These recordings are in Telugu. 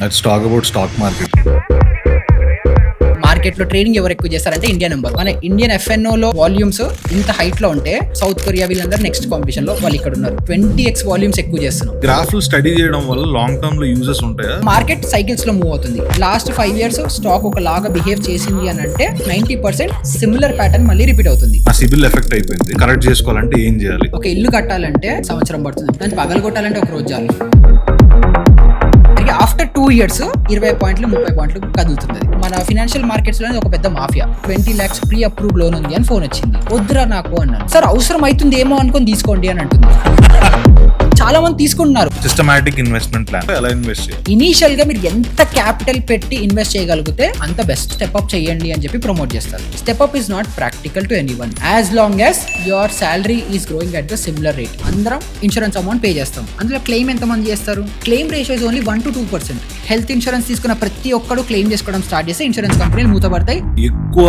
Let's talk about stock market. మార్కెట్లో ట్రేడింగ్ ఎవరు ఎక్కువ చేస్తారంటే ఇండియా నెంబర్. మన ఇండియన్ ఎఫ్ఎన్ఓ లో వాల్యూమ్స్ ఇంత హైట్ లో ఉంటే సౌత్ కొరియా వీళ్ళందరూ నెక్స్ట్ కాంపిటీషన్ లో వాళ్ళు ఇక్కడ ఉన్నారు. 20x వాల్యూమ్స్ ఎక్కువ చేస్తున్నాం. గ్రాఫ్లు స్టడీ చేయడం వల్ల లాంగ్ టర్మ్ లో యూజెస్ ఉంటాయా? మార్కెట్ సైకిల్స్ లో మూవ్ అవుతుంది. లాస్ట్ 5 years స్టాక్ ఒకలాగా బిహేవ్ చేసింది అని అంటే 90% సిమిలర్ ప్యాటర్న్ మళ్ళీ రిపీట్ అవుతుంది. ఆ సిబిల్ ఎఫెక్ట్ అయిపోయింది. కరెక్ట్ చేసుకోవాలంటే ఏం చేయాలి? ఒక ఇల్లు కట్టాలంటే సంవత్సరం పడుతుంది, దాన్ని పగలు కొట్టాలంటే ఒక రోజు చాలు. ఆఫ్టర్ 2 years 20 పాయింట్లు 30 పాయింట్లు కదులుతుంది. మన ఫినాన్షియల్ మార్కెట్స్ లో ఒక పెద్ద mafia. 20 lakhs pre approved loan ఉంది అని ఫోన్ వచ్చింది. వద్దురా నాకు అన్నాను. సార్ అవసరం అవుతుంది ఏమో అనుకుని తీసుకోండి అని అంటుంది. చాలా మంది తీసుకుంటున్నారు. సిస్టమాటిక్ ఇన్వెస్ట్మెంట్ ప్లాన్ ఎలా ఇన్వెస్ట్ చేయాలి? ఇనీషియల్ గా మీరు ఎంత క్యాపిటల్ పెట్టి ఇన్వెస్ట్ చేయగలిగితే అంత బెస్ట్. స్టెప్ అప్ చేయండి అని చెప్పి ప్రమోట్ చేస్తారు. Step up is not practical to anyone as long as your salary is growing at the similar rate. అందరం ఇన్సూరెన్స్ అమౌంట్ పే చేస్తాం. అందులో క్లెయిమ్ ఎంత మంది చేస్తారు? Claim ratio is only 1 to 2%. Health insurance తీసుకున్న ప్రతి ఒక్కడు క్లెయిమ్ చేసుకోవడం స్టార్ట్ చేస్తే ఇన్సూరెన్స్ కంపెనీలు మూతపడతాయి. ఎక్కువ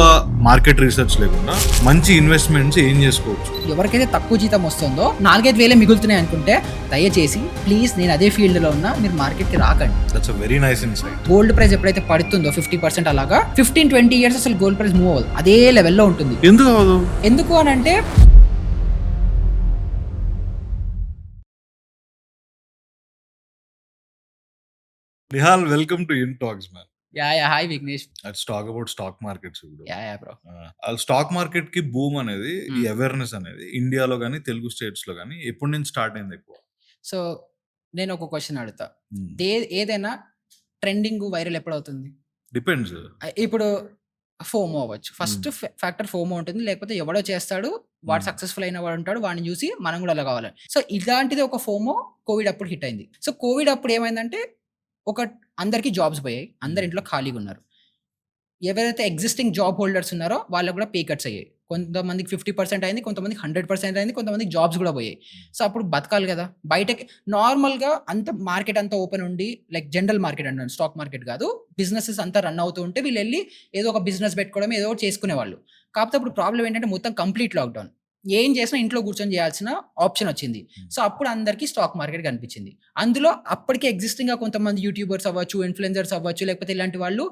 మార్కెట్ రీసెర్చ్ లేకుండా మంచి ఇన్వెస్ట్మెంట్స్ ఏం చేసుకోవచ్చు? ఎవరికైతే తక్కువ జీతం వస్తుందో 4-5 వేలే మిగులుతున్నాయి అనుకుంటే దయచేసి ప్లీజ్ నేను అదే ఫీల్డ్ లో ఉన్నా, మీరు మార్కెట్ కి రాకండి. That's a very nice insight. Gold price ఎప్పుడైతే పడుతుందో 50% అలాగా 15-20 years అసలు గోల్డ్ ప్రైస్ మూవ్ అవ్వదు, అదే లెవెల్లో ఉంటుంది. ఎందుకు అవ్వదు? ఎందుకు అని అంటే Nihal, welcome to in talks man. Hi Vignesh. Let's talk about stock markets. ఇప్పుడు బ్రో. స్టాక్ మార్కెట్ కి బూమ్ అనేది, ఈ Hmm. అవేర్నెస్ అనేది ఇండియాలో కానీ తెలుగు స్టేట్స్ లో కానీ ఎప్పటి నుంచి స్టార్ట్ అయింది ఎక్కువ? సో నేను ఒక క్వశ్చన్ అడుగుతా. ఏదైనా ట్రెండింగ్ వైరల్ ఎప్పుడు అవుతుంది? డిపెండ్స్. ఇప్పుడు ఫోమో అవ్వచ్చు. ఫస్ట్ ఫ్యాక్టర్ ఫోమో ఉంటుంది, లేకపోతే ఎవడో చేస్తాడు, వాడు సక్సెస్ఫుల్ అయిన వాడు ఉంటాడు, వాడిని చూసి మనం కూడా అలా కావాలి. సో ఇలాంటిది ఒక ఫోమో కోవిడ్ అప్పుడు హిట్ అయింది. సో కోవిడ్ అప్పుడు ఏమైందంటే ఒక అందరికీ జాబ్స్ పోయాయి, అందరి ఇంట్లో ఖాళీగా ఉన్నారు. ఎవరైతే ఎగ్జిస్టింగ్ జాబ్ హోల్డర్స్ ఉన్నారో వాళ్ళకు కూడా పే కట్స్ అయ్యాయి. కొంతమందికి 50% అయింది, కొంతమందికి 100% అయింది, కొంతమందికి జాబ్స్ కూడా పోయాయి. సో అప్పుడు బతకాలి కదా బయటకి. నార్మల్గా అంత మార్కెట్ అంతా ఓపెన్ ఉండి, లైక్ జనరల్ మార్కెట్ అంటాను, స్టాక్ మార్కెట్ కాదు, బిజినెసెస్ అంతా రన్ అవుతూ ఉంటే వీళ్ళు వెళ్ళి ఏదో ఒక బిజినెస్ పెట్టుకోవడం, ఏదో ఒకటి చేసుకునేవాళ్ళు. కాకపోతే అప్పుడు ప్రాబ్లం ఏంటంటే మొత్తం కంప్లీట్ లాక్డౌన్. ఏం చేసినా ఇంట్లో కూర్చొని చేయాల్సిన ఆప్షన్ వచ్చింది. సో అప్పుడు అందరికీ స్టాక్ మార్కెట్ కనిపించింది. అందులో అప్పటికే ఎగ్జిస్టింగ్గా కొంతమంది యూట్యూబర్స్ అవ్వచ్చు, ఇన్ఫ్లుయెన్సర్స్ అవ్వచ్చు, లేకపోతే ఇలాంటి వాళ్ళు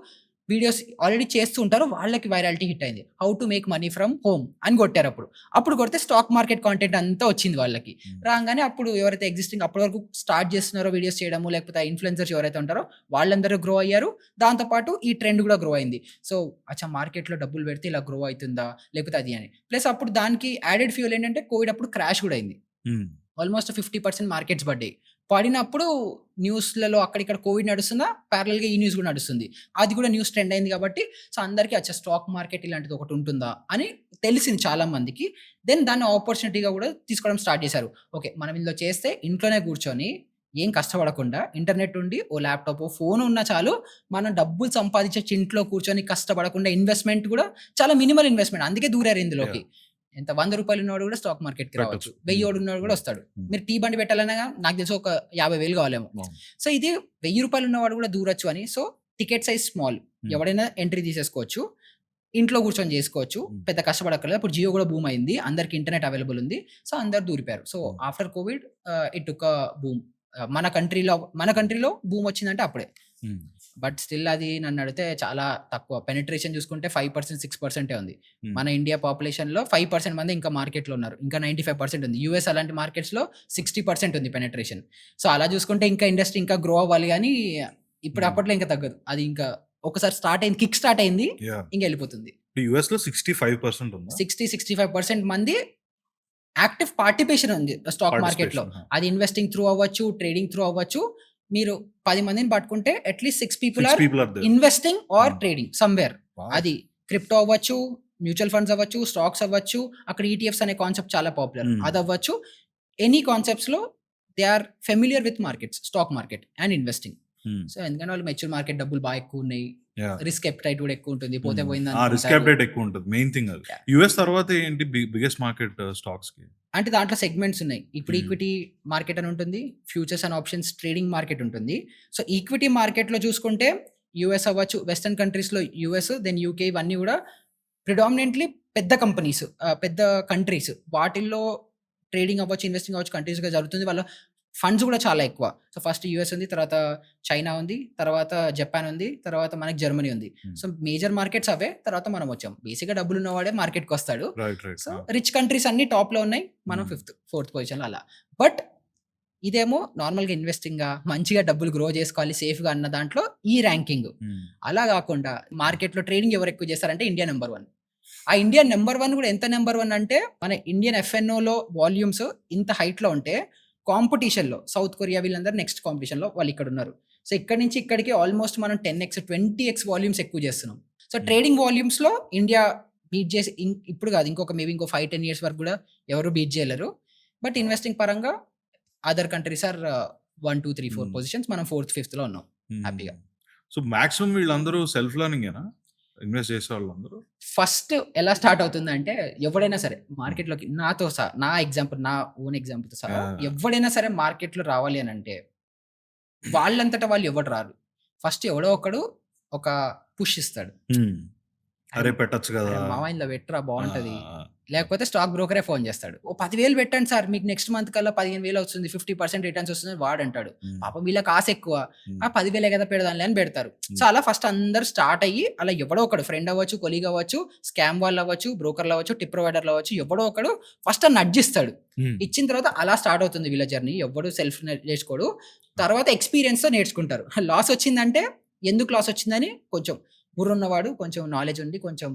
వీడియోస్ ఆల్రెడీ చేస్తూ ఉంటారు, వాళ్ళకి వైరాలిటీ హిట్ అయింది. How to make money from home అని కొట్టారు. అప్పుడు కొడితే స్టాక్ మార్కెట్ కాంటెంట్ అంతా వచ్చింది వాళ్ళకి. రాగానే అప్పుడు ఎవరైతే ఎగ్జిస్టింగ్ అప్పటి వరకు స్టార్ట్ చేస్తున్నారో వీడియోస్ చేయడము, లేకపోతే ఇన్ఫ్లుయెన్సర్స్ ఎవరైతే ఉంటారో వాళ్ళందరూ గ్రో అయ్యారు. దాంతోపాటు ఈ ట్రెండ్ కూడా గ్రో అయింది. సో అచ్చా మార్కెట్లో డబ్బులు పెడితే ఇలా గ్రో అవుతుందా, లేకపోతే అది అని. ప్లస్ అప్పుడు దానికి యాడెడ్ ఫ్యూల్ ఏంటంటే కోవిడ్ అప్పుడు క్రాష్ కూడా అయింది. ఆల్మోస్ట్ 50% మార్కెట్స్ పడ్డాయి. పడినప్పుడు న్యూస్లలో అక్కడిక్కడ కోవిడ్ నడుస్తుందా, ప్యారలల్గా ఈ న్యూస్ కూడా నడుస్తుంది. అది కూడా న్యూస్ ట్రెండ్ అయింది కాబట్టి సో అందరికీ అచ్చా స్టాక్ మార్కెట్ ఇలాంటిది ఒకటి ఉంటుందా అని తెలిసింది చాలా మందికి. దెన్ దాన్ని ఆపర్చునిటీగా కూడా తీసుకోవడం స్టార్ట్ చేశారు. ఓకే, మనం ఇందులో చేస్తే ఇంట్లోనే కూర్చొని ఏం కష్టపడకుండా ఇంటర్నెట్ ఉండి ఓ ల్యాప్టాప్ ఫోన్ ఉన్నా చాలు, మనం డబ్బులు సంపాదించే ఇంట్లో కూర్చొని కష్టపడకుండా. ఇన్వెస్ట్మెంట్ కూడా చాలా మినిమల్ ఇన్వెస్ట్మెంట్, అందుకే దూరారు ఇందులోకి. ఎంత 100 రూపాయలు ఉన్నవాడు కూడా స్టాక్ మార్కెట్కి రావచ్చు, 1000 ఉన్నవాడు కూడా వస్తాడు. మీరు టీ బండి పెట్టాలన్నా నాకు తెలిసి ఒక 50,000 కావాలేమో. సో ఇది 1000 రూపాయలు ఉన్నవాడు కూడా దూరొచ్చు అని. సో టికెట్ సైజ్ స్మాల్, ఎవడైనా ఎంట్రీ తీసేసుకోవచ్చు, ఇంట్లో కూర్చొని చేసుకోవచ్చు, పెద్ద కష్టపడక్కర్లేదు. అప్పుడు జియో కూడా బూమ్ అయింది, అందరికి ఇంటర్నెట్ అవైలబుల్ ఉంది. సో అందరు దూరిపారు. So after Covid it took boom. మన కంట్రీలో బూమ్ వచ్చిందంటే అప్పుడే. బట్ స్టిల్ అది నన్ను అడిగితే చాలా తక్కువ. పెనిట్రేషన్ చూసుకుంటే 5%, 6% ఉంది. మన ఇండియా పాపులేషన్ లో 5% మంది ఇంకా మార్కెట్ లో ఉన్నారు, ఇంకా 95% ఉంది. యూఎస్ అలాంటి మార్కెట్స్ లో 60% ఉంది పెనిట్రేషన్. సో అలా చూసుకుంటే ఇంకా ఇండస్ట్రీ ఇంకా గ్రో అవ్వాలి, కానీ ఇప్పుడు అప్పట్లో ఇంకా తగ్గదు. అది ఇంకా ఒకసారి స్టార్ట్ అయింది, కిక్ స్టార్ట్ అయింది, ఇంకా వెళ్ళిపోతుంది. యుఎస్ లో 65% ఉంది. 60-65% మంది యాక్టివ్ పార్టిసిపేషన్ ఉంది స్టాక్ మార్కెట్ లో. అది ఇన్వెస్టింగ్ త్రూ అవ్వచ్చు, ట్రేడింగ్ త్రూ అవ్వచ్చు. మీరు 10 మందిని పట్టుకుంటే at least 6 people or investing or trading somewhere. అది క్రిప్టో అవ్వచ్చు, మ్యూచువల్ ఫండ్స్ అవ్వచ్చు, స్టాక్స్ అవ్వచ్చు, అక్కడ ఈటీఎఫ్స్ అనే కాన్సెప్ట్ చాలా పాపులర్, అది అవ్వచ్చు. ఎనీ కాన్సెప్ట్స్ లో they are familiar with markets, stock market and investing. So ఎందుకంటే వాళ్ళు మెచ్యూర్ మార్కెట్, డబ్బులు బాగా ఎక్కువ ఉన్నాయి, రిస్క్ ఎప్టైట్ కూడా ఎక్కువ ఉంటుంది, పోతే పోయింది. రిస్క్ అప్డేట్ ఎక్కువ ఉంటుంది, మెయిన్ థింగ్ అది. యుఎస్ తర్వాత ఏంటి బిగ్గెస్ట్ మార్కెట్ స్టాక్స్ కి? అంటే దాంట్లో సెగ్మెంట్స్ ఉన్నాయి. ఇప్పుడు ఈక్విటీ మార్కెట్ అని ఉంటుంది, futures and options trading market ఉంటుంది. సో ఈక్విటీ మార్కెట్లో చూసుకుంటే యూఎస్ అవ్వచ్చు, వెస్టర్న్ కంట్రీస్లో యూఎస్, దెన్ యూకే, ఇవన్నీ కూడా ప్రిడామినెంట్లీ పెద్ద కంపెనీస్, పెద్ద కంట్రీస్. వాటిల్లో ట్రేడింగ్ అవ్వచ్చు, ఇన్వెస్టింగ్ అవ్వచ్చు కంటిన్యూస్గా జరుగుతుంది. వాళ్ళ ఫండ్స్ కూడా చాలా ఎక్కువ. సో, ఫస్ట్ యూఎస్ ఉంది, తర్వాత చైనా ఉంది, తర్వాత జపాన్ ఉంది, తర్వాత మనకి జర్మనీ ఉంది. సో, మేజర్ మార్కెట్స్ అవే. తర్వాత మనం వచ్చాం. బేసిక్‌గా డబ్బులున్నవాడే మార్కెట్‌కొస్తాడు. Right. Right. So, rich countries అన్నీ టాప్‌లో ఉన్నాయి. మనం ఫోర్త్ పొజిషన్‌లో అలా. బట్ ఇదేమో నార్మల్‌గా ఇన్వెస్టింగ్‌గా మంచిగా డబ్బులు గ్రో చేసుకోవాలి సేఫ్‌గా అన్న దాంట్లో ఈ ర్యాంకింగ్. అలా గాకుండా మార్కెట్‌లో ట్రేడింగ్ ఎవరు ఎక్కువ చేస్తారంటే ఇండియా నంబర్ 1. ఆ ఇండియా నంబర్ 1 కూడా ఎంత నంబర్ 1 అంటే మన ఇండియన్ ఎఫ్ఎన్ఓలో వాల్యూమ్స్ ఇంత హైట్‌లో ఉంటే కాంపిటీషన్‌లో సౌత్ కొరియా వీళ్ళందరూ నెక్స్ట్ కాంపిటీషన్‌లో వాళ్ళు ఇక్కడ ఉన్నారు. సో, ఇక్కడి నుంచి ఇక్కడికి ఆల్మోస్ట్ మనం 10x, 20x వాల్యూమ్స్ ఎక్కువ చేస్తున్నాం. సో, ట్రేడింగ్ వాల్యూమ్స్‌లో ఇండియా బీట్ చేసి ఇప్పుడు కాదు ఇంకొక మేబీ ఇంకో 5, 10 ఇయర్స్ వరకు కూడా ఎవరు బీట్ చేయలేరు. బట్ ఇన్వెస్టింగ్ పరంగా అదర్ కంట్రీస్ ఆర్ 1, 2, 3, 4 పొజిషన్స్. మనం 4th, 5thలో ఉన్నాం హ్యాపీగా. సో మాక్సిమం వీళ్ళందరూ సెల్ఫ్ లెర్నింగేనా ఇన్వెస్ట్ చేసే వాళ్ళందరూ? ఫస్ట్ ఎలా స్టార్ట్ అవుతుందంటే ఎవడైనా సరే మార్కెట్‌లోకి నాతో సహా నా ఓన్ ఎగ్జాంపుల్‌తో సహా ఎవడైనా సరే మార్కెట్‌లో రావాలి అనంటే వాళ్ళంతట వాళ్ళు ఎవడు రారు. ఫస్ట్ ఎవడో ఒకడు ఒక పుష్ ఇస్తాడు. అరే పెట్టొచ్చు కదా! "అరే మామ ఇందులో పెట్టురా బావుంటది." ఆ! లేకపోతే స్టాక్ బ్రోకరే ఫోన్ చేస్తాడు. "ఓ 10,000 పెట్టండి సార్ మీకు నెక్స్ట్ మంత్ కల్లా 15,000 వస్తుంది. 50% రిటర్న్స్ వస్తుందని" వాడంటాడు. పాపం వీళ్ళకి ఆశ ఎక్కువ. ఆ 10,000 కదా పెడదాంలే అని పెడతారు. సో, అలా ఫస్ట్ అందరూ స్టార్ట్ అయ్యి అలా ఎవడో ఒకడు ఫ్రెండ్ అవ్వచ్చు, కొలీగ్ అవ్వచ్చు, స్కామ్ వాళ్ళు అవ్వచ్చు, బ్రోకర్‌లు అవ్వచ్చు, టిప్ ప్రొవైడర్‌లు అవ్వచ్చు, ఎవడో ఒకడు ఫస్ట్ నడ్జ్ ఇస్తాడు. ఇచ్చిన తర్వాత అలా స్టార్ట్ అవుతుంది వీళ్ళ జర్నీ. ఎవ్వడు సెల్ఫ్ నేర్చుకోడు. తర్వాత ఎక్స్‌పీరియన్స్‌తో నేర్చుకుంటారు. లాస్ వచ్చిందంటే ఎందుకు లాస్ వచ్చిందని కొంచెం బుర్రున్నవాడు, కొంచెం నాలెడ్జ్ ఉండి, కొంచెం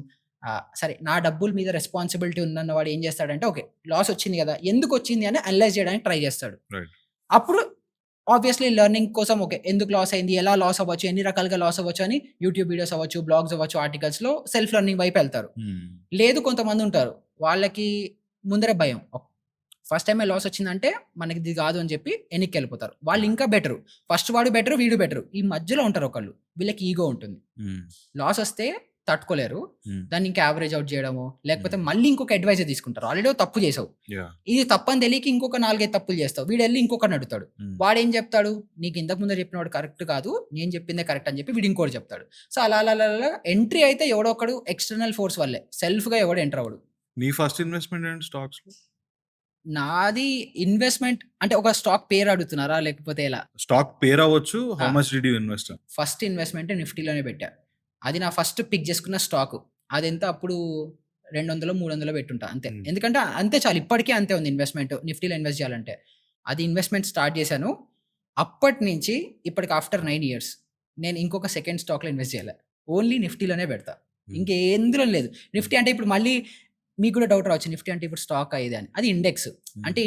సరే నా డబ్బుల మీద రెస్పాన్సిబిలిటీ ఉందన్నవాడు ఏం చేస్తాడంటే ఓకే. లాస్ వచ్చింది కదా! ఎందుకు వచ్చింది అని అనలైజ్ చేయడానికి ట్రై చేస్తాడు. రైట్. అప్పుడు ఆబ్వియస్‌లీ లెర్నింగ్ కోసం ఓకే. ఎందుకు లాస్ అయింది? ఎలా లాస్ అవ్వచ్చు? ఎన్ని రకాలుగా లాస్ అవ్వచ్చు? అని యూట్యూబ్ వీడియోస్ అవ్వచ్చు, బ్లాగ్స్ అవ్వచ్చు, ఆర్టికల్స్‌లో సెల్ఫ్ లెర్నింగ్ వైపు వెళ్తారు. లేదు కొంతమంది ఉంటారు. వాళ్ళకి ముందరే భయం. ఫస్ట్ టైమే లాస్ వచ్చిందంటే మనకి ఇది కాదు అని చెప్పి ఎనిక్కెళ్ళిపోతారు. వాళ్ళు ఇంకా బెటరు. ఫస్ట్ వాడు బెటరు, వీడు బెటరు. ఈ మధ్యలో ఉంటారు ఒకళ్ళు. వీళ్ళకి ఈగో ఉంటుంది. లాస్ వస్తే తట్టుకోలేరు. దాన్ని ఇంకా యావరేజ్ ఔట్ చేయడమో, లేకపోతే మళ్ళీ ఇంకొక అడ్వైజర్ తీసుకుంటారు. ఆల్రెడీ తప్పు చేసావు. ఇది తప్పని తెలియక ఇంకొక 4, 5 తప్పులు చేస్తావు. వీడెళ్ళి ఇంకొకడిని అడుగుతాడు. వాడేం చెప్తాడు? నీకు ఇంతకు ముందే చెప్పినవాడు కరెక్ట్ కాదు. నేను చెప్పిందే కరెక్ట్ అని చెప్పి వీడు ఇంకోటి చెప్తాడు. సో, అలా అలా అలా అలా ఎంట్రీ అయితే ఎవడో ఒకడు ఎక్స్‌టర్నల్ ఫోర్స్ వల్లే. సెల్ఫ్‌గా ఎవడు ఎంటర్ అవ్వడు. నీ ఫస్ట్ ఇన్వెస్ట్‌మెంట్ ఏంటి స్టాక్స్‌లో? నాది ఇన్వెస్ట్‌మెంట్ అంటే ఒక స్టాక్ పేరు అడుగుతున్నారా? లేకపోతే ఎలా? స్టాక్ పేరు అవ్వచ్చు. How much did you invest? First investment నిఫ్టీలోనే పెట్టా. అది నా ఫస్ట్ పిక్ చేసుకున్న స్టాకు. అదెంత అప్పుడు 200, 300 పెట్టుంటా అంతే. ఎందుకంటే అంతే చాలు. ఇప్పటికే అంతే ఉంది ఇన్వెస్ట్‌మెంట్. నిఫ్టీలో ఇన్వెస్ట్ చేయాలంటే. అది ఇన్వెస్ట్‌మెంట్ స్టార్ట్ చేశాను. అప్పటి నుంచి ఇప్పటికి ఆఫ్టర్ 9 ఇయర్స్ నేను ఇంకొక సెకండ్ స్టాక్‌లో ఇన్వెస్ట్ చేయలే. ఓన్లీ నిఫ్టీలోనే పెడతా. ఇంకెందులో లేదు. నిఫ్టీ అంటే ఇప్పుడు మళ్ళీ మీకు కూడా డౌట్ రావచ్చు. నిఫ్టీ అంటే ఇప్పుడు స్టాకా ఇది అని. అది ఇండెక్స్. అంటే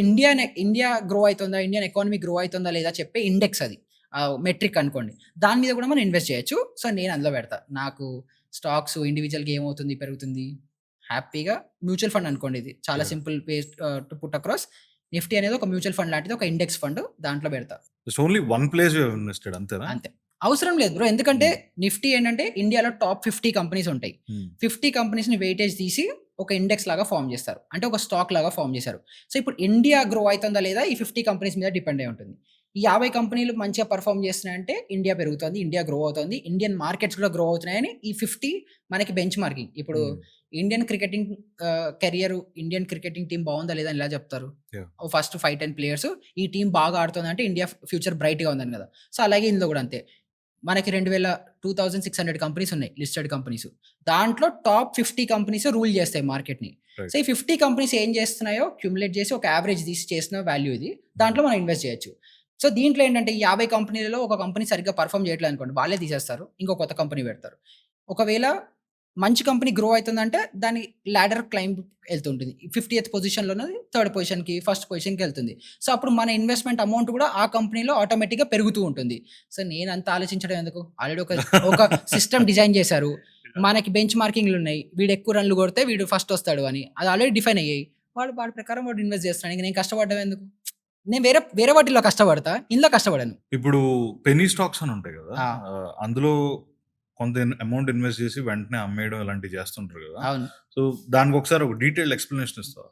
ఇండియా గ్రో అయితుందా? ఇండియన్ ఎకానమీ గ్రో అయితుందా లేదా చెప్పే ఇండెక్స్ అది. మెట్రిక్ అనుకోండి. దాని మీద కూడా మనం ఇన్వెస్ట్ చేయొచ్చు. సో, నేను అందులో పెడతా. నాకు స్టాక్స్ ఇండివిడ్యువల్‌గా ఏమవుతుంది, పెరుగుతుంది. హ్యాపీగా మ్యూచువల్ ఫండ్ అనుకోండి ఇది. చాలా simple way to put across. Nifty అనేది ఒక మ్యూచువల్ ఫండ్ లాంటిది. ఒక ఇండెక్స్ ఫండ్. దాంట్లో పెడతా. Just only one place you have invested అంతేనా? అంతే. అవసరం లేదు బ్రో. ఎందుకంటే నిఫ్టీ ఏంటంటే ఇండియాలో టాప్ 50 కంపెనీస్ ఉంటాయి. 50 కంపెనీస్‌ని వెయిటేజ్ తీసి ఒక ఇండెక్స్ లాగా ఫార్మ్ చేస్తారు. అంటే ఒక స్టాక్ లాగా ఫార్మ్ చేశారు. సో, ఇప్పుడు ఇండియా గ్రో అయితుందా లేదా ఈ 50 కంపెనీస్ మీద డిపెండ్ అయి ఉంటుంది. ఈ 50 కంపెనీలు మంచిగా పెర్ఫార్మ్ చేస్తున్నాయంటే ఇండియా పెరుగుతుంది. ఇండియా గ్రో అవుతుంది. ఇండియన్ మార్కెట్స్ కూడా గ్రో అవుతున్నాయని ఈ 50 మనకి బెంచ్ మార్కింగ్. ఇప్పుడు ఇండియన్ క్రికెటింగ్ టీమ్ బాగుందా లేదా అని ఎలా చెప్తారు? ఫస్ట్ 5, 10 ప్లేయర్స్ ఈ టీమ్ బాగా ఆడుతుందంటే ఇండియా ఫ్యూచర్ బ్రైట్‌గా ఉందని కదా! సో, అలాగే ఇందులో కూడా అంతే. మనకి 2600 కంపెనీస్ ఉన్నాయి లిస్టెడ్ కంపెనీస్. దాంట్లో టాప్ 50 కంపెనీస్ రూల్ చేస్తాయి మార్కెట్‌ని. సో, ఈ 50 కంపెనీస్ ఏం చేస్తున్నాయో క్యుములేట్ చేసి ఒక యావరేజ్ తీసి చేసిన వాల్యూ ఇది. దాంట్లో మనం ఇన్వెస్ట్ చేయొచ్చు. సో, దీంట్లో ఏంటంటే ఈ 50 కంపెనీలలో ఒక కంపెనీ సరిగ్గా పెర్ఫార్మ్ చేయట్లేదు అనుకోండి. వాళ్ళే తీసేస్తారు. ఇంకో కొత్త కంపెనీ పెడతారు. ఒకవేళ మంచి కంపెనీ గ్రో అవుతుందంటే దాని లాడర్ క్లైంబ్ ఎళ్తుంటుంది. 50థ్ పొజిషన్‌లో ఉన్నది థర్డ్ పొజిషన్‌కి, ఫస్ట్ పొజిషన్‌కి ఎళ్తుంది. సో, అప్పుడు మన ఇన్వెస్ట్‌మెంట్ అమౌంట్ కూడా ఆ కంపెనీలో ఆటోమేటిక్‌గా పెరుగుతూ ఉంటుంది. సో, నేనంత ఆలోచించడం ఎందుకు? ఆల్రెడీ ఒక సిస్టమ్ డిజైన్ చేశారు. మనకి బెంచ్ మార్కింగ్‌లున్నాయి. వీడు ఎక్కువ రన్‌లు కొడితే వీడు ఫస్ట్ వస్తాడు అని. అది ఆల్రెడీ డిఫైన్ అయ్యాయి. వాడి ప్రకారం వాడు ఇన్వెస్ట్ చేస్తున్నాడు. ఇంక నేను కష్టపడడం ఎందుకు? నేను వేరే వాటిలో కష్టపడతా. ఇందులో కష్టపడను. ఇప్పుడు పెన్నీ స్టాక్స్ అని ఉంటాయి కదా! ఆ! అందులో కొంత అమౌంట్ ఇన్వెస్ట్ చేసి వెంటనే అమ్మేయడం ఇలాంటివి చేస్తుంటారు కదా! అవును. సో, దానికి ఒకసారి ఒక డీటెయిల్డ్ ఎక్స్‌ప్లనేషన్ ఇస్తావా?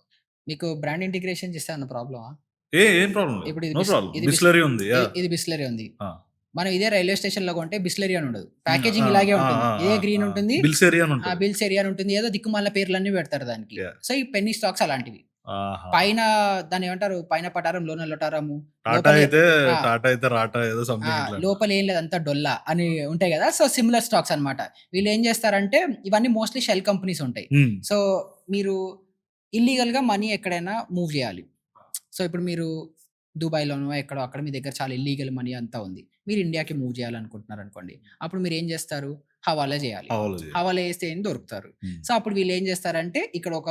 మీకు బ్రాండ్ ఇంటిగ్రేషన్ చేస్తే ఏమన్నా ప్రాబ్లమా? ఏం ప్రాబ్లమ్ లేదు. ఇప్పుడు ఇది నో ప్రాబ్లమ్. ఇది బిస్లరీ ఉంది. యాహ్! ఇది బిస్లెరీ ఉంది. ఆ! మనం ఇదే రైల్వే స్టేషన్‌లో కొంటే బిస్లెరీ అని ఉండదు. ప్యాకేజింగ్ ఇలాగే ఉంటుంది. ఇదే గ్రీన్ ఉంటుంది. బిల్సెరీ అని ఉంటుంది. బిల్సెరీ అని ఉంటుంది. ఏదో దిక్కుమాలిన పేర్లన్నీ పెడతారు దానికి. యాహ్! సో, ఈ పెన్నీ స్టాక్స్ అలాంటివి. ఆహా! పైన దాన్నేమంటారు? పైన పటారం లోన లొటారము. టాటా లోపలే అయితే ఆ! టాటా అయితే రాటా ఏదో ఆ! సంథింగ్ ఇట్లా. లోపలేం లేదు అంతా డొల్ల అని ఉంటాయి గదా! సో, సిమిలర్ స్టాక్స్ అన్నమాట. వీళ్ళేం జేస్తారంటే ఇవన్నీ మోస్ట్‌లీ షెల్ కంపెనీస్ ఉంటాయి. హ్మ్. సో, మీరు ఇల్లీగల్‌గా మనీ ఎక్కడైనా మూవ్ జేయాలి. సో, ఇప్పుడు మీరు దుబాయ్‌లోనో ఎక్కడో అక్కడ మీ దగ్గర చాలా ఇల్లీగల్ మనీ అంతా ఉంది. మీరు ఇండియాకి మూవ్ చేయాలనుకుంటున్నారనుకోండి. అప్పుడు మీరేం జేస్తారు? హవాలా జేయాలి. హవాలా చేయాలి. హవాలా చేస్తే ఏం దొరుకుతారు. హ్మ్. సో, అప్పుడు వీళ్ళేం జేస్తారంటే ఇక్కడ ఒక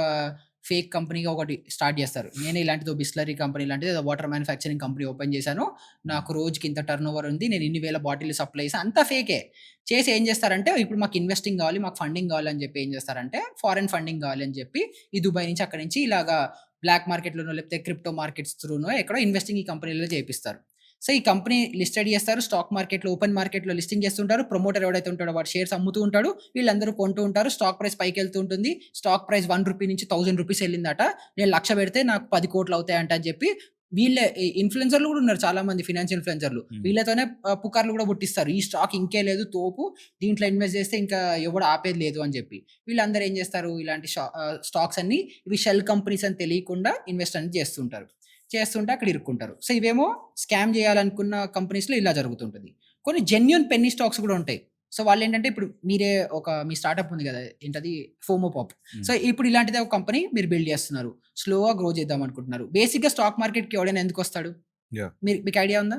ఫేక్ కంపెనీగా ఒకటి స్టార్ట్ జేస్తారు. నేనే ఇలాంటిదో బిస్లరీ కంపెనీ లాంటిది ఏదో వాటర్ మ్యానుఫ్యాక్చరింగ్ కంపెనీ ఓపెన్ చేశాను. నాకు రోజుకి ఇంత టర్నోవర్ ఉంది. నేను ఇన్ని వేల బాటిల్లు సప్లై చేశా. అంతా ఫేకే. చేసి ఏం జేస్తారంటే ఇప్పుడు మాకు ఇన్వెస్టింగ్ గావాలి, మాకు ఫండింగ్ గావాలి అని జెప్పి ఏం జేస్తారంటే ఫారెన్ ఫండింగ్ గావాలి అని జెప్పి ఈ దుబాయ్ నుంచి అక్కడి నుంచి ఇలాగా బ్లాక్ మార్కెట్‌లోనో లేకపోతే క్రిప్టో మార్కెట్స్ త్రూనో ఎక్కడో ఇన్వెస్టింగ్ ఈ కంపెనీలో చేపిస్తారు. సో, ఈ కంపెనీ లిస్టెడ్ చేస్తారు. స్టాక్ మార్కెట్‌లో, ఓపెన్ మార్కెట్‌లో లిస్టింగ్ చేస్తుంటారు. ప్రమోటర్ ఎవడైతే ఉంటాడో వాడు షేర్స్ అమ్ముతూ ఉంటాడు. వీళ్ళందరూ కొంటూ ఉంటారు. స్టాక్ ప్రైస్ పైకెళ్తూ ఉంటుంది. స్టాక్ ప్రైస్ రూ. 1 నుంచి రూ. 1000 ఎళ్ళిందట. నేను 1,00,000 పెడితే నాకు 10,00,00,000 అవుతాయంట అని చెప్పి వీళ్ళే ఇన్‌ఫ్లుయెన్సర్‌లు కూడా ఉన్నారు చాలామంది ఫైనాన్షియల్ ఇన్‌ఫ్లుయెన్సర్‌లు. హ్మ్. వీళ్ళతోనే పుకార్లు కూడా పుట్టిస్తారు. ఈ స్టాక్ ఇంకే లేదు తోపు. దీంట్లో ఇన్వెస్ట్ చేస్తే ఇంకా ఎవడు ఆపేది లేదు అని చెప్పి. వీళ్ళందరూ ఏం చేస్తారు ఇలాంటి స్టాక్స్ అన్నీ ఇవి షెల్ కంపెనీస్ అని తెలియకుండా ఇన్వెస్ట్ అనేది చేస్తుంటారు. చేస్తుంటే అక్కడ ఇరుక్కుంటారు. సో, ఇవేమో స్కామ్ చేయాలనుకున్న కంపెనీస్‌లో ఇలా జరుగుతుంటది. కొన్ని జెన్యూన్ పెన్నీ స్టాక్స్ కూడా ఉంటాయి. సో, వాళ్ళేంటంటే ఇప్పుడు మీరే మీ స్టార్టప్ ఉంది గదా! ఏంటది ఫోమో పాప్. So, hmm. ఇప్పుడు ఇలాంటిదే ఒక కంపెనీ మీరు బిల్డ్ చేస్తున్నారు. స్లోగా గ్రో చేద్దాం అనుకుంటున్నారు. బేసిక్‌గా స్టాక్ మార్కెట్‌కి ఎవడైనా ఎందుకొస్తాడు? యాహ్! మీకు ఐడియా ఉందా?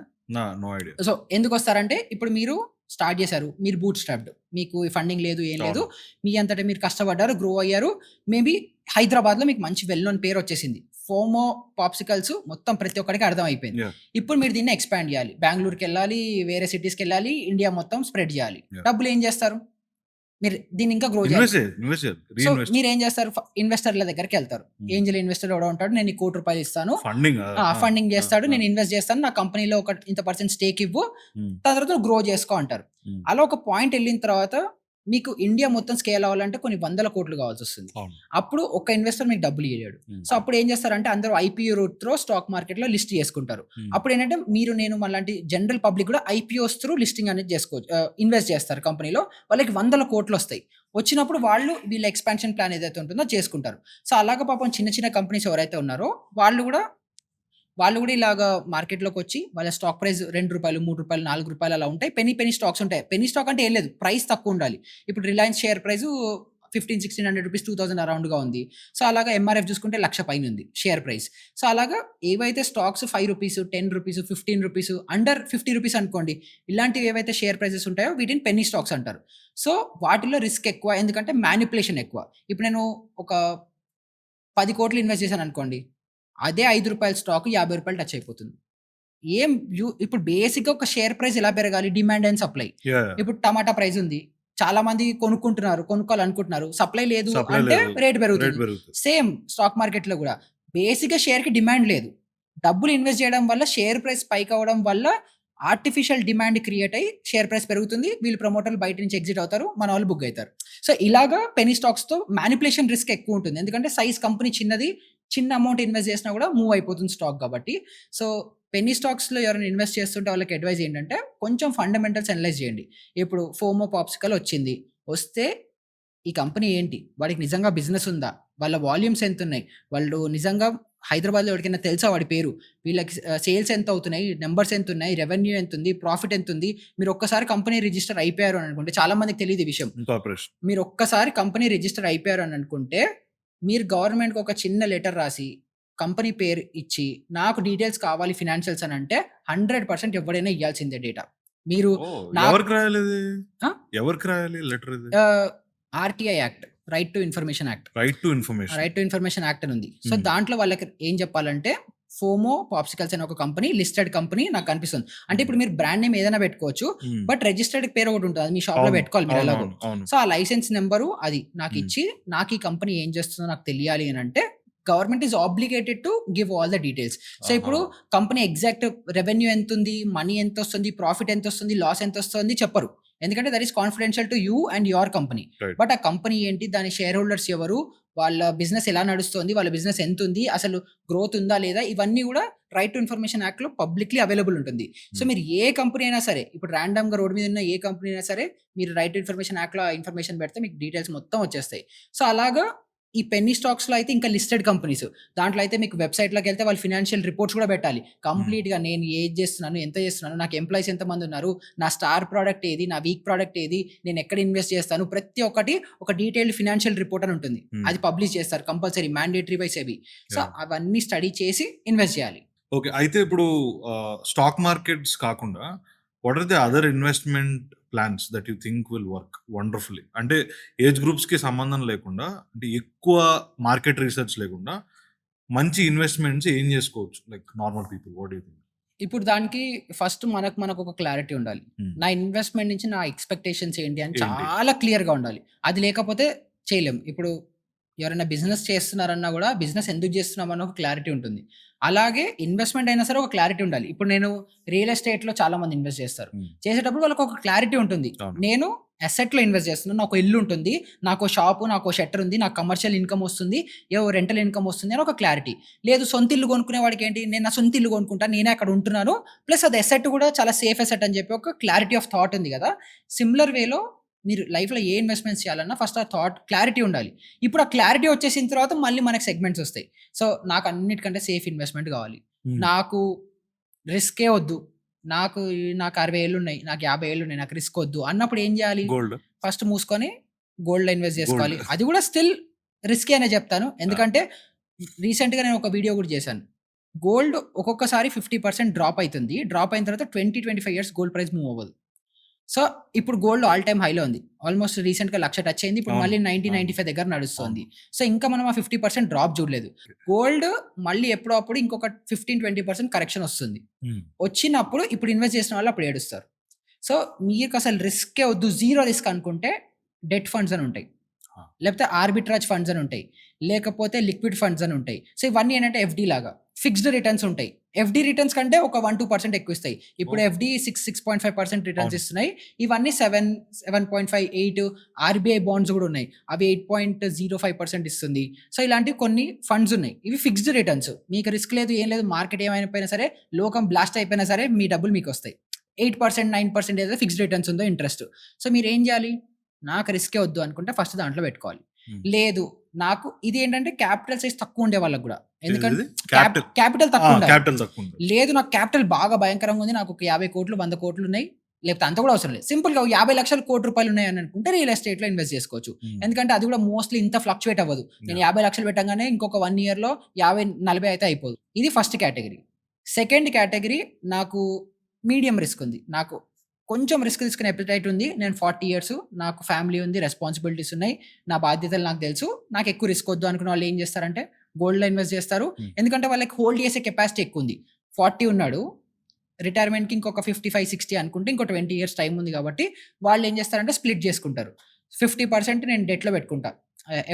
No idea. సో, ఎందుకొస్తారంటే ఇప్పుడు మీరు స్టార్ట్ చేశారు. మీరు బూట్ స్ట్రాప్డ్. మీకు ఫండింగ్ లేదు, ఏం లేదు. అవును. మీ అంతట మీరు కష్టపడ్డారు, గ్రో అయ్యారు. మేబీ హైదరాబాద్‌లో మీకు మంచి వెల్ నోన్ పేరొచ్చేసింది. ఫోమో పాప్సికల్స్ మొత్తం ప్రతి ఒక్కడికి అర్థమైపోయింది. యాహ్! ఇప్పుడు మీరు దీన్ని ఎక్స్‌పాండ్ జేయాలి. బెంగుళూరుకెళ్ళాలి, వేరే సిటీస్‌కెళ్ళాలి, ఇండియా మొత్తం స్ప్రెడ్ జేయాలి. యాహ్! డబ్బులేం జేస్తారు? మీరు దీన్ని ఇంకా గ్రో చేయాలి. ఇన్వెస్ట్ చేయాలి. So, reinvest. మీరేం జేస్తారు? ఇన్వెస్టర్‌ల దగ్గరికెళ్తారు. హ్మ్. ఏంజెల్ ఇన్వెస్టర్ ఎవడో ఉంటాడు. నేను నీకు రూ. 1,00,00,000 ఇస్తాను. ఫండింగా? ఆ! ఫండింగ్ ఆ! జేస్తాడు. ఆ! నేను ఇన్వెస్ట్ జేస్తాను. నా కంపెనీలో ఒక ఇంత పర్సెంట్ స్టేక్ ఇవ్వు. హ్మ్. దాని తర్వాత నువ్వు గ్రో జేసుకో అంటారు. హ్మ్. అలా ఒక పాయింట్ ఎళ్ళిన తర్వాత మీకు ఇండియా మొత్తం స్కేల్ అవ్వాలంటే కొన్ని వందల కోట్లు కావాల్సొస్తుంది. అవును. అప్పుడు ఒక ఇన్వెస్టర్ మీకు డబ్బులు ఇయ్యలేడు. హ్మ్. సో, అప్పుడు ఏం చేస్తారంటే అందరూ ఐపీఓ రూట్ త్రూ స్టాక్ మార్కెట్‌లో లిస్ట్ చేసుకుంటారు. హ్మ్. అప్పుడేంటంటే మీరు నేను మనలాంటి జనరల్ పబ్లిక్ కూడా ఐపీఓస్ త్రూ లిస్టింగ్ అనేది చేసుకోవచ్చు. ఇన్వెస్ట్ చేస్తారు కంపెనీలో. వాళ్ళకి వందల కోట్లొస్తాయి. వచ్చినప్పుడు వాళ్ళు వీళ్ళ ఎక్స్‌పాన్షన్ ప్లాన్ ఏదైతే ఉంటుందో చేసుకుంటారు. సో, అలాగా పాపం చిన్న చిన్న కంపెనీస్ ఎవరైతే ఉన్నారో వాళ్ళు గూడా ఇలాగా మార్కెట్‌లోకొచ్చి వాళ్ళ స్టాక్ ప్రైస్ రూ. 2, రూ. 3, రూ. 4 అలా ఉంటాయి. పెన్నీ స్టాక్స్ ఉంటాయి. పెన్నీ స్టాక్ అంటే ఏం లేదు. ప్రైస్ తక్కువుండాలి. ఇప్పుడు రిలయన్స్ షేర్ ప్రైసు 1500-1600 రూపీస్ 2000 అరౌండ్‌గా ఉంది. సో, అలాగా ఎంఆర్ఎఫ్ చూసుకుంటే 1,00,000 పైనుంది షేర్ ప్రైస్. సో, అలాగా ఏవైతే స్టాక్స్ రూ. 5, రూ. 10, రూ. 15 అండర్ రూ. 50 అనుకోండి. ఇలాంటివి ఏవైతే షేర్ ప్రైసెస్ ఉంటాయో వీటిని పెన్నీ స్టాక్స్ అంటారు. సో, వాటిలో రిస్క్ ఎక్కువ. ఎందుకంటే మానిప్యులేషన్ ఎక్కువ. ఇప్పుడు నేను ఒక 10,00,00,000 ఇన్వెస్ట్ చేశాననుకోండి. అదే రూ. 5 స్టాక్ రూ. 50 టచ్ అయిపోతుంది. ఏం ఇప్పుడు బేసిక్‌గా ఒక షేర్ ప్రైస్ ఎలా పెరగాలి? Demand and supply. యాహ్! ఇప్పుడు టమాటా ప్రైస్ ఉంది. చాలా మంది కొనుక్కుంటున్నారు. కొనుక్కోవాలనుకుంటున్నారు. సప్లై లేదు సప్లై అంటే లేదు. రేట్ రేట్ పెరుగుతుంది. పెరుగుతది. సేమ్ స్టాక్ మార్కెట్‌లో గూడా. బేసిక్‌గా షేర్‌కి డిమాండ్ లేదు. డబ్బులు ఇన్వెస్ట్ చేయడం వల్ల షేర్ ప్రైస్ పైకవ్వడం వల్ల ఆర్టిఫిషియల్ డిమాండ్ క్రియేట్ అయ్యి షేర్ ప్రైస్ పెరుగుతుంది. వీళ్ళు ప్రమోటర్‌లు బయట నుంచి ఎగ్జిట్ అవుతారు. మనోళ్ళు బుక్ అయితారు. సో, ఇలాగా పెన్నీ స్టాక్స్‌తో మానిప్యులేషన్ రిస్క్ ఎక్కువుంటుంది. ఎందుకంటే సైజ్ కంపెనీ చిన్నది. చిన్న అమౌంట్ ఇన్వెస్ట్ చేసినా గూడా మూవ్ అయిపోతుంది స్టాక్ కాబట్టి. సో, పెన్నీ స్టాక్స్‌లో ఎవరైనా ఇన్వెస్ట్ చేస్తుంటే వాళ్ళకి అడ్వైస్ ఏంటంటే కొంచెం ఫండమెంటల్స్ అనలైజ్ చేయండి. ఇప్పుడు ఫోమో పాప్సికల్ వచ్చింది. వస్తే ఈ కంపెనీ ఏంటి? వాడికి నిజంగా బిజినెస్ ఉందా? వాళ్ళ వాల్యూమ్స్ ఎంతున్నయి? వాళ్ళు నిజంగా హైదరాబాద్‌లో ఎవరికైనా తెలుసా వాడి పేరు? వీళ్ళకి సేల్స్ ఎంత అవుతున్నాయి? నంబర్స్ ఎంతున్నయి? రెవెన్యూ ఎంతుంది? ప్రాఫిట్ ఎంతుంది? మీరు ఒక్కసారి కంపెనీ రిజిస్టర్ అయిపోయారు అని అనుకుంటే చాలా మందికి తెలీదు ఈ విషయం. ఇన్కార్పొరేషన్. మీరు ఒక్కసారి కంపెనీ రిజిస్టర్ అయిపోయారు అని అనుకుంటే, మీరు గవర్నమెంట్‌కి ఒక చిన్న లెటర్ రాసి, కంపెనీ పేరు ఇచ్చి, నాకు డీటెయిల్స్ కావాలి ఫినాన్షియల్స్ అని అంటే 100% ఎవడైనా ఇయ్యాల్సిందే డేటా. మీరు ఓహ్! నాకు ఎవరికి రాయాలిది? ఆ? ఎవరికి రాయాలి లెటర్ ఇది? RTI act. Right to information act. Right to information. Right to information act అని ఉంది. సో, హ్మ్. దాంట్లో వాళ్ళకి ఏం చెప్పాలంటే, ఫోమో పాప్సికల్స్ అనే ఒక కంపెనీ లిస్టెడ్ కంపెనీ నాకు కనిపిస్తుంది. అంటే ఇప్పుడు మీరు బ్రాండ్ నేమ్ ఏదైనా పెట్టుకోవచ్చు. హ్మ్. బట్ రిజిస్టర్డ్ పేరు ఒకటి ఉంటది. అది మీ షాప్‌లో అవును. పెట్టుకోవాలి మీరు ఎలాగో. అవునవును. అవును. సో, ఆ లైసెన్స్ నంబరు అది హ్మ్. నాకిచ్చి, నాకు ఈ కంపెనీ ఏం చేస్తుందో నాకు తెలియాలి అనంటే, government is obligated to give all the details. So, ఆహా! ఇప్పుడు కంపెనీ ఎగ్జాక్ట్ రెవెన్యూ ఎంతుంది? మనీ ఎంతొస్తుంది? ప్రాఫిట్ ఎంతొస్తుంది? లాస్ ఎంతొస్తుంది? చెప్పరు. ఎందుకంటే that is confidential to you and your company. Right. But ఆ కంపెనీ ఏంటి? దాని షేర్ హోల్డర్స్ ఎవరు? వాళ్ళ బిజినెస్ ఎలా నడుస్తోంది? వాళ్ళ బిజినెస్ ఎంతుంది? అసలు గ్రోత్ ఉందా? లేదా? ఇవన్నీ గూడా రైట్ టు ఇన్ఫర్మేషన్ యాక్ట్‌లో పబ్లిక్‌లీ అవైలబుల్ ఉంటుంది. సో, హ్మ్. మీరు ఏ కంపెనీ అయినా సరే, ఇప్పుడు రాండమ్‌గా రోడ్ మీద ఉన్న ఏ కంపెనీ అయినా సరే, మీరు రైట్ టు ఇన్ఫర్మేషన్ యాక్ట్‌లో ఆ ఇన్ఫర్మేషన్ పెడితే మీకు డీటెయిల్స్ మొత్తం వచ్చేస్తాయి. సో, అలాగా ఈ పెన్నీ స్టాక్స్‌లో అయితే ఇంకా లిస్టెడ్ కంపెనీస్. దాంట్లో అయితే మీకు వెబ్‌సైట్‌లోకెళ్తే వాళ్ళు ఫినాన్షియల్ రిపోర్ట్స్ కూడా పెట్టాలి. కంప్లీట్‌గా నేను ఏది చేస్తున్నాను, ఎంత చేస్తున్నాను, నాకు ఎంప్లాయీస్ ఎంతమందున్నారు, నా స్టార్ ప్రొడక్ట్ ఏది, నా వీక్ ప్రొడక్ట్ ఏది, నేను ఎక్కడ ఇన్వెస్ట్ చేస్తాను, ప్రతి ఒక్కటి ఒక డీటెయిల్డ్ ఫినాన్షియల్ రిపోర్ట్ అని ఉంటుంది. అది పబ్లిష్ చేస్తారు compulsory mandatory by SEBI. So, yeah! అవన్నీ స్టడీ చేసి ఇన్వెస్ట్ చేయాలి. ఓకే. అయితే ఇప్పుడు స్టాక్ మార్కెట్స్ కాకుండా what are the other investment plans that you think will work wonderfully? అంటే ఏజ్ గ్రూప్స్‌కి సంబంధం లేకుండా, అంటే ఎక్కువ మార్కెట్ రిసర్చ్ లేకుండా మంచి ఇన్వెస్ట్‌మెంట్స్ ఏం చేసుకోవచ్చు? Like normal people what do you think? ఇప్పుడు దానికి ఫస్ట్ మనకొక క్లారిటీ ఉండాలి. హ్మ్. నా ఇన్వెస్ట్‌మెంట్ నుంచి నా ఎక్స్‌పెక్టేషన్స్ ఏంటి అని ఏంటి? చాలా క్లియర్‌గా ఉండాలి. అది లేకపోతే చేయలేం. ఇప్పుడు ఎవరైనా బిజినెస్ చేస్తున్నారన్నా గూడా బిజినెస్ ఎందుకు చేస్తున్నామన్న ఒక క్లారిటీ ఉంటుంది. అలాగే ఇన్వెస్ట్‌మెంట్ అయినా సరే ఒక క్లారిటీ ఉండాలి. ఇప్పుడు నేను రియల్ ఎస్టేట్‌లో చాలా మంది ఇన్వెస్ట్ చేస్తారు. హ్మ్. చేసేటప్పుడు వాళ్ళకొక క్లారిటీ ఉంటుంది. అవును. నేను అసెట్‌లో ఇన్వెస్ట్ చేస్తున్నాను. నాకో ఇల్లు ఉంటుంది. నాకో షాపు, నాకో షట్టర్ ఉంది. నాకు కమర్షియల్ ఇన్‌కమ్ వస్తుంది. రెంటల్ ఇన్‌కమ్ వస్తుంది అని ఒక క్లారిటీ. లేదు సొంత ఇల్లు కొనుక్కునే వాడికి ఏంటి, నేను నా సొంత ఇల్లు కొనుక్కుంటా. నేనే అక్కడ ఉంటున్నాను. ప్లస్ అది అసెట్ కూడా చాలా సేఫ్ అసెట్ అని చెప్పి ఒక క్లారిటీ ఆఫ్ థాట్ ఉంది గదా! సిమిలర్ వేలో మీరు లైఫ్‌లో ఏ ఇన్వెస్ట్‌మెంట్స్ చేయాలన్నా ఫస్ట్ ఆ థాట్ క్లారిటీ ఉండాలి. ఇప్పుడు ఆ క్లారిటీ వచ్చేసిన తర్వాత మళ్ళీ మనకు సెగ్మెంట్స్ వస్తాయి. సో, నాకు అన్నిటికంటే సేఫ్ ఇన్వెస్ట్‌మెంట్ కావాలి. హ్మ్. నాకు రిస్కే వద్దు. నాకు 60 ఏళ్లున్నాయి. నాకు 50 ఏళ్లున్నాయి. నాకు రిస్క్ వద్దు అన్నప్పుడు ఏం జేయాలి? గోల్డ్. ఫస్ట్ మూసుకొని గోల్డ్‌లో ఇన్వెస్ట్ గోల్డ్. జేసుకోవాలి. అది గూడా స్టిల్ రిస్కీ అనే జెప్తాను. ఆ! ఎందుకంటే రీసెంట్‌గా నేను ఒక వీడియో గూడా జేశాను. గోల్డ్ ఒక్కొక్కసారి 50% డ్రాప్ అయితుంది. డ్రాప్ అయిన తర్వాత 20, 25 ఇయర్స్ గోల్డ్ ప్రైస్ మూవ్ అవ్వదు. సో, ఇప్పుడు గోల్డ్ ఆల్ టైమ్ హైలో ఉంది. ఆల్‌మోస్ట్ రీసెంట్‌గా 1,00,000 టచ్ అయింది. ఇప్పుడు అవును. మళ్ళీ 90, అవును. 95 దగ్గర అవును. నడుస్తోంది. సో, ఇంకా మనం ఆ 50% డ్రాప్ జూడలేదు. గోల్డ్ మళ్ళీ ఎప్పుడో అప్పుడు ఇంకొక 15, 20% కరెక్షన్ వస్తుంది. హ్మ్. వచ్చినప్పుడు ఇప్పుడు ఇన్వెస్ట్ చేసిన వాళ్ళు అప్పుడు ఏడుస్తారు. సో, మీకసలు రిస్కే వద్దు. జీరో రిస్క్ అనుకుంటే డెట్ ఫండ్స్ అని ఉంటాయి. ఆ! లేకపోతే ఆర్బిట్రాజ్ ఫండ్స్ అని ఉంటాయి. లేకపోతే లిక్విడ్ ఫండ్స్ అని ఉంటాయి. సో, ఇవన్నీ ఏంటంటే ఎఫ్‌డి లాగా ఫిక్స్డ్ రిటర్న్స్ ఉంటాయి. ఎఫ్‌డి రిటర్న్స్ కంటే ఒక 1, 2% ఎక్కువ ఇస్తాయి. ఇప్పుడు ఓహ్! ఎఫ్‌డి 6.5% రిటర్న్స్ అవును. ఇస్తున్నాయి. ఇవన్నీ 7, 7.5, 8 ఆర్‌బీఐ బాండ్స్ గూడా ఉన్నాయి. అవి 8.05% ఇస్తుంది. సో, ఇలాంటివి కొన్ని ఫండ్స్ ఉన్నాయి. ఇవి ఫిక్స్డ్ రిటర్న్స్. మీకు రిస్క్ లేదు, ఏం లేదు. మార్కెట్ ఏమైపోయినా సరే, లోకం బ్లాస్ట్ అయిపోయినా సరే మీ డబ్బులు మీకొస్తాయి. 8%, 9% ఏదైతే ఫిక్స్డ్ రిటర్న్స్ ఉందో ఇంట్రెస్ట్. సో, మీరేం జేయాలి? నాకు రిస్కే వద్దు అనుకుంటే ఫస్ట్ దాంట్లో పెట్టుకోవాలి. హ్మ్. లేదు నాకు ఇదేంటంటే క్యాపిటల్ సైజ్ తక్కువ ఉండే వాళ్ళకి గూడా. ఎందుకంటే ఏదిది? క్యాపిటల్. క్యాపిటల్ ఆ! తక్కువ ఉండాలి. క్యాపిటల్ తక్కువుంది. లేదు నాకు క్యాపిటల్ బాగా భయంకరంగా ఉంది. నాకు ఒక 50,00,00,000, 100,00,00,000 ఉన్నాయి. లేకపోతే అంత కూడా అవసరం లేదు. సింపుల్‌గా 50,00,00,000 1,00,00,000 ఉన్నాయని అనుకుంటే రియల్ ఎస్టేట్‌లో ఇన్వెస్ట్ చేసుకోవచ్చు. హ్మ్. ఎందుకంటే అది కూడా మోస్ట్‌లీ ఇంత ఫ్లక్చుయేట్ అవ్వదు. నేను యాహ్! 50,00,000 పెట్టంగానే ఇంకొక 1 ఇయర్‌లో 50, 40 అయితే అయిపోదు. ఇది ఫస్ట్ కేటగరీ. సెకండ్ కేటగరీ నాకు మీడియం రిస్క్ ఉంది. నాకు కొంచెం రిస్క్ తీసుకునే అపెటైట్ ఉంది. నేను 40 ఇయర్స్. నాకు ఫ్యామిలీ ఉంది. రెస్పాన్సిబిలిటీస్ ఉన్నాయి. నా బాధ్యతలు నాకు తెలుసు. నాకు ఎక్కువ రిస్క్ వద్దు అనుకున్న వాళ్ళు ఏం చేస్తారంటే గోల్డ్‌లో ఇన్వెస్ట్ చేస్తారు. హ్మ్. ఎందుకంటే వాళ్ళకి హోల్డ్ చేసే కెపాసిటీ ఎక్కువుంది. 40 ఉన్నాడు. రిటైర్మెంట్‌కి ఇంకొక 55, 60 అనుకుంటే ఇంకో 20 ఇయర్స్ టైమ్ ఉంది కాబట్టి వాళ్ళేం చేస్తారంటే స్ప్లిట్ చేసుకుంటారు. 50% నేను డెట్‌లో పెట్టుకుంటా.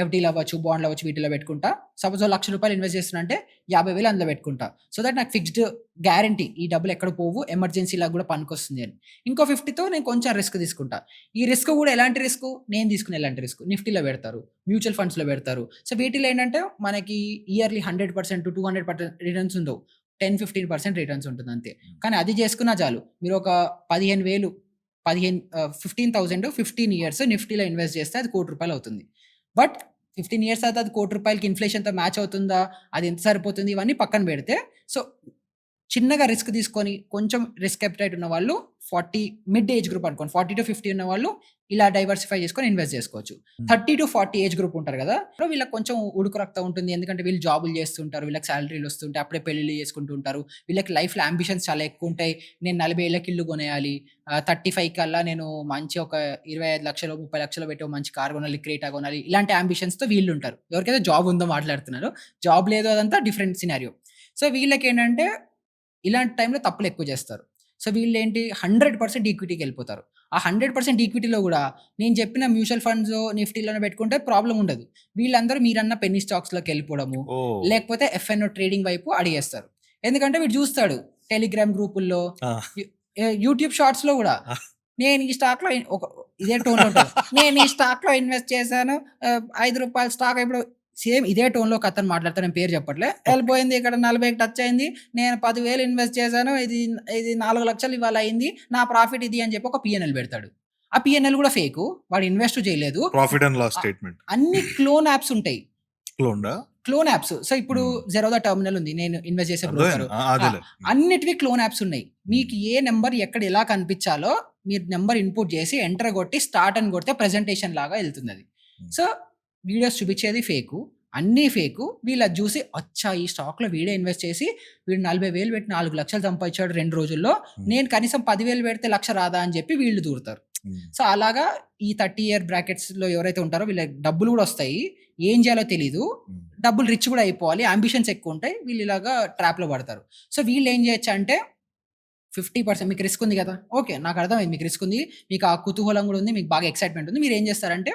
ఎఫ్‌డీలు అవ్వచ్చు, బాండ్‌లు అవ్వచ్చు వీటిలో పెట్టుకుంటా. సపోజ్ ఓ రూ. 1,00,000 ఇన్వెస్ట్ చేస్తున్నా అంటే 50,000 అందులో పెట్టుకుంటా. సో దట్ నాకు ఫిక్స్డ్ గ్యారంటీ ఈ డబ్బులు ఎక్కడ పోవు. ఎమర్జెన్సీ‌లాగా కూడా పనికొస్తుంది అని. ఇంకో 50తో నేను కొంచెం రిస్క్ తీసుకుంటా. ఈ రిస్క్ కూడా ఎలాంటి రిస్క్? నేను తీసుకునే ఎలాంటి రిస్క్? నిఫ్టీలో పెడతారు. మ్యూచువల్ ఫండ్స్‌లో పెడతారు. సో వీటిలో ఏంటంటే మనకి ఇయర్‌లీ 100% 200% రిటర్న్స్ ఉండవు. 10, 15% రిటర్న్స్ ఉంటుంది అంతే. కానీ అది చేసుకున్నా చాలు. మీరు ఒక 15,000 15,000 15 ఇయర్స్ నిఫ్టీలో ఇన్వెస్ట్ చేస్తే అది రూ. 1,00,00,000 అవుతుంది. బట్ 15 ఇయర్స్ తర్వాత అది రూ. 1,00,00,000కి ఇన్‌ఫ్లేషన్‌తో మ్యాచ్ అవుతుందా? అది ఎంత సరిపోతుంది? ఇవన్నీ పక్కన పెడితే సో చిన్నగా రిస్క్ తీసుకొని, కొంచెం రిస్క్ అపెటైట్ ఉన్నవాళ్ళు 40 మిడ్ ఏజ్ గ్రూప్ అనుకోండి. 40-50 ఉన్నవాళ్ళు ఇలా డైవర్సిఫై చేసుకొని ఇన్వెస్ట్ చేసుకోవచ్చు. హ్మ్. 30-40 ఏజ్ గ్రూప్ ఉంటారు గదా! సో వీళ్ళకి కొంచెం ఉడుకు రక్తం ఉంటుంది. ఎందుకంటే వీళ్ళు జాబులు చేస్తుంటారు. వీళ్ళకి సాలరీలు వస్తుంటాయి. అప్పుడే పెళ్లిళ్లు చేసుకుంటూ ఉంటారు. వీళ్ళకి లైఫ్‌లో యాంబిషన్స్ చాలా ఎక్కువుంటాయి. నేను 40 ఏళ్ళకి ఇల్లు కొనేయాలి. 35 కల్లా నేను మంచి ఒక 25,00,000, 30,00,000 పెట్టి ఒక మంచి కార్ కొనాలి, క్రేటా కొనాలి. ఇలాంటి యాంబిషన్స్‌తో వీళ్ళుంటారు. ఎవరికైతే జాబ్ ఉందో మాట్లాడుతున్నాను. జాబ్ లేదు అదంతా డిఫరెంట్ సినారియో. సో వీళ్ళకేంటంటే ఇలాంటి టైంలో తప్పులెక్కువ జేస్తారు. సో, వీళ్ళేంటి 100% ఈక్విటీకెళ్ళిపోతారు. ఆ 100% ఈక్విటీలో గూడా నేను చెప్పిన మ్యూచువల్ ఫండ్సో, నిఫ్టీలోనో పెట్టుకుంటే ప్రాబ్లమ్ ఉండదు. వీళ్ళందరూ మీరన్న పెన్నీ స్టాక్స్‌లోకెళ్ళిపోవడము, ఓహ్! లేకపోతే ఎఫ్ఎన్‌ఓ ట్రేడింగ్ వైపు అడిగేస్తారు. ఎందుకంటే వీడు జూస్తాడు టెలిగ్రామ్ గ్రూపుల్లో, ఆ! యు యూట్యూబ్ షార్ట్స్‌లో గూడా ఆ! నేను ఈ స్టాక్‌లో ఒక ఇదే టోన్‌లో ఉంటది. నేను ఈ స్టాక్‌లో ఇన్వెస్ట్ చేశాను. రూ. 5 స్టాక్ ఇప్పుడు సేమ్ ఇదే టోన్‌లో ఒకతను మాట్లాడతాడు. నేను పేరు చెప్పట్లే. ఓకే. ఎళ్ళిపోయింది ఇక్కడ 40కి టచ్ అయింది. నేను 10,000 ఇన్వెస్ట్ చేశాను. ఇది 4,00,000 ఇవాళ అయింది. నా ప్రాఫిట్ ఇది అని చెప్పి ఒక పీఎన్ఎల్ పెడతాడు. ఆ పీఎన్ఎల్ కూడా ఫేకు. వాడు ఇన్వెస్ట్ చేయలేదు. Profit and loss a statement. అన్ని క్లోన్ యాప్స్ ఉంటాయి. క్లోన్‌డా? Clone apps. సో, ఇప్పుడు హ్మ్. జెరోదా టెర్మినల్ ఉంది. నేను ఇన్వెస్ట్ చేసే అర్థమైంది. బ్రోకరు. ఆ! ఆ! అదేలే. హ్మ్. అన్నిటివి క్లోన్ యాప్స్ ఉన్నాయి. మీకు హ్మ్. ఏ నంబర్ ఎక్కడ ఎలా కనిపించాలో మీరు నంబర్ ఇన్‌పుట్ చేసి ఎంటర్ కొట్టి స్టార్ట్ అని కొడితే ప్రెజెంటేషన్ లాగా ఎళ్తుందది. హ్మ్. సో, వీడియోస్ చూపించేది ఫేకు. అన్నీ ఫేకు. వీళ్ళది చూసి అచ్చా! ఈ స్టాక్‌లో వీడే ఇన్వెస్ట్ చేసి వీడు 40,000 పెట్టి 4,00,000 సంపాదించాడు 2 రోజుల్లో. హ్మ్. నేను కనీసం 10,000 పెడితే 1,00,000 రాదా అని చెప్పి వీళ్ళు దూరుతారు. హ్మ్. సో, అలాగా ఈ 30 ఇయర్ బ్రాకెట్స్‌లో ఎవరైతే ఉంటారో వీళ్ళకి డబ్బులు కూడా వస్తాయి. ఏం చేయాలో తెలీదు. హ్మ్. డబ్బులు రిచ్ కూడా అయిపోవాలి. యాంబిషన్స్ ఎక్కువుంటాయి. వీళ్ళు ఇలాగా ట్రాప్‌లో పడతారు. సో, వీళ్ళేం చేయొచ్చంటే 50% మీకు రిస్క్ ఉంది గదా! ఓకే. నాకు అర్థమైంది మీకు రిస్క్ ఉంది. మీకు ఆ కుతూహలం గూడా ఉంది. మీకు బాగా ఎక్సైట్‌మెంట్ ఉంది. మీరేం జేస్తారంటే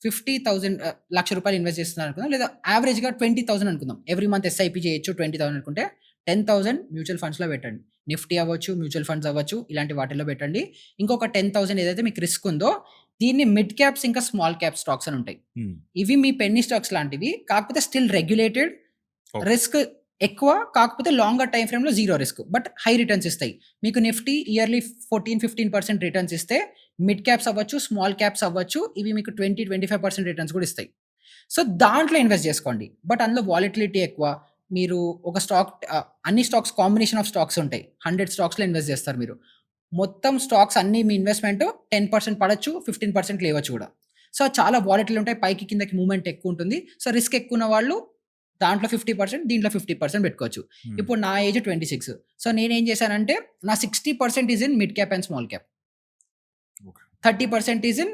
50,000 రూ. 1,00,000 ఇన్వెస్ట్ చేస్తున్నారనుకుందాం. లేదా యావరేజ్‌గా 20,000 అనుకుందాం. ఎవ్రీ మంత్ ఎస్ఐపి చేయొచ్చు 20,000 అనుకుంటే 10,000 మ్యూచువల్ ఫండ్స్‌లో పెట్టండి. నిఫ్టీ అవ్వచ్చు, మ్యూచువల్ ఫండ్స్ అవ్వచ్చు. ఇలాంటి వాటిల్లో పెట్టండి. ఇంకొక 10,000 ఏదైతే మీకు రిస్క్ ఉందో దీన్ని మిడ్ క్యాప్స్ ఇంకా స్మాల్ క్యాప్ స్టాక్స్ అని ఉంటాయి. హ్మ్. ఇవి మీ పెన్నీ స్టాక్స్ లాంటివి. కాకపోతే స్టిల్ రెగ్యులేటెడ్. ఓకే. రిస్క్ ఎక్కువ. కాకపోతే లాంగర్ టైమ్ ఫ్రేమ్‌లో 0 రిస్క్. బట్ హై రిటర్న్స్ ఇస్తాయి. మీకు నిఫ్టీ ఇయర్‌లీ 15% రిటర్న్స్ ఇస్తే, మిడ్ క్యాప్స్ అవ్వచ్చు, స్మాల్ క్యాప్స్ అవ్వచ్చు. ఇవి మీకు 25% రిటర్న్స్ కూడా ఇస్తాయి. సో, దాంట్లో ఇన్వెస్ట్ జేసుకోండి. బట్ అందులో వాలటిలిటీ ఎక్కువ. మీరు ఒక స్టాక్ అన్ని స్టాక్స్ కాంబినేషన్ ఆఫ్ స్టాక్స్ ఉంటాయి. 100 స్టాక్స్‌లో ఇన్వెస్ట్ జేస్తారు మీరు. మొత్తం స్టాక్స్ అన్నీ మీ ఇన్వెస్ట్‌మెంట్ 10% పడొచ్చు, 15% లేవచ్చు గూడా. సో, చాలా వాలటిల్ ఉంటాయి. పైకి కిందకి మూవ్‌మెంట్ ఎక్కువుంటుంది. సో, రిస్క్ ఎక్కువున్న వాళ్ళు దాంట్లో 50% దీంట్లో 50% పెట్టుకోవచ్చు. హ్మ్. ఇప్పుడు నా ఏజ్ 26. సో, నేనేం చేశానంటే నా 60% is in mid cap and small cap. Okay. 30% is in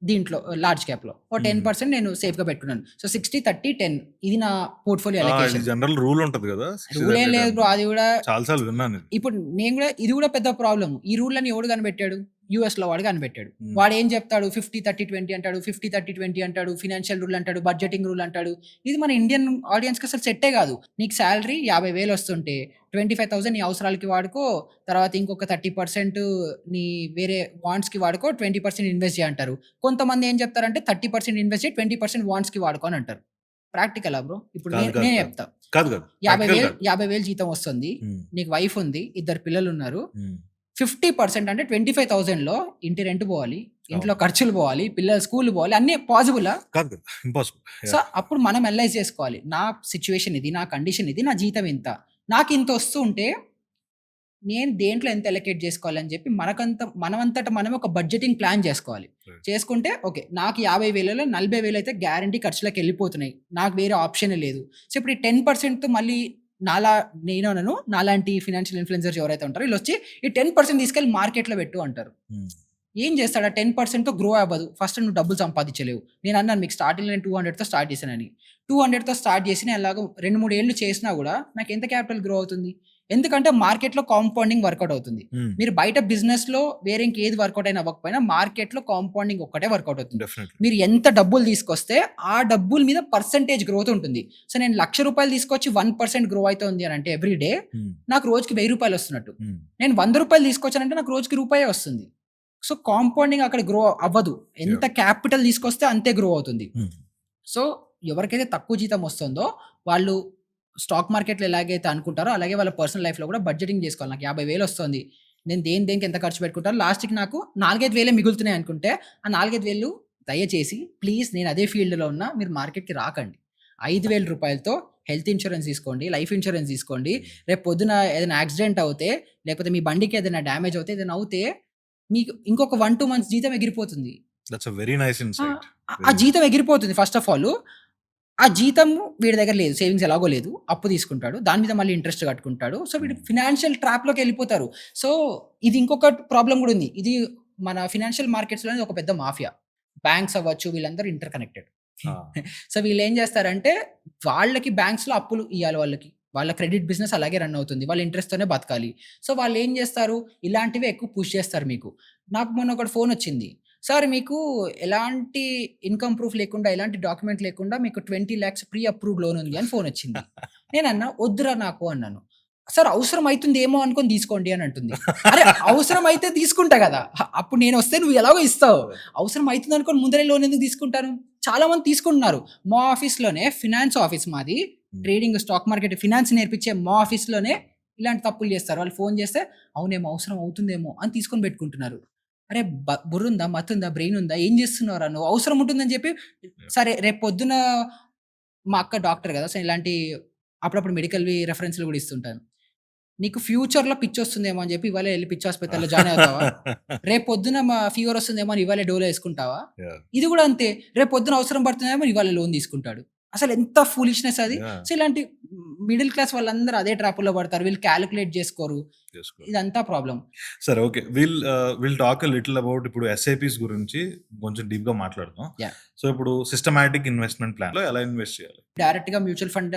దీంట్లో లార్జ్ క్యాప్‌లో. ఓ హ్మ్. 10% నేను సేఫ్‌గా పెట్టుకున్నాను. సో, 60, 30, 10 ఇది నా పోర్ట్‌ఫోలియో ఇది అలొకేషన్. జనరల్ రూల్ ఉంటది గదా! 60, రూల్ ఏం 30, లేదు 10 బ్రో. అది గూడా చాలా సార్లు విన్నానిది. ఇప్పుడు నేను గూడా ఇది గూడా పెద్ద ప్రాబ్లమ్. ఈ రూల్‌లని ఎవడు కనిపెట్టాడు? యూఎస్‌లో వాడు కనిపెట్టాడు. హ్మ్. వాడేం చెప్తాడు 50, 30, 20 అంటాడు. 50, 30, 20 అంటాడు. ఫినాన్షియల్ రూల్ అంటాడు. బడ్జెటింగ్ రూల్ అంటాడు. ఇది మన ఇండియన్ ఆడియన్స్‌కి అసలు సెట్టే గాదు. నీకు సాలరీ 50,000 వస్తుంటే 25,000 నీ అవసరాలకి వాడుకో. తర్వాత ఇంకొక 30% నీ వేరే వాంట్స్‌కి వాడుకో. 20% ఇన్వెస్ట్ చెయి అంటారు. కొంతమంది ఏం చెప్తారంటే 30% ఇన్వెస్ట్ చెయి. 20% వాంట్స్‌కి వాడుకో అని అంటారు. ప్రాక్టికలా బ్రో? ఇప్పుడు కాదు. కాదు. నేనే కాదు. చెప్తా. కాదు. కాదు. ప్రాక్టికల్ 50,000 కాదు. 50,000 జీతం వస్తుంది. హ్మ్. నీకు వైఫ్ ఉంది. ఇద్దరు పిల్లలున్నారు. హ్మ్. 50% అంటే 25,000లో ఇంటి రెంట్ పోవాలి. ఇంట్లో అవును. ఖర్చులు పోవాలి. పిల్లల స్కూల్ పోవాలి. అన్నీ పాజిబులా? కాదు. కాదు. ఇంపాసిబుల్. So, yeah! అప్పుడు మనం అనలైజ్ చేసుకోవాలి. నా సిట్యుయేషన్ ఇది. నా కండిషన్ ఇది. నా జీతం ఇంత. నాకింత వస్తూ ఉంటే నేను దేంట్లో ఎంత అలొకేట్ చేసుకోవాలని చెప్పి మనమంతట మనమే ఒక బడ్జెటింగ్ ప్లాన్ చేసుకోవాలి. రైట్. చేసుకుంటే ఓకే. నాకు 50,000లో 40,000 అయితే గ్యారంటీ ఖర్చులకెళ్ళిపోతున్నాయి. నాకు వేరే ఆప్షనే లేదు. సో, ఇప్పుడు ఈ 10% మళ్ళీ నాలా నేననను. నాలాంటి ఫైనాన్షియల్ ఇన్‌ఫ్లుయెన్సర్స్ ఎవరైతే ఉంటారో ఈళ్ళొచ్చి ఈ 10% తీసుకెళ్ళి మార్కెట్‌లో పెట్టు అంటారు. హ్మ్. ఏం చేస్తాడు? ఆ 10%తో గ్రో అవ్వదు. ఫస్ట్ నువ్వు డబ్బులు సంపాదించలేవు. నేనన్నాను మీకు స్టార్టింగ్‌లో నేను 200తో స్టార్ట్ చేశానని. 200తో స్టార్ట్ చేసి నేను ఎలాగో 2, 3 ఏళ్ళు చేసినా గూడా నాకెంత క్యాపిటల్ గ్రో అవుతుంది? ఎందుకంటే మార్కెట్‌లో కాంపౌండింగ్ వర్కౌట్ అవుతుంది. హ్మ్. మీరు బయట బిజినెస్‌లో వేరే ఇంకేది వర్కౌట్ అయినా అవ్వకపోయినా మార్కెట్‌లో కాంపౌండింగ్ ఒక్కటే వర్కౌట్ అవుతుంది. డెఫినైట్‌లీ. మీరు ఎంత డబ్బులు తీసుకొస్తే ఆ డబ్బుల మీద పర్సెంటేజ్ గ్రోత్ ఉంటుంది. సో, నేను రూ. 1,00,000 తీసుకొచ్చి 1% గ్రో అయితుంది అనంటే ఎవ్రీ డే హ్మ్. నాకు రోజుకి రూ. 1,000 వస్తున్నట్టు. హ్మ్. నేను రూ. 100 తీసుకొచ్చానంటే నాకు రోజుకి రూపాయే వస్తుంది. సో, కాంపౌండింగ్ అక్కడ గ్రో అవ్వదు. ఎంత యాహ్! క్యాపిటల్ తీసుకొస్తే అంతే గ్రో అవుతుంది. హ్మ్. సో, ఎవరికైతే తక్కువ జీతం వస్తుందో వాళ్ళు స్టాక్ మార్కెట్‌లో ఎలాగైతే అనుకుంటారో, అలాగే వాళ్ళ పర్సనల్ లైఫ్‌లో కూడా బడ్జెటింగ్ చేసుకోవాలి. నాకు 50,000 వస్తుంది. నేను దేనికి ఎంత ఖర్చు పెట్టుకుంటాను. లాస్ట్‌కి నాకు 4, 5 వేలే మిగులుతున్నాయి అనుకుంటే, ఆ 4, 5 వేలు దయచేసి ప్లీజ్ నేను అదే ఫీల్డ్‌లో ఉన్నా మీరు మార్కెట్‌కి రాకండి. రూ. 5,000తో హెల్త్ ఇన్స్యూరెన్స్ తీసుకోండి. లైఫ్ ఇన్స్యూరెన్స్ తీసుకోండి. రేపు పొద్దున ఏదైనా యాక్సిడెంట్ అవుతే, లేకపోతే మీ బండికి ఏదైనా డ్యామేజ్ అవుతే, ఏదైనా అవుతే మీకు ఇంకొక 1, 2 మంత్స్ జీతం ఎగిరిపోతుంది. దట్స్ ఎ వెరీ నైస్ ఆ! ఇన్‌సైట్. ఆ వెరీ నైస్. జీతం ఎగిరిపోతుంది ఫస్ట్ ఆఫ్ ఆల్. ఆ జీతం వీడి దగ్గర లేదు. సేవింగ్స్ ఎలాగో లేదు. అప్పు తీసుకుంటాడు. దాని మీద మళ్ళీ ఇంట్రెస్ట్ కట్టుకుంటాడు. సో, వీడు హ్మ్. ఫినాన్షియల్ ట్రాప్‌లోకెళ్ళిపోతారు. సో, ఇది ఇంకొక ప్రాబ్లమ్ గూడా ఉంది. ఇది మన ఫినాన్షియల్ మార్కెట్స్‌లోనే ఒక పెద్ద మాఫియా. బ్యాంక్స్ అవ్వచ్చు వీళ్ళందరూ ఇంటర్ కనెక్టెడ్. ఆ! సో, వీళ్ళేం జేస్తారంటే వాళ్ళకి బ్యాంక్స్‌లో అప్పులు ఇయ్యాలి వాళ్ళకి. వాళ్ళ క్రెడిట్ బిజినెస్ అలాగే రన్ అవుతుంది. వాళ్ళు ఇంట్రెస్ట్‌తోనే బతకాలి. సో, వాళ్ళేం జేస్తారు ఇలాంటివే ఎక్కువ పుష్ చేస్తారు మీకు. నాకు మొన్న ఒకటి ఫోనొచ్చింది. సార్ మీకు ఎలాంటి ఇన్‌కమ్ ప్రూఫ్ లేకుండా, ఎలాంటి డాక్యుమెంట్ లేకుండా మీకు 20,00,000 ప్రీ అప్రూవ్డ్ లోన్ ఉంది అని ఫోనొచ్చింది. నేనన్నా వద్దురా నాకు అన్నాను. సార్ అవసరం అయితుందేమో అనుకోని తీసుకోండి అని అంటుంది. అరె! అవసరమైతే తీసుకుంటా గదా! అప్పుడు నేనొస్తే నువ్వు ఎలాగో ఇస్తావు. అవసరం అయితుంది అనుకోని ముందరే లోన్ ఎందుకు తీసుకుంటాను? చాలా మంది తీసుకుంటున్నారు. మా ఆఫీస్‌లోనే ఫినాన్స్ ఆఫీస్ మాది. హ్మ్. ట్రేడింగ్, స్టాక్ మార్కెట్, ఫినాన్స్ నేర్పించే మా ఆఫీస్‌లోనే ఇలాంటి తప్పులు చేస్తారు. వాళ్ళు ఫోన్ చేస్తే అవునేమో అవసరం అవుతుందేమో అని తీసుకొని పెట్టుకుంటున్నారు. అరే! బుర్రుందా? మతుందా? బ్రెయిన్ ఉందా? ఏం చేస్తున్నావురా నువ్వు? అవసరం ఉంటుందని చెప్పి యాహ్! సరే రేపు పొద్దున మా అక్క డాక్టర్ కదా! సో, ఇలాంటి అప్పుడప్పుడు మెడికల్‌వి రెఫరెన్స్‌లు కూడా ఇస్తుంటాను. నీకు ఫ్యూచర్‌లో పిచ్చొస్తుందేమో అని చెప్పి ఇవాళే ఎళ్లి పిచ్చి హాస్పిటల్‌లో జాయిన్ అవుతావా? రేపొద్దున ఫీవర్ వస్తుందేమో అని ఇవాళే డోలో యేసుకుంటావా? యాహ్! ఇది కూడా అంతే. రేపొద్దున అవసరం పడుతుందేమో ఇవాళ లోన్ తీసుకుంటాడు. అసలెంత ఫూలిష్‌నెస్ అది. యాహ్! సో, ఇలాంటి మిడిల్ క్లాస్ వాళ్ళందరూ అదే ట్రాపుల్లో పడతారు. వీళ్ళు కాలిక్యులేట్ చేసుకోరు. చేసుకో. ఇదంతా ప్రాబ్లమ్. సరే, okay. Will talk a little about ఇప్పుడు ఎస్ఐపీస్ గురించి కొంచెం డీప్‌గా మాట్లాడదాం. యాహ్! సో, ఇప్పుడు సిస్టమాటిక్ ఇన్వెస్ట్‌మెంట్ ప్లాన్‌లో ఎలా ఇన్వెస్ట్ చేయాలి? డైరెక్ట్‌గా మ్యూచువల్ ఫండ్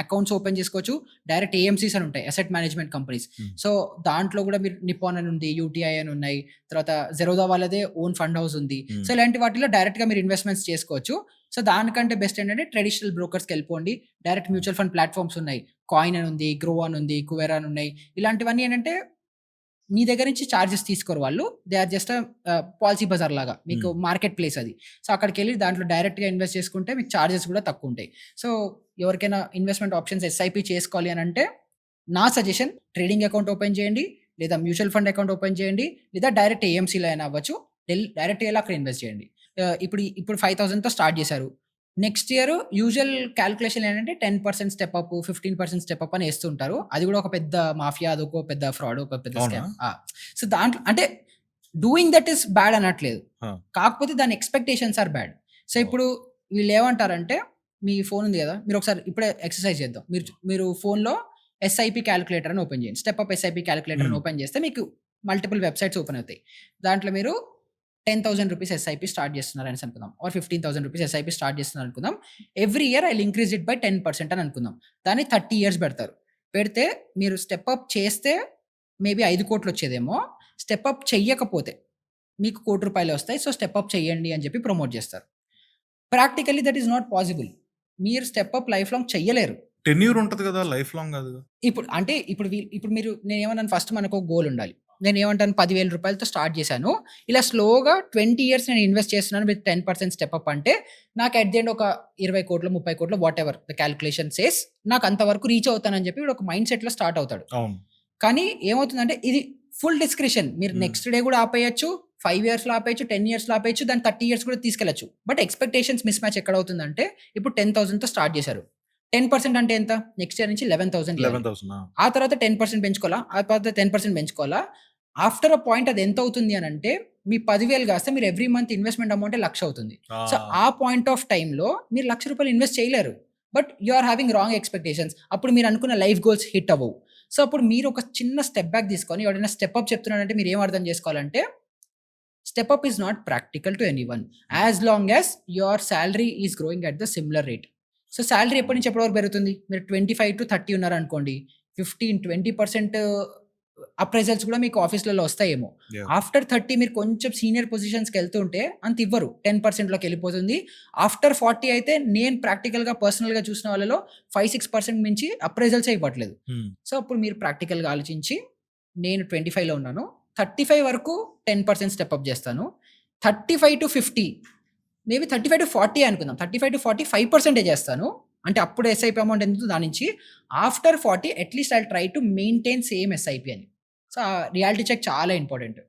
అకౌంట్స్ ఓపెన్ చేసుకోవచ్చు. డైరెక్ట్ ఏఎంసీస్ అని ఉంటాయి. Asset management companies. హ్మ్. సో, దాంట్లో కూడా మీరు నిప్పాన్ అని ఉంది. యూటీఐ అని ఉన్నాయి. తర్వాత జెరోదా వాళ్ళదే ఓన్ ఫండ్ హౌస్ ఉంది. హ్మ్. సో, ఇలాంటి వాటిలో డైరెక్ట్‌గా మీరు ఇన్వెస్ట్‌మెంట్స్ చేసుకోవచ్చు. సో, దానికంటే బెస్ట్ ఏంటంటే ట్రెడిషనల్ బ్రోకర్స్‌కెళ్ళిపోండి. డైరెక్ట్ మ్యూచువల్ ఫండ్ ప్లాట్‌ఫార్మ్స్ ఉన్నాయి. కాయిన్ అని ఉంది. గ్రో అని ఉంది. కువెరా అని ఉన్నాయి. ఇలాంటివన్నీ ఏంటంటే మీ దగ్గర నుంచి చార్జెస్ తీసుకోరు వాళ్ళు. They are just Policybazaar లాగా. మీకు హ్మ్. మార్కెట్ ప్లేస్ అది. సో, అక్కడికెళ్ళి దాంట్లో డైరెక్ట్‌గా ఇన్వెస్ట్ చేసుకుంటే మీకు చార్జెస్ కూడా తక్కువుంటాయి. సో, ఎవరికైనా ఇన్వెస్ట్‌మెంట్ ఆప్షన్స్ ఎస్ఐపి చేసుకోవాలి అనంటే నా సజెషన్ ట్రేడింగ్ అకౌంట్ ఓపెన్ చేయండి. లేదా మ్యూచువల్ ఫండ్ అకౌంట్ ఓపెన్ చేయండి. లేదా డైరెక్ట్ ఏఎంసీలో అయినా అవ్వచ్చు. డైరెక్ట్‌గా ఎళ్లి అక్కడ ఇన్వెస్ట్ చేయండి. ఇప్పుడు 5,000తో స్టార్ట్ చేశారు. నెక్స్ట్ ఇయర్ యూజువల్ కాలిక్యులేషన్ ఏంటంటే 10% స్టెప్ అప్, 15% స్టెప్ అప్ అని ఏస్తుంటారు. అది కూడా ఒక పెద్ద మాఫియా, అదొక పెద్ద ఫ్రాడ్, ఒక పెద్ద అవునా? స్కామ్. సో, దాంట్లో అంటే డూయింగ్ దట్ ఈస్ బ్యాడ్ అనట్లేదు. ఆ! కాకపోతే దాని ఎక్స్‌పెక్టేషన్స్ ఆర్ బ్యాడ్. సో, ఓహ్! ఇప్పుడు వీళ్ళేమంటారంటే మీ ఫోన్ ఉంది గదా! మీరొకసారి ఇప్పుడే ఎక్సర్‌సైజ్ చేద్దాం. మీరు ఫోన్‌లో ఎస్ఐపి కాలిక్యులేటర్ అని ఓపెన్ చేయండి. స్టెప్ అప్ ఎస్ఐపి కాలిక్యులేటర్ అని హ్మ్. ఓపెన్ చేస్తే మీకు మల్టిపుల్ వెబ్‌సైట్స్ ఓపెన్ అవుతాయి. దాంట్లో మీరు రూ. 10,000 ఎస్ఐపి స్టార్ట్ చేస్తున్నారనేసి అనుకుందాం. ఆర్ రూ. 15,000 ఎస్ఐపి స్టార్ట్ చేస్తున్నారనుకుందాం. Every year I will increase it by 10% అని అనుకుందాం. దాన్ని 30 ఇయర్స్ పెడతారు. పెడితే మీరు స్టెప్ అప్ చేస్తే మేబీ 5,00,00,000 వచ్చేదేమో. స్టెప్ అప్ చెయ్యకపోతే మీకు రూ. 1,00,00,000 వస్తాయి. సో, స్టెప్ అప్ చేయండి అని చెప్పి ప్రమోట్ చేస్తారు. Practically that is not possible. మీరు స్టెప్ అప్ లైఫ్ లాంగ్ చెయ్యలేరు. టెన్యూర్ ఉంటది కదా! లైఫ్ లాంగ్ కాదుగా. ఇప్పుడు మీరు నేనేమన్నాను, ఫస్ట్ మనకు గోల్ ఉండాలి. నేనేమంటాను, రూ. 10,000తో స్టార్ట్ చేశాను. ఇలా స్లోగా 20 ఇయర్స్ నేను ఇన్వెస్ట్ చేస్తున్నాను విత్ 10% స్టెప్ అప్ అంటే నాకు అట్ ది ఎండ్ ఒక 20,00,00,000, 30,00,00,000 వాటెవర్ ద కాలిక్యులేషన్ సేస్ నాకు అంతవరకు రీచ్ అవుతానని చెప్పి వీడు ఒక మైండ్ సెట్‌లో స్టార్ట్ అవుతాడు. అవును. కానీ ఏమవుతుందంటే ఇది ఫుల్ డిస్క్రిషన్. మీరు హ్మ్. నెక్స్ట్ డే కూడా ఆపేయొచ్చు. 5 ఇయర్స్‌లో ఆపేయొచ్చు. 10 ఇయర్స్‌లో ఆపేయొచ్చు. దాన్ని 30 ఇయర్స్ కూడా తీసుకెళ్ళొచ్చు. బట్ ఎక్స్‌పెక్టేషన్స్ మిస్ మ్యాచ్ ఎక్కడవుతుందంటే ఇప్పుడు 10,000తో స్టార్ట్ చేశారు. 10% అంటే ఎంత? నెక్స్ట్ ఇయర్ నుంచి 11,000 చేయాలి. 11,000 ఆ తర్వాత 10% పెంచుకోవాలా? ఆ తర్వాత 10% పెంచుకోవాలా? ఆఫ్టర్ ఎ పాయింట్ అది ఎంతవుతుంది అనంటే మీ 10,000 కాస్తే మీరు ఎవ్రీ మంత్ ఇన్వెస్ట్‌మెంట్ అమౌంటే 1,00,000 అవుతుంది. సో, ఆ! ఆ పాయింట్ ఆఫ్ టైమ్‌లో మీరు రూ. 1,00,000 ఇన్వెస్ట్ చేయలేరు. But you are having wrong expectations. అప్పుడు మీరు అనుకున్న లైఫ్ గోల్స్ హిట్ అవ్వవు. సో, అప్పుడు మీరు ఒక చిన్న స్టెప్ బ్యాక్ తీసుకొని ఎవరైనా స్టెప్ అప్ చెప్తున్నాడంటే మీరేం అర్థం చేసుకోవాలంటే step up is not practical to anyone. Hmm. As long as your salary is growing at the similar rate. So, salary ఎప్పటి నుంచి ఎప్పటి వరకు పెరుగుతుంది? మీరు 25-30 ఉన్నారనుకోండి. 15-20% అప్రైజల్స్ కూడా మీకు ఆఫీస్‌లలో వస్తాయేమో. యాహ్! ఆఫ్టర్ 30 మీరు కొంచెం సీనియర్ పొజిషన్స్‌కెళ్తుంటే అంత ఇవ్వరు. 10%లోకెళ్ళిపోతుంది. ఆఫ్టర్ 40 అయితే నేను ప్రాక్టికల్‌గా పర్సనల్‌గా చూసిన వాళ్ళలో 5-6% మించి అప్రైజల్సే ఇవ్వట్లేదు. హ్మ్. సో, అప్పుడు మీరు ప్రాక్టికల్‌గా ఆలోచించి నేను 25లో ఉన్నాను. 35 వరకు 10% స్టెప్ అప్ జేస్తాను. 35-50 మేబీ 35-40 అనుకుందాం. 35-40 5% జేస్తాను. అంటే అప్పుడు ఎస్ఐపి అమౌంట్ ఎంతుందో దాని నుంచి. After 40 at least I will try to maintain same SIP అని. సో, ఆ రియాలిటీ చెక్ చాలా important.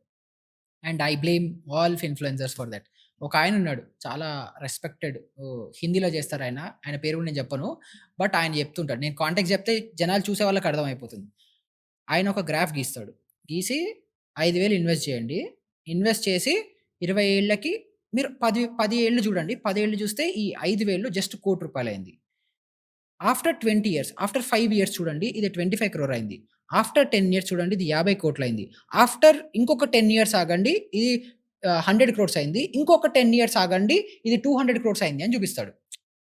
And I blame all influencers for that. ఒకాయనున్నాడు. చాలా రెస్పెక్టెడ్ హిందీలో చేస్తారాయన. ఆయన పేరు కూడా నేను చెప్పను. బట్ ఆయన చెప్తుంటాడు. నేను కాంటాక్ట్స్ చెప్తే జనాలు చూసే వాళ్ళకి అర్థమైపోతుంది. ఆయన ఒక గ్రాఫ్ గీస్తాడు. గీసి 5,000 ఇన్వెస్ట్ చేయండి. ఇన్వెస్ట్ చేసి 20 ఏళ్ళకి మీరు 10 ఏళ్ళు చూడండి. 10 ఏళ్ళు చూస్తే ఈ 5,000 జస్ట్ రూ. 1,00,00,000 ఆఫ్టర్ 20 ఇయర్స్, ఆఫ్టర్ 5 ఇయర్స్ చూడండి ఇది 25,00,00,000 అయింది. ఆఫ్టర్ 10 ఇయర్స్ చూడండి ఇది 50,00,00,000 అయింది. ఆఫ్టర్ ఇంకొక 10 ఇయర్స్ ఆగండి ఇది 100,00,00,000 అయింది. ఇంకొక 10 ఇయర్స్ ఆగండి ఇది 200,00,00,000 అయింది అని చూపిస్తాడు.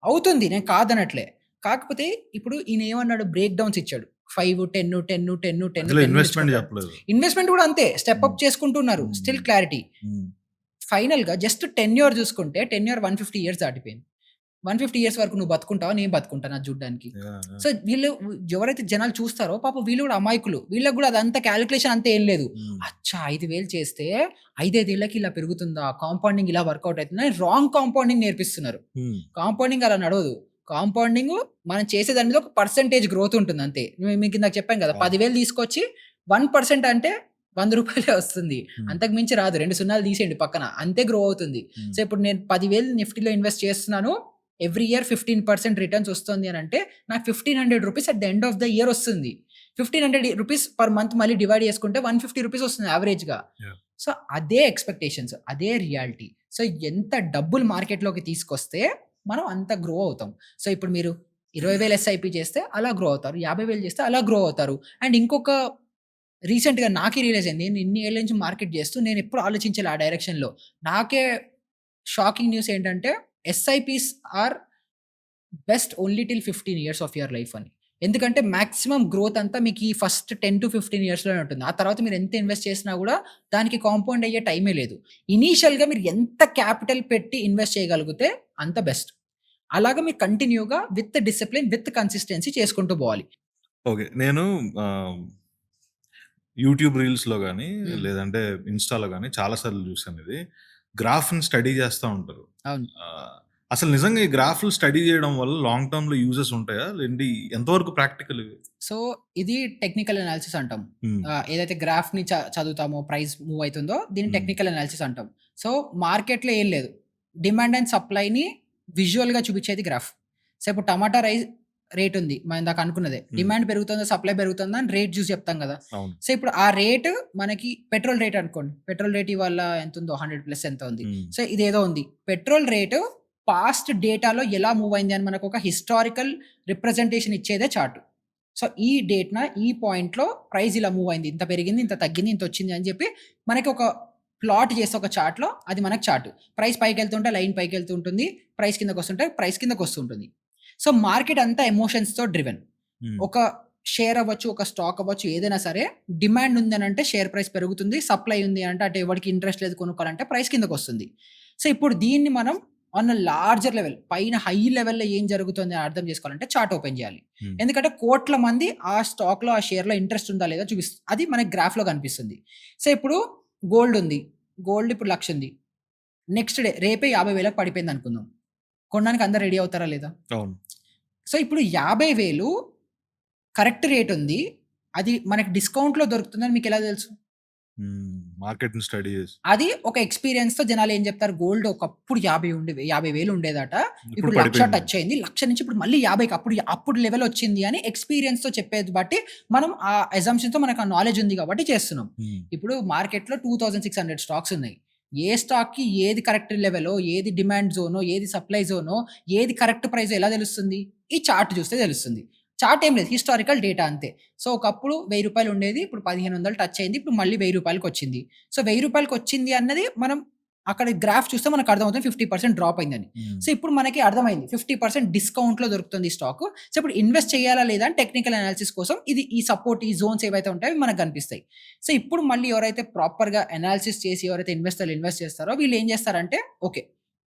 అవుతుంది. నేను కాదనట్లే. కాకపోతే ఇప్పుడు ఈయన ఏమన్నాడు, బ్రేక్ డౌన్స్ ఇచ్చాడు. 5, 10, 10, 10, 10, మధ్యలో 10 ఇన్వెస్ట్‌మెంట్ ఇచ్చుకుంటాడు. చెప్పలేదు. ఇన్వెస్ట్‌మెంట్ కూడా అంతే. స్టెప్ హ్మ్. అప్ చేసుకుంటున్నారు. స్టిల్ హ్మ్. క్లారిటీ. హ్మ్. ఫైనల్‌గా జస్ట్ టెన్యూర్ చూసుకుంటే టెన్యూర్ 150 ఇయర్స్ దాటిపోయింది. 150 ఇయర్స్ వరకు నువ్వు బతుకుంటావా? నేను బతుకుంటాను అది చూడ్డానికి. యాహ్! యాహ్! సో, వీళ్ళు ఎవరైతే జనాలు చూస్తారో పాపం వీళ్ళు కూడా అమాయకులు. వీళ్ళకి కూడా అదంతా కాలిక్యులేషన్ అంతా ఏం లేదు. హ్మ్. అచ్చా! 5,000 చేస్తే 5 ఏళ్ళకి ఇలా పెరుగుతుందా? కాంపౌండింగ్ ఇలా వర్కౌట్ అవుతుందా? రాంగ్ కాంపౌండింగ్ నేర్పిస్తున్నారు. హ్మ్. కాంపౌండింగ్ అలా నడవదు. కాంపౌండింగు మనం చేసే దాని మీద ఒక పర్సెంటేజ్ గ్రోత్ ఉంటుంది అంతే. మీకు ఇందాక చెప్పాను కదా! అవును. 10,000 తీసుకొచ్చి 1% అంటే రూ. 100 వస్తుంది. హ్మ్. అంతకు మించి రాదు. 2 సున్నాలు తీసేయండి పక్కన. అంతే గ్రో అవుతుంది. హ్మ్. సో, ఇప్పుడు నేను 10,000 నిఫ్టీలో ఇన్వెస్ట్ చేస్తున్నాను. ఎవ్రీ ఇయర్ 15% రిటర్న్స్ వస్తుంది అని అంటే నాకు 1,500 rupees at the end of the year వస్తుంది. 1,500 రూపీస్ పర్ మంత్ మళ్ళీ డివైడ్ చేసుకుంటే 150 రూపీస్ వస్తుంది యావరేజ్‌గా. యాహ్! సో, అదే ఎక్స్‌పెక్టేషన్స్, అదే రియాలిటీ. సో, ఎంత డబ్బులు మార్కెట్‌లోకి తీసుకొస్తే మనం అంత గ్రో అవుతాం. సో, ఇప్పుడు మీరు 20,000 ఎస్ఐపి చేస్తే అలా గ్రో అవుతారు. 50,000 చేస్తే అలా గ్రో అవుతారు. అండ్ ఇంకొక రీసెంట్‌గా నాకే రియలైజ్ అయింది. నేను ఇన్ని ఏళ్ల నుంచి మార్కెట్ చేస్తూ నేనెప్పుడు ఆలోచించలే ఆ డైరెక్షన్‌లో. నాకే షాకింగ్ న్యూస్ ఏంటంటే SIPs are best only till 15 years of your life అని. ఎందుకంటే మాక్సిమం గ్రోత్ అంతా మీకు ఈ ఫస్ట్ 10-15 ఇయర్స్‌లోనే ఉంటుంది. ఆ తర్వాత మీరు ఎంత ఇన్వెస్ట్ చేసినా గూడా దానికి కాంపౌండ్ అయ్యే టైమే లేదు. ఇనీషియల్‌గా మీరు ఎంత క్యాపిటల్ పెట్టి ఇన్వెస్ట్ చేయగలిగితే అంత బెస్ట్. అలాగా మీరు కంటిన్యూగా విత్ డిసిప్లిన్, విత్ కన్సిస్టెన్సీ చేసుకుంటూ పోవాలి. ఓకే. నేను యూట్యూబ్ రీల్స్‌లో గాని, హ్మ్. లేదంటే ఇన్‌స్టాలో గాని చాలా సార్లు చూసాను ఇది. గ్రాఫ్‌ని స్టడీ చేస్తా ఉంటారు. అవును. అసలు నిజంగా ఈ గ్రాఫ్‌లు స్టడీ చేయడం వల్ల లాంగ్ టర్మ్‌లో యూజెస్ ఉంటాయా? లేదంటే ఎంతవరకు ప్రాక్టికల్ ఇవి? సో, ఇది టెక్నికల్ అనాలిసిస్ అంటాం. హ్మ్. ఏదైతే గ్రాఫ్‌ని చదువుతామో ప్రైస్ మూవ్ అయితుందో దీన్ని హ్మ్. టెక్నికల్ అనాలిసిస్ అంటాం. సో, మార్కెట్‌లో ఏం లేదు. డిమాండ్ అండ్ సప్లైని విజువల్‌గా చూపించేది గ్రాఫ్. సో, ఇప్పుడు టమాటా రేట్ ఉంది. మనం ఇందాక అనుకున్నదే. హ్మ్. డిమాండ్ పెరుగుతుందా? సప్లై పెరుగుతుందా? అని రేట్ చూసి చెప్తాం గదా! అవును. సో, ఇప్పుడు ఆ రేట్ మనకి పెట్రోల్ రేట్ అనుకోండి. పెట్రోల్ రేట్ ఇవాళ ఎంతుందో 100+ ఎంతో ఉంది. హ్మ్. సో, ఇదేదో ఉంది. పెట్రోల్ రేటు పాస్ట్ డేటాలో ఎలా మూవ్ అయింది అని మనకొక హిస్టారికల్ రిప్రజెంటేషన్ ఇచ్చేదే చార్ట్. సో, ఈ డేట్‌న ఈ పాయింట్‌లో ప్రైస్ ఇలా మూవ్ అయింది. ఇంత పెరిగింది, ఇంత తగ్గింది, ఇంతొచ్చింది అని చెప్పి మనకి ఒక ప్లాట్ చేసి ఒక చార్ట్‌లో అది మనకు చార్ట్. ప్రైస్ పైకెళ్తుంటే లైన్ పైకెళ్తూ ఉంటుంది. ప్రైస్ కిందకొస్తుంటే ప్రైస్ కిందకొస్తూ ఉంటుంది. సో, మార్కెట్ అంతా ఎమోషన్స్‌తో డ్రివెన్. హ్మ్. ఒక షేర్ అవ్వచ్చు, ఒక స్టాక్ అవ్వచ్చు, ఏదైనా సరే డిమాండ్ ఉందనంటే షేర్ ప్రైస్ పెరుగుతుంది. సప్లై ఉంది అంటే అటు ఎవడికి ఇంట్రెస్ట్ లేదు కొనుక్కోవాలంటే ప్రైస్ కిందకొస్తుంది. సో, ఇప్పుడు దీన్ని మనం ఆన్ ఎ లార్జర్ లెవెల్ పైన హై లెవెల్‌లో ఏం జరుగుతుంది అని అర్థం చేసుకోవాలంటే చార్ట్ ఓపెన్ చేయాలి. హ్మ్. ఎందుకంటే కోట్ల మంది ఆ స్టాక్‌లో, ఆ షేర్‌లో ఇంట్రెస్ట్ ఉందా లేదా చూపిస్తుంది. అది మనకి గ్రాఫ్‌లో కనిపిస్తుంది. సో, ఇప్పుడు గోల్డ్ ఉంది. గోల్డ్ ఇప్పుడు 1,00,000 ఉంది. నెక్స్ట్ డే రేపే 50,000కి పడిపోయిందనుకుందాం. కొనడానికి అందరూ రెడీ అవుతారా లేదా? అవును. సో, ఇప్పుడు 50,000 కరెక్ట్ రేట్ ఉంది. అది మనకి డిస్కౌంట్‌లో దొరుకుతుందని మీకెలా తెలుసు? హ్మ్. మార్కెట్‌ని స్టడీ చేసి. అది ఒక ఎక్స్‌పీరియన్స్‌తో జనాలేం జెప్తారు, గోల్డ్ ఒకప్పుడు 50,000 ఉండేదట. ఇప్పుడు ఇప్పుడు 1,00,000 పడిపోయింది. టచ్ అయింది. 1,00,000 నుంచి ఇప్పుడు మళ్ళీ 50కి అప్పుడు లెవెల్ వచ్చింది అని ఎక్స్‌పీరియన్స్‌తో చెప్పేది బట్టి మనం ఆ అజంప్షన్‌తో మనకు ఆ నాలెడ్జ్ ఉంది కాబట్టి చేస్తున్నాం. హ్మ్. ఇప్పుడు మార్కెట్‌లో 2600 స్టాక్స్ ఉన్నాయి. ఏ స్టాక్‌కి ఏది కరెక్ట్ లెవెలో, ఏది డిమాండ్ జోనో, ఏది సప్లై జోనో, ఏది కరెక్ట్ ప్రైసో ఎలా తెలుస్తుంది? ఈ చార్ట్ చూస్తే తెలుస్తుంది. చార్ట్ ఏం లేదు. హిస్టారికల్ డేటా అంతే. సో, ఒకప్పుడు రూ. 1,000 ఉండేది. ఇప్పుడు 1,500 టచ్ అయింది. ఇప్పుడు మళ్ళీ రూ. 1,000కొచ్చింది. సో, రూ. 1,000కొచ్చింది అన్నది మనం అక్కడ గ్రాఫ్ చూస్తే మనకు అర్థమవుతుంది 50% డ్రాప్ అయిందని. హ్మ్. సో, ఇప్పుడు మనకి అర్థమైంది. 50% డిస్కౌంట్‌లో దొరుకుతుంది ఈ స్టాకు. సో, ఇప్పుడు ఇన్వెస్ట్ చేయాలా లేదా అని టెక్నికల్ అనాలిసిస్ కోసం ఈ సపోర్ట్, ఈ జోన్స్ ఏవైతే ఉంటాయో అవి మనకు కనిపిస్తాయి. సో, ఇప్పుడు మళ్ళీ ఎవరైతే ప్రాపర్‌గా అనాలిసిస్ చేసి ఎవరైతే ఇన్వెస్టర్లు ఇన్వెస్ట్ చేస్తారో వీళ్ళు ఏం చేస్తారంటే ఓకే.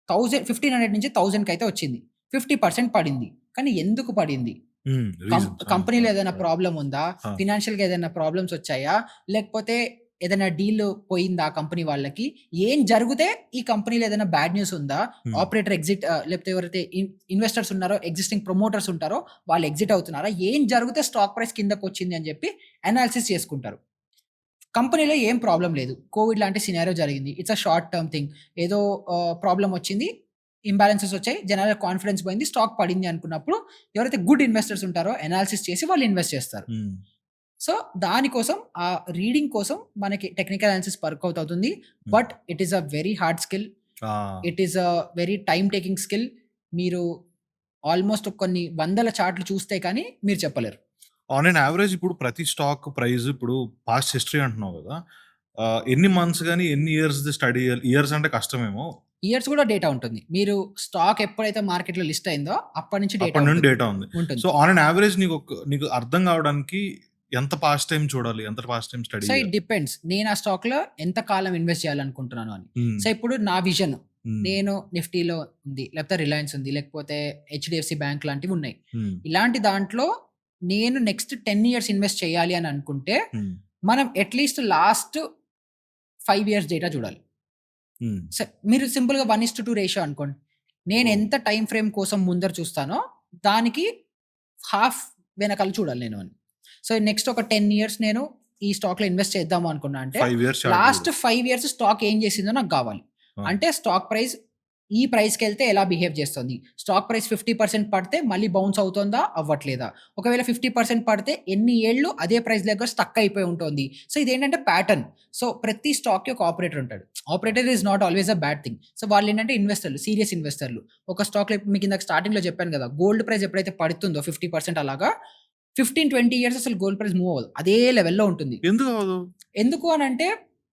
1,500 నుంచి 1000కైతే వచ్చింది. 50% పడింది. కానీ ఎందుకు పడింది? హ్మ్. రీజన్స్. ఆ! కంపెనీలో ఏదైనా ఆ! ప్రాబ్లమ్ ఉందా? ఆ! ఫినాన్షియల్‌గా ఏదైనా ప్రాబ్లమ్స్ వచ్చాయా? లేకపోతే ఏదైనా డీల్ పోయిందా కంపెనీ వాళ్ళకి? ఏం జరిగితే ఈ కంపెనీలో ఏదైనా బ్యాడ్ న్యూస్ ఉందా? హ్మ్. ఆపరేటర్ ఎగ్జిట్ లేకపోతే ఎవరైతే ఇన్వెస్టర్స్ ఉన్నారో, ఎగ్జిస్టింగ్ ప్రమోటర్స్ ఉంటారో వాళ్ళు ఎగ్జిట్ అవుతున్నారా? ఏం జరిగితే స్టాక్ ప్రైస్ కిందకొచ్చింది అని చెప్పి అనాలిసిస్ చేసుకుంటారు. కంపెనీలో ఏం ప్రాబ్లమ్ లేదు. కోవిడ్ లాంటి సినారియో జరిగింది. It's short term thing. ఏదో ప్రాబ్లమ్ వచ్చింది. ఇంబాలెన్సెస్ వచ్చాయి. జనాల కాన్ఫిడెన్స్ పోయింది. స్టాక్ పడింది అనుకున్నప్పుడు ఎవరైతే గుడ్ ఇన్వెస్టర్స్ ఉంటారో అనాలిసిస్ చేసి వాళ్ళు ఇన్వెస్ట్ చేస్తారు. హ్మ్. సో, దానికోసం ఆ రీడింగ్ కోసం మనకి టెక్నికల్ అనాలిసిస్ వర్కౌట్ అవుతుంది. Hmm. But it is a very hard skill. Ah! It is a very time taking skill. మీరు ఆల్‌మోస్ట్ కొన్ని వందల చార్ట్‌లు చూస్తే కానీ మీరు చెప్పలేరు. ఆన్ ఎన్ యావరేజ్ ఇప్పుడు ప్రతి స్టాక్ ప్రైస్ ఇప్పుడు పాస్ట్ హిస్టరీ అంటున్నావు గదా! ఎన్ని మంత్స్ గాని, ఎన్ని ఇయర్స్‌ది స్టడీ చేయాలి? ఇయర్స్ అంటే కష్టమేమో. ఇయర్స్ కూడా డేటా ఉంటుంది. మీరు స్టాక్ ఎప్పుడైతే మార్కెట్‌లో లిస్ట్ అయిందో అప్పటి నుంచి డేటా అప్పటి నుండి ఉంటుంది. డేటా ఉంది. ఉంటుంది. సో, ఆన్ ఎన్ యావరేజ్ నీకు అర్థం కావడానికి ఎంత పాస్ట్ టైమ్ చూడాలి? ఎంత past time study so, it చేయాలి? డిపెండ్స్. నేను ఆ స్టాక్‌లో ఎంత కాలం ఇన్వెస్ట్ చేయాలనుకుంటున్నాను అని. హ్మ్. సో, ఇప్పుడు నా విజన్ హ్మ్. నేను నిఫ్టీలో ఉంది. లేకపోతే రిలయన్స్ ఉంది. లేకపోతే హెచ్‌డిఎఫ్‌సి బ్యాంక్ లాంటివి ఉన్నాయి. హ్మ్. ఇలాంటి దాంట్లో నేను నెక్స్ట్ 10 ఇయర్స్ ఇన్వెస్ట్ చేయాలి అని అనుకుంటే హ్మ్. మనం అట్‌లీస్ట్ లాస్ట్ 5 ఇయర్స్ డేటా చూడాలి. హ్మ్. మీరు సింపుల్‌గా 1:2 రేషియో అనుకోండి. నేను ఓహ్! ఎంత టైమ్ ఫ్రేమ్ కోసం ముందర చూస్తానో దానికి హాఫ్ వెనకాల చూడాలి నేను అని. సో, నెక్స్ట్ ఒక 10 ఇయర్స్ నేను ఈ స్టాక్‌లో ఇన్వెస్ట్ చేద్దాము అనుకున్నా అంటే 5 ఇయర్స్ చార్ట్ లాస్ట్ చూడాలి. 5 ఇయర్స్ స్టాక్ ఏం చేసిందో నాకు గావాలి. ఆ! అంటే స్టాక్ ప్రైస్ ఈ ప్రైస్‌కెళ్తే ఎలా బిహేవ్ చేస్తుంది? స్టాక్ ప్రైస్ 50% పడితే మళ్ళీ బౌన్స్ అవుతుందా? అవ్వట్లేదా? ఒకవేళ 50% పడితే ఎన్ని ఏళ్ళు అదే ప్రైస్ దగ్గర స్టక్ అయిపోయి ఉంటుంది. సో, ఇదేంటంటే ప్యాటర్న్. సో, ప్రతి స్టాక్‌కి ఒక ఆపరేటర్ ఉంటాడు. Operator is not always a bad thing. So, వాళ్ళేంటంటే ఇన్వెస్టర్లు, సీరియస్ ఇన్వెస్టర్లు. ఒక స్టాక్‌లో మీకు ఇందాక స్టార్టింగ్‌లో చెప్పాను కదా! గోల్డ్ ప్రైస్ ఎప్పుడైతే పడుతుందో 50% అలాగా 15, 20 ఇయర్స్ అసలు గోల్డ్ ప్రైస్ మూవ్ అవ్వదు. అదే లెవెల్‌లో ఉంటుంది. ఎందుకు అవ్వదు? ఎందుకు అనంటే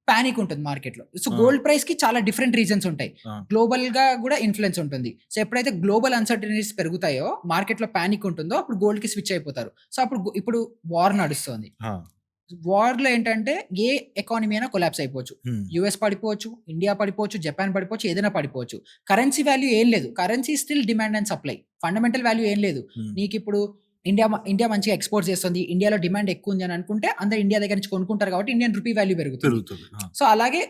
పానిక్ ఉంటుంది మార్కెట్‌లో. సో, ఆ! గోల్డ్ ప్రైస్‌కి చాలా డిఫరెంట్ రీజన్స్ ఉంటాయి. ఆ! గ్లోబల్‌గా గూడా ఇన్‌ఫ్లూయెన్స్ ఉంటుంది. సో, ఎప్పుడైతే గ్లోబల్ అన్‌సర్టెనిటీస్ పెరుగుతాయో, మార్కెట్‌లో పానిక్ ఉంటుందో అప్పుడు గోల్డ్‌కి స్విచ్ అయిపోతారు. సో, అప్పుడు ఇప్పుడు వార్ నడుస్తోంది. ఆ! వార్‌లో ఏంటంటే ఏ ఎకానమీ అయినా కొలాప్స్ అయిపోవచ్చు. హ్మ్. యూఎస్ పడిపోవచ్చు, ఇండియా పడిపోవచ్చు, జపాన్ పడిపోవచ్చు, ఏదైనా పడిపోవచ్చు. కరెన్సీ వాల్యూ ఏం లేదు. Currency still demand and supply. Fundamental value ఏం లేదు. హ్మ్. నీకిప్పుడు ఇండియా మంచిగా ఎక్స్‌పోర్ట్ చేస్తుంది. ఇండియాలో డిమాండ్ ఎక్కువుంది అని అనుకుంటే అందరూ ఇండియా దగ్గర నుంచి కొనుక్కుంటారు కాబట్టి ఇండియన్ రూపీ వాల్యూ పెరుగుతుంది. పెరుగుతది. ఆ! సో, అలాగే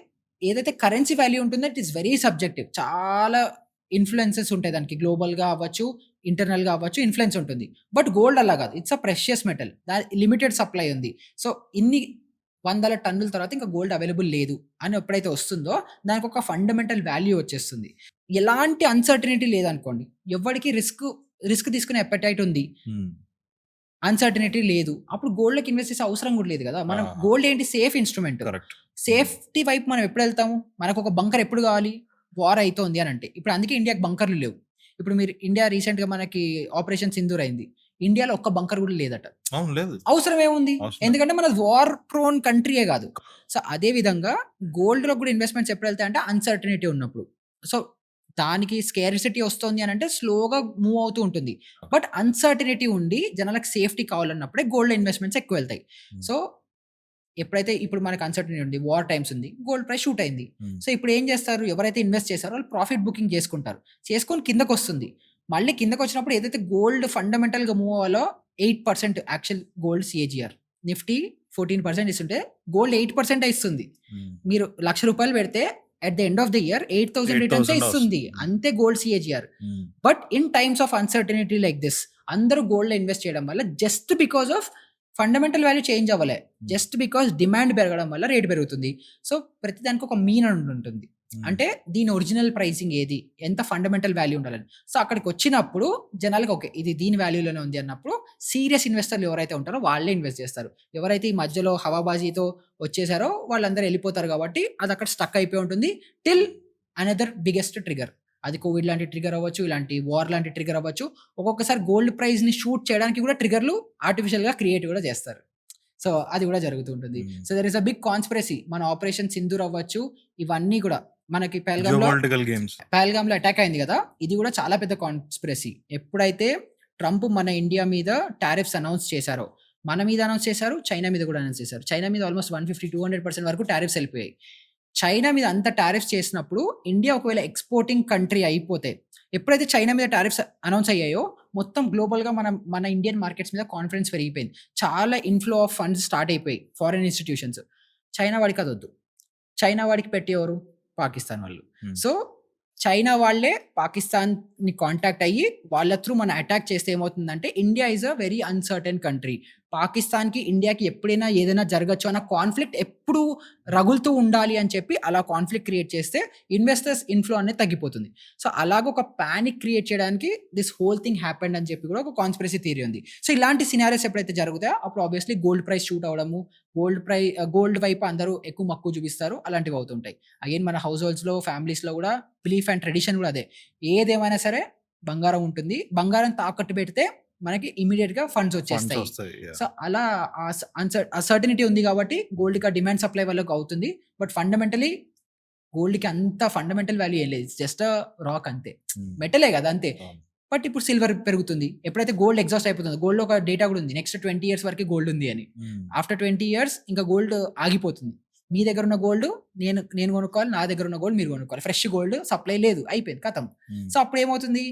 ఏదైతే కరెన్సీ వాల్యూ ఉంటుందో ఇట్ ఈస్ వెరీ సబ్జెక్టివ్. చాలా ఇన్‌ఫ్లుయెన్సెస్ ఉంటాయి దానికి. గ్లోబల్‌గా అవ్వచ్చు, ఇంటర్నల్‌గా అవ్వచ్చు ఇన్‌ఫ్లుయెన్స్ ఉంటుంది. బట్ గోల్డ్ అలా కాదు. It's a precious metal. Limited supply ఉంది. సో, ఇన్ని వందల టన్నుల తర్వాత ఇంకా గోల్డ్ అవైలబుల్ లేదు అని ఎప్పుడైతే వస్తుందో దానికొక ఫండమెంటల్ వాల్యూ వచ్చేస్తుంది. ఎలాంటి అన్‌సర్టెనిటీ లేదనుకోండి. ఎవ్వడికి రిస్క్ తీసుకునే అపెటైట్ ఉంది. హ్మ్. అన్‌సర్టెనిటీ లేదు. అప్పుడు గోల్డ్‌లోకి ఇన్వెస్ట్ చేసే అవసరం కూడా లేదు కదా! మనం ఆహా! గోల్డ్ ఏంటి సేఫ్ ఇన్‌స్ట్రుమెంట్. కరెక్ట్. హ్మ్. సేఫ్టీ వైపు మనం ఎప్పుడెళ్తాము? మనకొక బంకర్ ఎప్పుడు కావాలి? వార్ అయితోంది అనంటే. ఇప్పుడు అందుకే ఇండియాకి బంకర్‌లు లేవు. ఇప్పుడు మీరు ఇండియా రీసెంట్‌గా మనకి ఆపరేషన్ సింధూర్ అయింది. ఇండియాలో ఒక్క బంకర్ కూడా లేదట. అవును. లేదు. అవసరం ఏముంది? అవసరం లేదు. ఎందుకంటే మనది వార్ ప్రోన్ కంట్రీయే గాదు. సో, అదే విధంగా గోల్డ్‌లో కూడా ఇన్వెస్ట్‌మెంట్స్ ఎప్పుడెళ్తాయంటే అన్‌సర్టెనిటీ ఉన్నప్పుడు. సో, దానికి స్కేర్సిటీ వస్తోంది అనంటే స్లోగా మూవ్ అవుతూ ఉంటుంది. బట్ అన్‌సర్టెనిటీ ఉండి జనాలకి సేఫ్టీ కావాలన్నప్పుడే గోల్డ్‌లో ఇన్వెస్ట్‌మెంట్స్ ఎక్కువెళ్తాయి. హ్మ్. సో, ఎప్పుడైతే ఇప్పుడు మనకు అన్‌సర్టెనిటీ ఉంది. వార్ టైమ్స్ ఉంది. గోల్డ్ ప్రైస్ షూట్ అయింది. హ్మ్. సో, ఇప్పుడు ఏం చేస్తారు? ఎవరైతే ఇన్వెస్ట్ చేసారో వాళ్ళు ప్రాఫిట్ బుకింగ్ చేసుకుంటారు. చేసుకొని కిందకొస్తుంది. మళ్ళీ కిందకొచ్చినప్పుడు ఏదైతే గోల్డ్ ఫండమెంటల్‌గా మూవ్ అవ్వాలో 8% యాక్చువల్ గోల్డ్ సీఏజీఆర్. నిఫ్టీ 14% ఇస్తుంటే గోల్డ్ 8% ఇస్తుంది. హ్మ్. మీరు రూ. 1,00,000 పెడితే at the end of the year 8,000 రిటర్న్సే 8,000 ఇస్తుంది. వస్తుంది. అంతే gold CAGR. Hmm. But in times of uncertainty like this అందరూ గోల్డ్‌లో ఇన్వెస్ట్ చేయడం వల్ల just because of fundamental value change అవ్వలే. జస్ట్ బికాస్ డిమాండ్ పెరగడం వల్ల రేట్ పెరుగుతుంది. సో, ప్రతి దానికి ఒక మీన్ అని ఉంటుంది. హ్మ్. అంటే దీని ఒరిజినల్ ప్రైసింగ్ ఏది? ఎంత ఫండమెంటల్ వాల్యూ ఉండాలని. సో, అక్కడికొచ్చినప్పుడు జనాలకి ఓకే. ఇది దీని వాల్యూలోనే ఉంది అన్నప్పుడు సీరియస్ ఇన్వెస్టర్‌లు ఎవరైతే ఉంటారో వాళ్ళే ఇన్వెస్ట్ చేస్తారు. ఎవరైతే ఈ మధ్యలో హవాబాజీతో వచ్చేసారో వాళ్ళందరూ ఎళ్ళిపోతారు కాబట్టి అదక్కడ స్టక్ అయిపోయి ఉంటుంది. Till another biggest trigger. అది కోవిడ్ లాంటి ట్రిగ్గర్ అవ్వచ్చు, ఇలాంటి వార్ లాంటి ట్రిగ్గర్ అవ్వచ్చు. ఒక్కొక్కసారి గోల్డ్ ప్రైస్‌ని షూట్ చేయడానికి కూడా ట్రిగ్గర్‌లు ఆర్టిఫిషియల్‌గా క్రియేట్ కూడా చేస్తారు. సో, అది కూడా జరుగుతూ ఉంటుంది. Hmm. So, there is a big conspiracy. మన ఆపరేషన్ సింధూర్ అవ్వచ్చు, ఇవన్నీ కూడా మనకి జియోపాలిటికల్ గేమ్స్. పహల్గామ్‌లో అటాక్ అయింది గదా! ఇది గూడా చాలా పెద్ద కాన్స్పిరసీ. ఎప్పుడైతే ట్రంప్ మన ఇండియా మీద టారిఫ్స్ అనౌన్స్ చేశారో, మన మీద అనౌన్స్ చేశారు. చైనా మీద గూడా అనౌన్స్ చేశారు. చైనా మీద ఆల్‌మోస్ట్ 150, 200% వరకు టారిఫ్స్ ఎళ్ళిపోయాయి. చైనా మీద అంత టారిఫ్స్ చేసినప్పుడు ఇండియా ఒకవేళ ఎక్స్‌పోర్టింగ్ కంట్రీ అయిపోతే, ఎప్పుడైతే చైనా మీద టారిఫ్స్ అనౌన్స్ అయ్యాయో, మొత్తం గ్లోబల్‌గా మన ఇండియన్ మార్కెట్స్ మీద కాన్ఫిడెన్స్ పెరిగిపోయింది. చాలా ఇన్‌ఫ్లో ఆఫ్ ఫండ్స్ స్టార్ట్ అయిపోయాయి. Foreign institutions. చైనా వాడికి అదొద్దు. చైనా వాడికి పెట్టి ఎవరు? పాకిస్తాన్ వాళ్ళు. హ్మ్. సో, చైనా వాళ్ళే పాకిస్తాన్‌ని కాంటాక్ట్ అయ్యి, వాళ్ళ త్రూ మనం అటాక్ చేస్తే ఏమవుతుందంటే, India is a very uncertain country. పాకిస్తాన్‌కి, ఇండియాకి ఎప్పుడైనా ఏదైనా జరగొచ్చు అన్న కాన్‌ఫ్లిక్ట్ ఎప్పుడూ రగులుతూ ఉండాలి అని చెప్పి, అలా కాన్‌ఫ్లిక్ట్ క్రియేట్ చేస్తే ఇన్వెస్టర్స్ ఇన్‌ఫ్లో అనేది తగ్గిపోతుంది. సో, అలాగ ఒక పానిక్ క్రియేట్ చేయడానికి దిస్ హోల్ థింగ్ హ్యాపెండ్ అని చెప్పి కూడా ఒక కాన్స్పిరసీ థియరీ ఉంది. సో, ఇలాంటి సినారియోస్ ఎప్పుడైతే జరుగుతాయో, అప్పుడు ఆబ్వియస్‌లీ గోల్డ్ ప్రైస్ షూట్ అవ్వడము, గోల్డ్ వైపు అందరూ ఎక్కువ మక్కువ చూపిస్తారు. అలాంటివి అవుతుంటాయి. అగైన్ మన హౌస్ హోల్డ్స్‌లో, ఫ్యామిలీస్‌లో గూడా బిలీఫ్ అండ్ ట్రెడిషన్ గూడా అదే. ఏదేమైనా సరే బంగారం ఉంటుంది. బంగారం తాకట్టు పెడితే మనకి ఇమ్మీడియేట్‌గా ఫండ్స్ ఫండ్స్ వచ్చేస్తాయి. వస్తాయి. యాహ్! సో, అలా అన్‌సర్టెనిటీ ఉంది గాబట్టి గోల్డ్‌కి ఆ డిమాండ్ సప్లై వల్ల అవుతుంది. బట్ ఫండమెంటల్లీ గోల్డ్‌కి అంత ఫండమెంటల్ వాల్యూ ఏం లేదు. ఇట్స్ జస్ట్ ఎ రాక్ అంతే. హ్మ్. మెటలే గదా! అంతే. అవును. బట్ ఇప్పుడు సిల్వర్ పెరుగుతుంది. ఎప్పుడైతే గోల్డ్ ఎగ్జాస్ట్ అయిపోతుందో గోల్డ్‌లో ఒక డేటా గూడా ఉంది. నెక్స్ట్ 20 ఇయర్స్ వరకే గోల్డ్ ఉంది అని. హ్మ్. ఆఫ్టర్ 20 ఇయర్స్ ఇంకా గోల్డ్ ఆగిపోతుంది. మీ దగ్గరున్న గోల్డ్ నేను కొనుక్కోవాలి. నా దగ్గరున్న గోల్డ్ మీరు కొనుక్కోవాలి. ఫ్రెష్ గోల్డ్ సప్లై లేదు. అయిపోయింది. ఖతం. హ్మ్. సో, అప్పుడేమవుతుంది?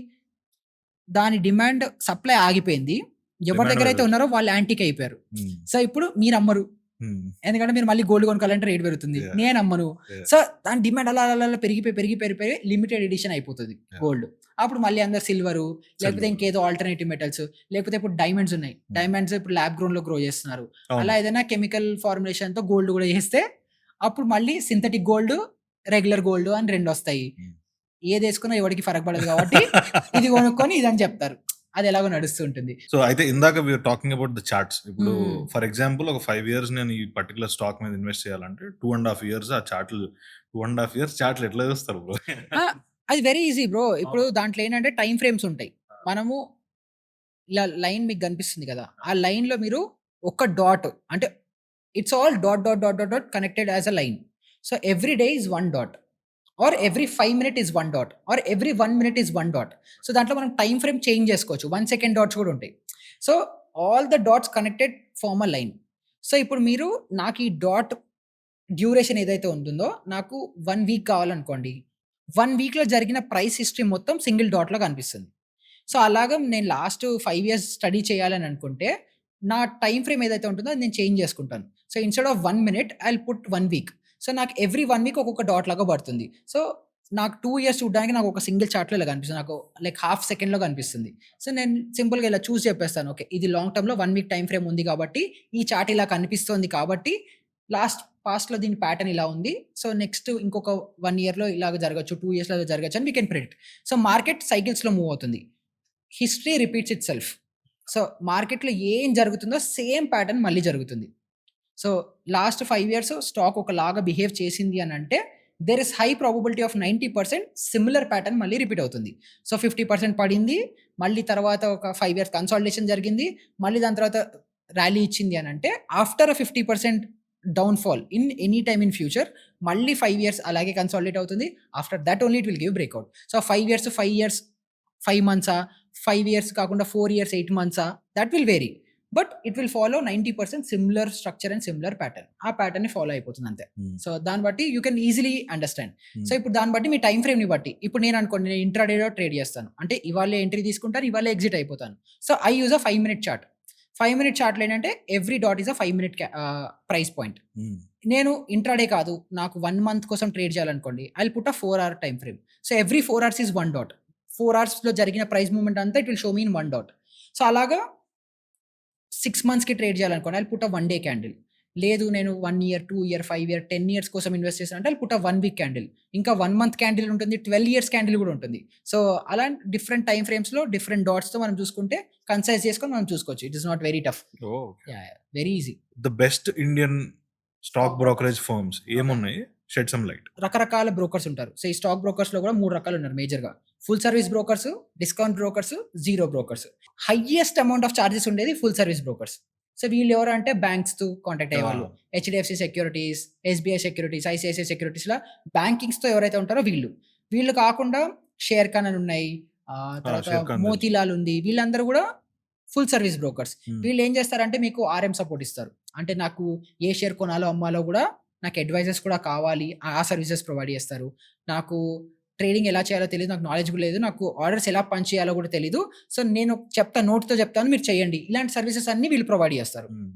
దాని డిమాండ్ సప్లై ఆగిపోయింది. ఎవరి డిమాండ్ దగ్గరైతే పెరుగుతుంది. ఉన్నారో వాళ్ళు యాంటీక్ అయిపోయారు. హ్మ్. సో, ఇప్పుడు మీరమ్మరు. హ్మ్. ఎందుకంటే మీరు మళ్ళీ గోల్డ్ కొనుక్కోవాలంటే రేట్ పెరుగుతుంది. యాహ్! నేనమ్మను. యాహ్! సో, దాని డిమాండ్ అలా పెరిగిపోయి లిమిటెడ్ ఎడిషన్ అయిపోతది యాహ్! గోల్డ్. అప్పుడు మళ్ళీ అందరూ సిల్వరు, లేకపోతే సిల్వర్. ఇంకేదో ఆల్టర్‌నేటివ్ మెటల్స్, లేకపోతే ఇప్పుడు డైమండ్స్ ఉన్నాయి. హ్మ్. డైమండ్స్ ఇప్పుడు ల్యాబ్ గ్రోన్‌లో గ్రో చేస్తున్నారు. అవును. అలా ఏదైనా కెమికల్ ఫార్ములేషన్‌తో గోల్డ్ గూడా చేస్తే అప్పుడు మళ్ళీ సింథటిక్ గోల్డ్, రెగ్యులర్ గోల్డ్ అని 2 వస్తాయి. హ్మ్. ఏదేసుకున్నా ఎవడికి ఫరక్ పడదు కాబట్టి ఇది కొనుక్కొని ఇదని చెప్తారు. అది ఎలాగో నడుస్తూ ఉంటుంది. సో, అయితే ఇందాక we're talking about the charts. ఇప్పుడు హ్మ్. ఫర్ ఎగ్జాంపుల్ ఒక 5 ఇయర్స్ నేను ఈ పర్టిక్యులర్ స్టాక్ మీద ఇన్వెస్ట్ చేయాలంటే 2½ ఇయర్స్ ఆ చార్ట్‌లు 2½ ఇయర్స్ చార్ట్‌లు ఎట్లా చూస్తారు బ్రో? ఆ! అది వెరీ ఈజీ బ్రో. ఇప్పుడు దాంట్లో ఏంటంటే టైమ్ ఫ్రేమ్స్ ఉంటాయి. మనము ఇలా లైన్ మీకు కనిపిస్తుంది కదా! ఆ లైన్‌లో మీరు ఒక డాట్ అంటే it's all dot, dot, dot, dot, dot connected as a line. So, every day is 1 dot or every 5 minute is 1 dot or every 1 minute is 1 dot. So, దాంట్లో మనం టైమ్ ఫ్రేమ్ చేంజ్ చేసుకోవచ్చు. 1 సెకండ్ డాట్స్ కూడా ఉంటాయి. So, all the dots connected form a line. So, ఇప్పుడు మీరు నాకు ఈ డాట్ డ్యూరేషన్ ఏదైతే ఉంటుందో నాకు 1 వీక్ కావాలనుకోండి. 1 వీక్‌లో జరిగిన ప్రైస్ హిస్టరీ మొత్తం సింగిల్ డాట్‌లో కనిపిస్తుంది. సో, అలాగా నేను లాస్ట్ 5 ఇయర్స్ స్టడీ చేయాలని అనుకుంటే, నా టైమ్ ఫ్రేమ్ ఏదైతే ఉంటుందో అది నేను చేంజ్ చేసుకుంటాను. So, instead of 1 minute I will put 1 week. So, నాకు ఎవ్రీ 1 వీక్ ఒక్కొక్క డాట్ లాగా పడుతుంది. సో, నాకు 2 ఇయర్స్ చూడడానికి నాకు ఒక సింగిల్ చార్ట్‌లో ఇలా కనిపిస్తుంది. నాకు లైక్ హాఫ్ సెకండ్‌లో కనిపిస్తుంది. సో, నేను సింపుల్‌గా ఇలా చూసి చెప్పేస్తాను. ఓకే. ఇది లాంగ్ టర్మ్‌లో 1 వీక్ టైమ్ ఫ్రేమ్ ఉంది కాబట్టి, ఈ చార్ట్ ఇలా కనిపిస్తోంది కాబట్టి, పాస్ట్‌లో దీని ప్యాటర్న్ ఇలా ఉంది. సో, నెక్స్ట్ ఇంకొక 1 ఇయర్‌లో ఇలాగ జరగొచ్చు. 2 ఇయర్స్‌లో ఇలా జరగొచ్చు అని we can predict. So, market సైకిల్స్‌లో మూవ్ అవుతుంది. History repeats itself. సో, మార్కెట్‌లో ఏం జరుగుతుందో సేమ్ ప్యాటర్న్ మళ్ళీ జరుగుతుంది. సో, లాస్ట్ 5 ఇయర్స్ స్టాక్ ఒకలాగా బిహేవ్ చేసింది అనంటే, there is high probability of 90% similar pattern మళ్ళీ రిపీట్ అవుతుంది. సో, 50% పడింది. మళ్ళీ తర్వాత ఒక 5 ఇయర్స్ కన్సాలిడేషన్ జరిగింది. మళ్ళీ దాని తర్వాత ర్యాలీ ఇచ్చింది అనంటే, after 50% downfall in any time in future మళ్ళీ 5 ఇయర్స్ అలాగే కన్సాలిడేట్ అవుతుంది. After that only it will give breakout. So, 5 years 5 మంత్సా, 5 ఇయర్స్ కాకుండా 4 ఇయర్స్ 8 మంత్సా that will vary. But it will follow 90% similar structure and similar pattern. ఆ ప్యాటర్న్‌ని ఫాలో అయిపోతుంది అంతే. సో, దాన్ని బట్టి you can easily understand. So, ఇప్పుడు దాన్ని బట్టి మీ టైమ్ ఫ్రేమ్‌ని బట్టి ఇప్పుడు నేను అనుకోండి నేను ఇంట్రాడేలో ట్రేడ్ చేస్తాను. అంటే ఇవాళే ఎంట్రీ తీసుకుంటాను, ఇవాళే ఎగ్జిట్ అయిపోతాను. So, I use a 5 minute chart. 5 minute చార్ట్‌లో ఏంటంటే every dot is a 5 minute price point. నేను ఇంట్రాడే కాదు నాకు 1 మంత్ కోసం ట్రేడ్ చేయాలనుకోండి. I will put a 4 hour time frame. So, every 4 hours is 1 dot. 4 అవర్స్‌లో జరిగిన ప్రైస్ మూవ్‌మెంట్ అంతా it will show me in 1 dot. So, అలాగా 6 మంత్స్‌కి ట్రేడ్ చేయాలనుకోండి. I will put a 1 day candle. లేదు నేను 1 ఇయర్, 2 ఇయర్, 5 ఇయర్, 10 ఇయర్స్ కోసం ఇన్వెస్ట్ చేశానంటే I will put a 1 week candle. ఇంకా 1 మంత్ క్యాండిల్ ఉంటుంది. 12 ఇయర్స్ క్యాండిల్ కూడా ఉంటుంది. సో, అలా డిఫరెంట్ టైమ్ ఫ్రేమ్స్‌లో డిఫరెంట్ డాట్స్‌తో మనం చూసుకుంటే కన్సైజ్ చేసుకొని మనం చూసుకోవచ్చు. It is not very tough. Oh! Yeah! Very easy. The best Indian stock brokerage firms ఏమున్నాయి? Shed some light. రకరకాల బ్రోకర్స్ ఉంటారు. సో, ఈ స్టాక్ బ్రోకర్స్‌లో కూడా 3 రకాలు ఉన్నారు మేజర్‌గా. Full service brokers, discount brokers, zero brokers. Highest amount of charges ఉండేది ఫుల్ సర్విస్ బ్రోకర్స్. సో, వీళ్ళు ఎవరంటే బ్యాంక్స్‌తో కాంటాక్ట్ అయ్యేవాళ్ళు. HDFC securities, SBI securities, ICICI సెక్యూరిటీస్‌లా బ్యాంకింగ్స్‌తో ఎవరైతే ఉంటారో వీళ్ళు. వీళ్ళు కాకుండా షేర్ ఖాన్ అని ఉన్నాయి. తర్వాత షేర్ ఖాన్ తెలుసు. మోతీలాల్ ఉంది. వీళ్ళందరూ కూడా ఫుల్ సర్విస్ బ్రోకర్స్. హ్మ్. వీళ్ళు ఏం చేస్తారంటే మీకు ఆర్ఎం సపోర్ట్ ఇస్తారు. అంటే నాకు ఏ షేర్ కొనాలో, అమ్మాలో కూడా నాకు అడ్వైజర్స్ కూడా కావాలి. ఆ సర్వీసెస్ ప్రొవైడ్ చేస్తారు. నాకు ట్రేడింగ్ ఎలా చేయాలో తెలీదు. నాకు నాలెడ్జ్ కూడా లేదు. నాకు ఆర్డర్స్ ఎలా పంచ్ చేయాలో కూడా తెలీదు. సో, నేను నోట్‌తో చెప్తాను మీరు చేయండి. ఇలాంటి సర్వీసెస్ అన్నీ వీళ్ళు ప్రొవైడ్ చేస్తారు. హ్మ్.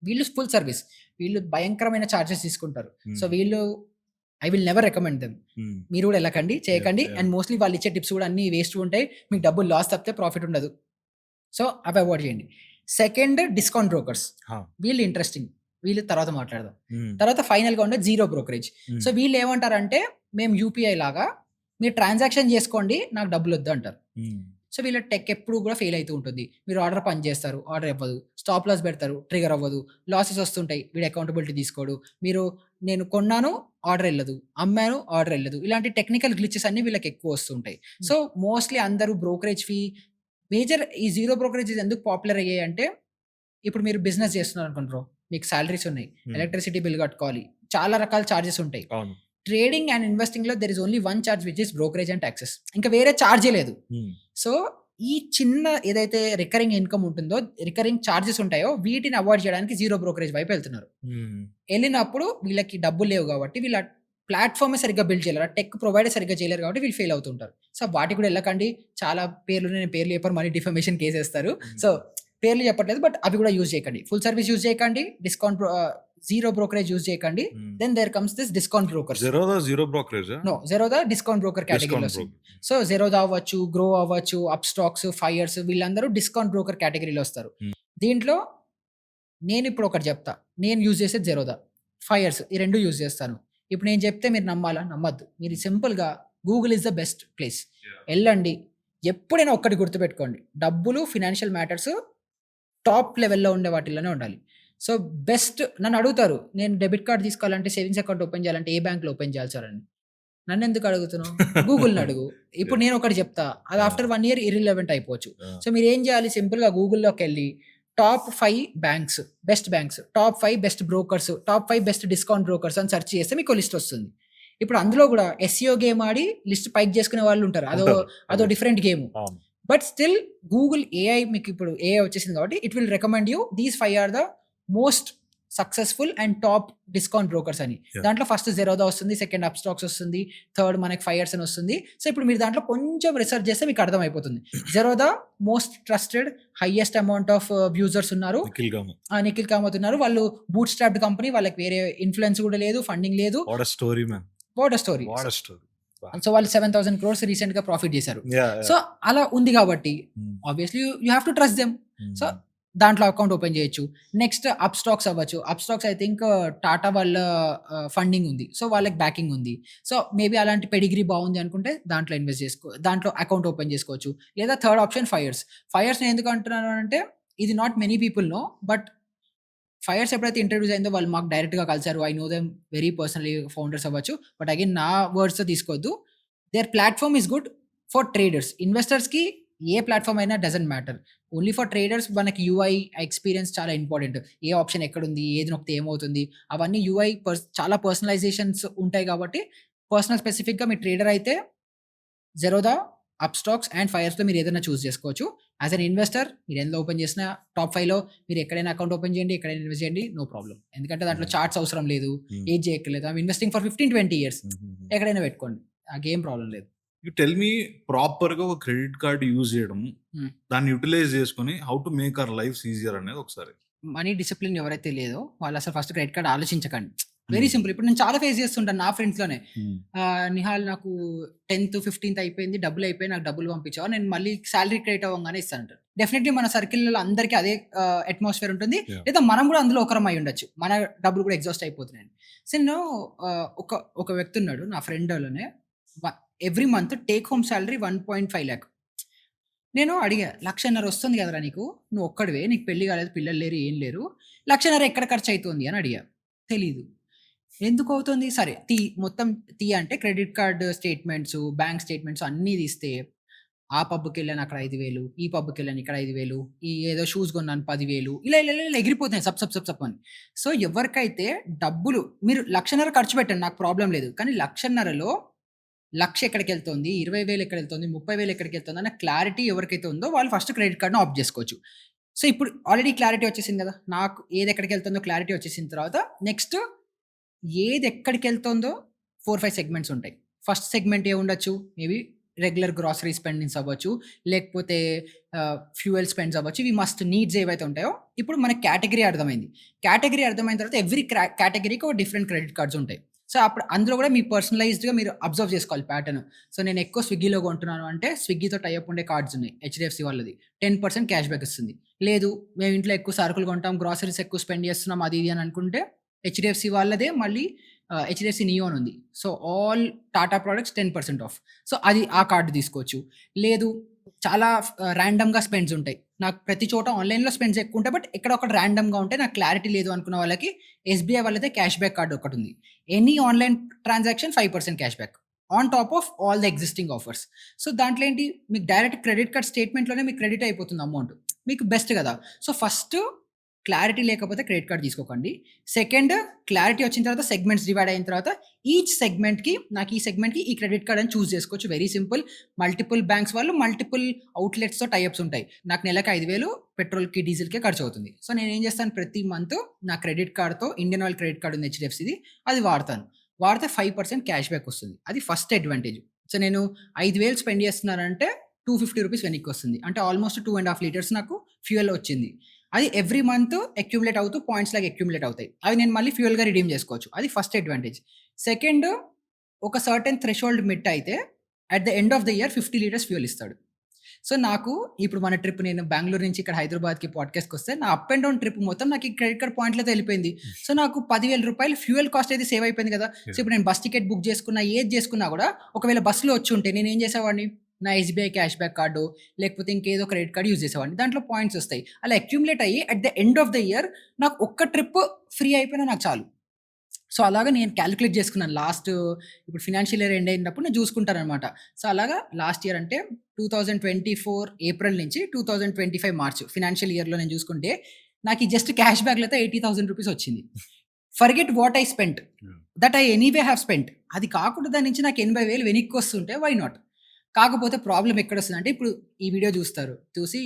వీళ్ళు ఫుల్ సర్విస్. వీళ్ళు భయంకరమైన చార్జెస్ తీసుకుంటారు. సో, హ్మ్. వీళ్ళు I will never recommend them. హ్మ్. మీరు కూడా ఎళ్ళకండి, చేయకండి. యాహ్! అండ్ మోస్ట్‌లీ వాళ్ళు ఇచ్చే టిప్స్ కూడా అన్నీ వేస్ట్ ఉంటాయి. మీకు డబ్బులు లాస్ తప్పితే ప్రాఫిట్ ఉండదు. సో, అవి అవాయిడ్ చేయండి. Second discount brokers. హా! వీళ్ళు ఇంట్రెస్టింగ్. వీళ్ళు తర్వాత మాట్లాడదాం. హ్మ్. తర్వాత ఫైనల్‌గా ఉండేది జీరో బ్రోకరేజ్. హ్మ్. సో, వీళ్ళేమంటారంటే మేము యూపీఐ లాగా మీరు ట్రాన్సాక్షన్ చేసుకోండి నాకు డబ్బులొద్దు అంటారు. హ్మ్. సో, వీళ్ళ టెక్ ఎప్పుడు కూడా ఫెయిల్ అయితూ ఉంటుంది. మీరు ఆర్డర్ పని చేస్తారు. ఆర్డర్ ఇవ్వదు. స్టాప్ లాస్ పెడతారు. ట్రిగ్గర్ అవ్వదు. లాసెస్ వస్తుంటాయి. వీడు అకౌంటబిలిటీ తీసుకోడు. నేను కొన్నాను ఆర్డర్ ఎళ్ళదు. అమ్మాను ఆర్డర్ ఎళ్ళదు. ఇలాంటి టెక్నికల్ గ్లిచెస్ అన్నీ వీళ్ళకి ఎక్కువ వస్తుంటాయి. సో, మోస్ట్‌లీ అందరూ బ్రోకరేజ్ ఫీ ఈ జీరో బ్రోకరేజెస్ ఎందుకు పాపులర్ అయ్యాయంటే, ఇప్పుడు మీరు బిజినెస్ చేస్తున్నారనుకోండి బ్రో. మీకు సాలరీస్ ఉన్నాయి. హ్మ్. ఎలక్ట్రిసిటీ బిల్ కట్టుకోవాలి. చాలా రకాల చార్జెస్ ఉంటాయి. అవును. ట్రేడింగ్ అండ్ ఇన్వెస్టింగ్‌లో there is only one charge which is brokerage and taxes. ఇంకా వేరే చార్జే లేదు. హ్మ్. సో, ఈ చిన్న ఏదైతే రికరింగ్ ఇన్‌కమ్ ఉంటుందో, రికరింగ్ చార్జెస్ ఉంటాయో వీటిని అవాయిడ్ చేయడానికి జీరో బ్రోకరేజ్ వైపు వెళ్తున్నారు. హ్మ్. ఎళ్ళినప్పుడు వీళ్ళకి డబ్బులు లేవు కాబట్టి వీళ్ళ ప్లాట్‌ఫార్మే సరిగ్గా బిల్డ్ చేయలేరు. ఆ టెక్ ప్రొవైడర్ సరిగ్గా చేయలేరు కాబట్టి వీళ్ళు ఫెయిల్ అవుతుంటారు. సో, వాటికి కూడా ఎళ్ళకండి. చాలా పేర్లున్నాయి. నేను పేర్లు చెప్పను మళ్ళీ డిఫమేషన్ కేసేస్తారు. సో, పేర్లు చెప్పట్లేదు. బట్ అవి కూడా యూజ్ చేయకండి. ఫుల్ సర్విస్ యూజ్ చేయకండి. జీరో బ్రోకరేజ్ యూజ్ చేయకండి. Hmm. Then there comes this discount brokers. Zerodha zero బ్రోకరేజా? నో, జెరోదా డిస్కౌంట్ బ్రోకర్ కేటగిరీలో డిస్కౌంట్ వస్తుంది. బ్రోకర్. సో, జెరోదా అవ్వచ్చు, గ్రో అవ్వచ్చు, అప్ స్టాక్స్, ఫైర్స్ వీళ్ళందరూ డిస్కౌంట్ బ్రోకర్ కేటగిరీలో వస్తారు. హ్మ్. దీంట్లో నేనిప్పుడు ఒకటి చెప్తా. నేను యూజ్ చేసేది జెరోదా, ఫైర్స్ ఈ 2 యూజ్ చేస్తాను. ఇప్పుడు నేను చెప్తే మీరు నమ్మాలా? నమ్మొద్దు. మీరు సింపుల్‌గా Google is the best place. Yeah. ఎళ్ళండి. ఎప్పుడైనా ఒక్కటి గుర్తుపెట్టుకోండి. డబ్బులు, ఫినాన్షియల్ మ్యాటర్స్ టాప్ లెవెల్‌లో ఉండే వాటిల్లోనే ఉండాలి. సో, బెస్ట్ నన్నడుగుతారు. నేను డెబిట్ కార్డ్ తీసుకోవాలంటే, సేవింగ్స్ అకౌంట్ ఓపెన్ చేయాలంటే ఏ బ్యాంక్‌లో ఓపెన్ చేయాలి సార్ అని. నన్నెందుకు అడుగుతున్నావు? గూగుల్‌ని అడుగు. ఇప్పుడు Yeah. నేనొకటి చెప్తా. అది ఆఫ్టర్ Yeah. 1 ఇయర్ ఇర్రిలెవెంట్ అయిపోవచ్చు. Yeah. సో, మీరేం చేయాలి సింపుల్‌గా గూగుల్‌లోకెళ్ళి top 5 banks, best banks, top 5 best brokers, top 5 best discount brokers అని సెర్చ్ చేస్తే మీకో లిస్ట్ వస్తుంది. ఇప్పుడు అందులో గూడా ఎస్‌సిఓ గేమ్ ఆడి లిస్ట్ పైకి చేసుకునే వాళ్ళుంటారు. అదో ఉంటారు. అదో అదే. Different game. అవును. బట్ స్టిల్ గూగుల్ ఏఐ మీకిప్పుడు ఏఐ వచ్చేసింది కాబట్టి it will recommend you these 5 are the most successful and top discount brokers అని. Yeah. దాంట్లో ఫస్ట్ జెరోదా వస్తుంది. సెకండ్ అప్‌స్టాక్స్ వస్తుంది. థర్డ్ మనకి ఫైర్స్ అని వస్తుంది. సో, ఇప్పుడు మీరు దాంట్లో కొంచెం రిసర్చ్ చేస్తే మీకు అర్థమైపోతుంది. Zerodha most trusted, highest amount of users ఉన్నారు. నిఖిల్ కామత్ ఉన్నారు. వాళ్ళు బూట్ స్ట్రాప్డ్ కంపెనీ. వాళ్ళకి వేరే ఇన్‌ఫ్లుయెన్స్ కూడా లేదు. ఫండింగ్ లేదు. What a story man. What a story. What a story. So, వాళ్ళు 7,000 క్రోర్స్ రీసెంట్‌గా ప్రాఫిట్ చేశారు. Yeah. సో, అలా ఉంది కాబట్టి Hmm. Obviously you have to trust them. So, దాంట్లో అకౌంట్ ఓపెన్ చేయొచ్చు. నెక్స్ట్ అప్‌స్టాక్స్ అవ్వచ్చు. అప్‌స్టాక్స్ ఐ థింక్ టాటా వాళ్ళ ఫండింగ్ ఉంది. సో, వాళ్ళకి బ్యాకింగ్ ఉంది. సో, మేబీ అలాంటి పెడిగ్రీ బాగుంది అనుకుంటే దాంట్లో ఇన్వెస్ట్ దాంట్లో అకౌంట్ ఓపెన్ చేసుకోవచ్చు. లేదా థర్డ్ ఆప్షన్ ఫైర్స్. ఫైర్స్ నేను ఎందుకు అంటున్నాను అంటే ఇది not many people know. But Fyers ఎప్పుడైతే ఇంట్రడ్యూస్ అయిందో వాళ్ళు మాకు డైరెక్ట్‌గా కలిసారు. I know them very personally, founders అవ్వచ్చు. బట్ అగైన్ నా వర్డ్స్‌తో తీసుకోవద్దు. Their platform is good for traders. ఇన్వెస్టర్స్‌కి ఏ ప్లాట్‌ఫార్మ్ అయినా doesn't matter. Only for traders మనకి యూఐ ఎక్స్‌పీరియన్స్ చాలా ఇంపార్టెంట్. ఏ ఆప్షన్ ఎక్కడుంది? ఏది నొక్కితే ఏమవుతుంది? అవన్నీ యూఐ చాలా పర్సనలైజేషన్స్ ఉంటాయి కాబట్టి పర్సనల్ స్పెసిఫిక్‌గా మీ ట్రేడర్ అయితే జెరోదా, అప్‌స్టాక్స్ అండ్ ఫైర్స్‌లో మీరు ఏదైనా చూజ్ చేసుకోవచ్చు. యాస్ ఎన్ ఇన్వెస్టర్ మీరు ఎందులో ఓపెన్ చేసినా టాప్ 5లో మీరు ఎక్కడైనా అకౌంట్ ఓపెన్ చేయండి. ఎక్కడైనా ఇన్వెస్ట్ చేయండి. No problem. ఎందుకంటే దాంట్లో చార్ట్స్ అవసరం లేదు. ఏది చేయక్కర్లేదు. I'm investing for 15-20 years. ఎక్కడైనా పెట్టుకోండి. నాకేం ప్రాబ్లమ్ లేదు. యూ టెల్ మీ ప్రాపర్‌గా ఒక క్రెడిట్ కార్డ్ యూజ్ చేయడం, దాన్ని యుటిలైజ్ చేసుకొని how to make our lives easier అనేది ఒకసారి. మనీ డిసిప్లిన్ ఎవరైతే లేదో వాళ్ళు అసలు ఫస్ట్ క్రెడిట్ కార్డ్ ఆలోచించకండి. Very simple. ఇప్పుడు నేను చాలా ఫేస్ చేస్తుంటాను నా ఫ్రెండ్స్‌లోనే. నిహాల్ నాకు 10థ్, 15థ్ అయిపోయింది. డబ్బులు అయిపోయి నాకు డబ్బులు పంపించావా? నేను మళ్ళీ సాలరీ క్రెడిట్ అవ్వంగానే ఇస్తానంటారు. డెఫినెట్‌లీ మన సర్కిల్‌లో అందరికీ అదే అట్మాస్ఫియర్ ఉంటుంది. Yeah. లేదా మనం కూడా అందులో ఒకరం అయి ఉండొచ్చు. మన డబ్బులు కూడా ఎగ్జాస్ట్ అయిపోతున్నాయి. సో, నేను ఒక వ్యక్తి ఉన్నాడు నా ఫ్రెండ్‌లోనే. Every month take home salary 1.5 lakh. నేను అడిగా, 1,50,000 వస్తుంది కదరా నీకు. నువ్వు ఒక్కడివే. నీకు పెళ్లి కాలేదు. పిల్లలు లేరు. ఏం లేరు. 1,50,000 ఎక్కడ ఖర్చు అవుతుంది అని అడిగా. తెలీదు. ఎందుకు అవుతుంది? సరే మొత్తం అంటే credit card statements, bank statements అన్నీ తీస్తే ఆ పబ్‌కెళ్ళాను అక్కడ 5,000, ఈ పబ్‌కెళ్ళాను ఇక్కడ 5,000, ఈ ఏదో షూస్ కొన్నాను 10,000 ఇలా ఎగిరిపోతున్నాయి సప్ అని. సో, ఎవరికైతే డబ్బులు మీరు 1,50,000 ఖర్చు పెట్టండి. నాకు ప్రాబ్లమ్ లేదు. కానీ 1,50,000లో 1,00,000 ఎక్కడికెళ్తోంది? 20,000 ఎక్కడికెళ్తోంది? 30,000 ఎక్కడికెళ్తోంది? అన్న క్లారిటీ ఎవరికైతే ఉందో వాళ్ళు ఫస్ట్ క్రెడిట్ కార్డ్‌ని ఆప్ట్ చేసుకోవచ్చు. సో, ఇప్పుడు ఆల్రెడీ క్లారిటీ వచ్చేసింది కదా! నాకు ఏది ఎక్కడికెళ్తుందో క్లారిటీ వచ్చేసిన తర్వాత నెక్స్ట్ ఏది ఎక్కడికెళ్తుందో 4, 5 సెగ్మెంట్స్ ఉంటాయి. ఫస్ట్ సెగ్మెంట్ ఏముండొచ్చు? మేబీ రెగ్యులర్ గ్రాసరీ స్పెండింగ్స్ అవ్వచ్చు. లేకపోతే ఫ్యూయల్ స్పెండ్స్ అవ్వచ్చు. ఇవి మస్ట్ నీడ్స్ ఏవైతే ఉంటాయో ఇప్పుడు మనకి కేటగిరీ అర్థమైంది. కేటగిరీ అర్థమైన తర్వాత ఎవ్రీ కేటగిరీకి ఒక డిఫరెంట్ క్రెడిట్ కార్డ్స్ ఉంటాయి. సో, అప్పుడు అందులో కూడా మీ పర్సనలైజ్డ్‌గా మీరు అబ్జర్వ్ చేసుకోవాలి ప్యాటర్న్. సో, నేను ఎక్కువ స్విగ్గీలో కొంటున్నాను అంటే స్విగ్గీతో టై అప్ ఉండే కార్డ్స్ ఉన్నాయి. హెచ్‌డిఎఫ్‌సి వాళ్ళది 10% క్యాష్ బ్యాక్ ఇస్తుంది. లేదు మేము ఇంట్లో ఎక్కువ సరుకులు కొంటాం, గ్రాసరీస్ ఎక్కువ స్పెండ్ చేస్తున్నాం అది ఇది అని అనుకుంటే హెచ్‌డిఎఫ్‌సి వాళ్ళదే మళ్ళీ హెచ్‌డిఎఫ్‌సి నియో అని ఉంది. So, all Tata products 10% of. So, అది ఆ కార్డ్ తీసుకోవచ్చు. లేదు చాలా ర్యాండమ్‌గా స్పెండ్స్ ఉంటాయి. నాకు ప్రతి చోట ఆన్‌లైన్‌లో స్పెండ్స్ ఎక్కువ ఉంటాయి. బట్ ఎక్కడో ఒకటి ర్యాండమ్‌గా ఉంటాయి. నాకు క్లారిటీ లేదు అనుకున్న వాళ్ళకి ఎస్‌బీఐ వాళ్ళదే క్యాష్ బ్యాక్ కార్డ్ ఒకటుంది. Any online transaction 5% cash back on top of all the existing offers. So, దాంట్లో ఏంటి మీకు డైరెక్ట్ క్రెడిట్ కార్డ్ స్టేట్మెంట్‌లోనే మీకు క్రెడిట్ అయిపోతుంది అమౌంట్. మీకు బెస్ట్ కదా! సో, ఫస్ట్ క్లారిటీ లేకపోతే క్రెడిట్ కార్డ్ తీసుకోకండి. సెకండ్ క్లారిటీ వచ్చిన తర్వాత సెగ్మెంట్స్ డివైడ్ అయిన తర్వాత ఈచ్ సెగ్మెంట్‌కి నాకు ఈ సెగ్మెంట్‌కి ఈ క్రెడిట్ కార్డ్ అని చూజ్ చేసుకోవచ్చు. Very simple. మల్టిపుల్ బ్యాంక్స్ వాళ్ళు మల్టిపుల్ అవుట్‌లెట్స్‌తో టై అప్స్ ఉంటాయి. నాకు నెలకి 5,000 పెట్రోల్‌కి, డీజిల్‌కే ఖర్చు అవుతుంది. సో, నేనేం చేస్తాను ప్రతి మంత్ నా క్రెడిట్ కార్డ్‌తో ఇండియన్ ఆయిల్ క్రెడిట్ కార్డ్ ఉంది హెచ్‌డిఎఫ్‌సిది. అది వాడతాను. వాడితే 5% క్యాష్ బ్యాక్ వస్తుంది. అది ఫస్ట్ అడ్వాంటేజ్. సో, నేను 5,000 స్పెండ్ చేస్తున్నానంటే ₹250 వెనక్కొస్తుంది. అంటే ఆల్మోస్ట్ 2.5 లీటర్స్ నాకు ఫ్యూయల్ వచ్చింది. అది ఎవ్రీ మంత్ అక్యుములేట్ అవుతూ పాయింట్స్ లాగా అక్యుములేట్ అవుతాయి. అవి నేను మళ్ళీ ఫ్యూయల్‌గా రిడీమ్ చేసుకోవచ్చు. అది ఫస్ట్ అడ్వాంటేజ్. సెకండ్ ఒక సర్టెన్ థ్రెషోల్డ్ మిట్ అయితే at the end of the year 50 litres fuel ఇస్తాడు. సో, నాకు ఇప్పుడు మన ట్రిప్ నేను బెంగుళూరు నుంచి ఇక్కడ హైదరాబాద్‌కి పాడ్‌కాస్ట్‌కొస్తే నా అప్ అండ్ డౌన్ ట్రిప్ మొత్తం నాకు ఈ క్రెడిట్ కార్డ్ పాయింట్‌లతో ఎళ్ళిపోయింది. సో, నాకు రూ. 10,000 ఫ్యూయల్ కాస్ట్ అయితే సేవ్ అయిపోయింది కదా! So, yeah! ఇప్పుడు నేను బస్ టికెట్ బుక్ చేసుకున్నా, ఏది చేసుకున్నా కూడా ఒకవేళ బస్‌లో వచ్చుంటే నేనేం చేసేవాడిని? నా ఎస్‌బీఐ క్యాష్ బ్యాక్ కార్డో, లేకపోతే ఇంకేదో క్రెడిట్ కార్డ్ యూజ్ చేసేవాడిని. దాంట్లో పాయింట్స్ ఒస్తాయి. అలా అక్యుములేట్ అయ్యి at the end of the year నాకు ఒక్క ట్రిప్ ఫ్రీ అయిపోయినా నాకు చాలు. సో, అలాగా నేను కాలిక్యులేట్ చేసుకున్నాను. ఇప్పుడు ఫినాన్షియల్ ఇయర్ ఎండ్ అయినప్పుడు నేను చూసుకుంటాననమాట. సో, అలాగా లాస్ట్ ఇయర్ అంటే 2024 ఏప్రిల్ నుంచి 2025 మార్చ్ ఫినాన్షియల్ ఇయర్‌లో నేను చూసుకుంటే నాకు ఈ జస్ట్ క్యాష్ బ్యాక్‌లతో రూ. 80,000 వచ్చింది. Forget what I spent. Yeah! That I anyway have spent. అది కాకుండా దాని నుంచి నాకు 80,000 వెనక్కొస్తుంటే వై నాట్? కాకపోతే ప్రాబ్లమ్ ఎక్కడొస్తదంటే ఇప్పుడు ఈ వీడియో చూస్తారు. చూసి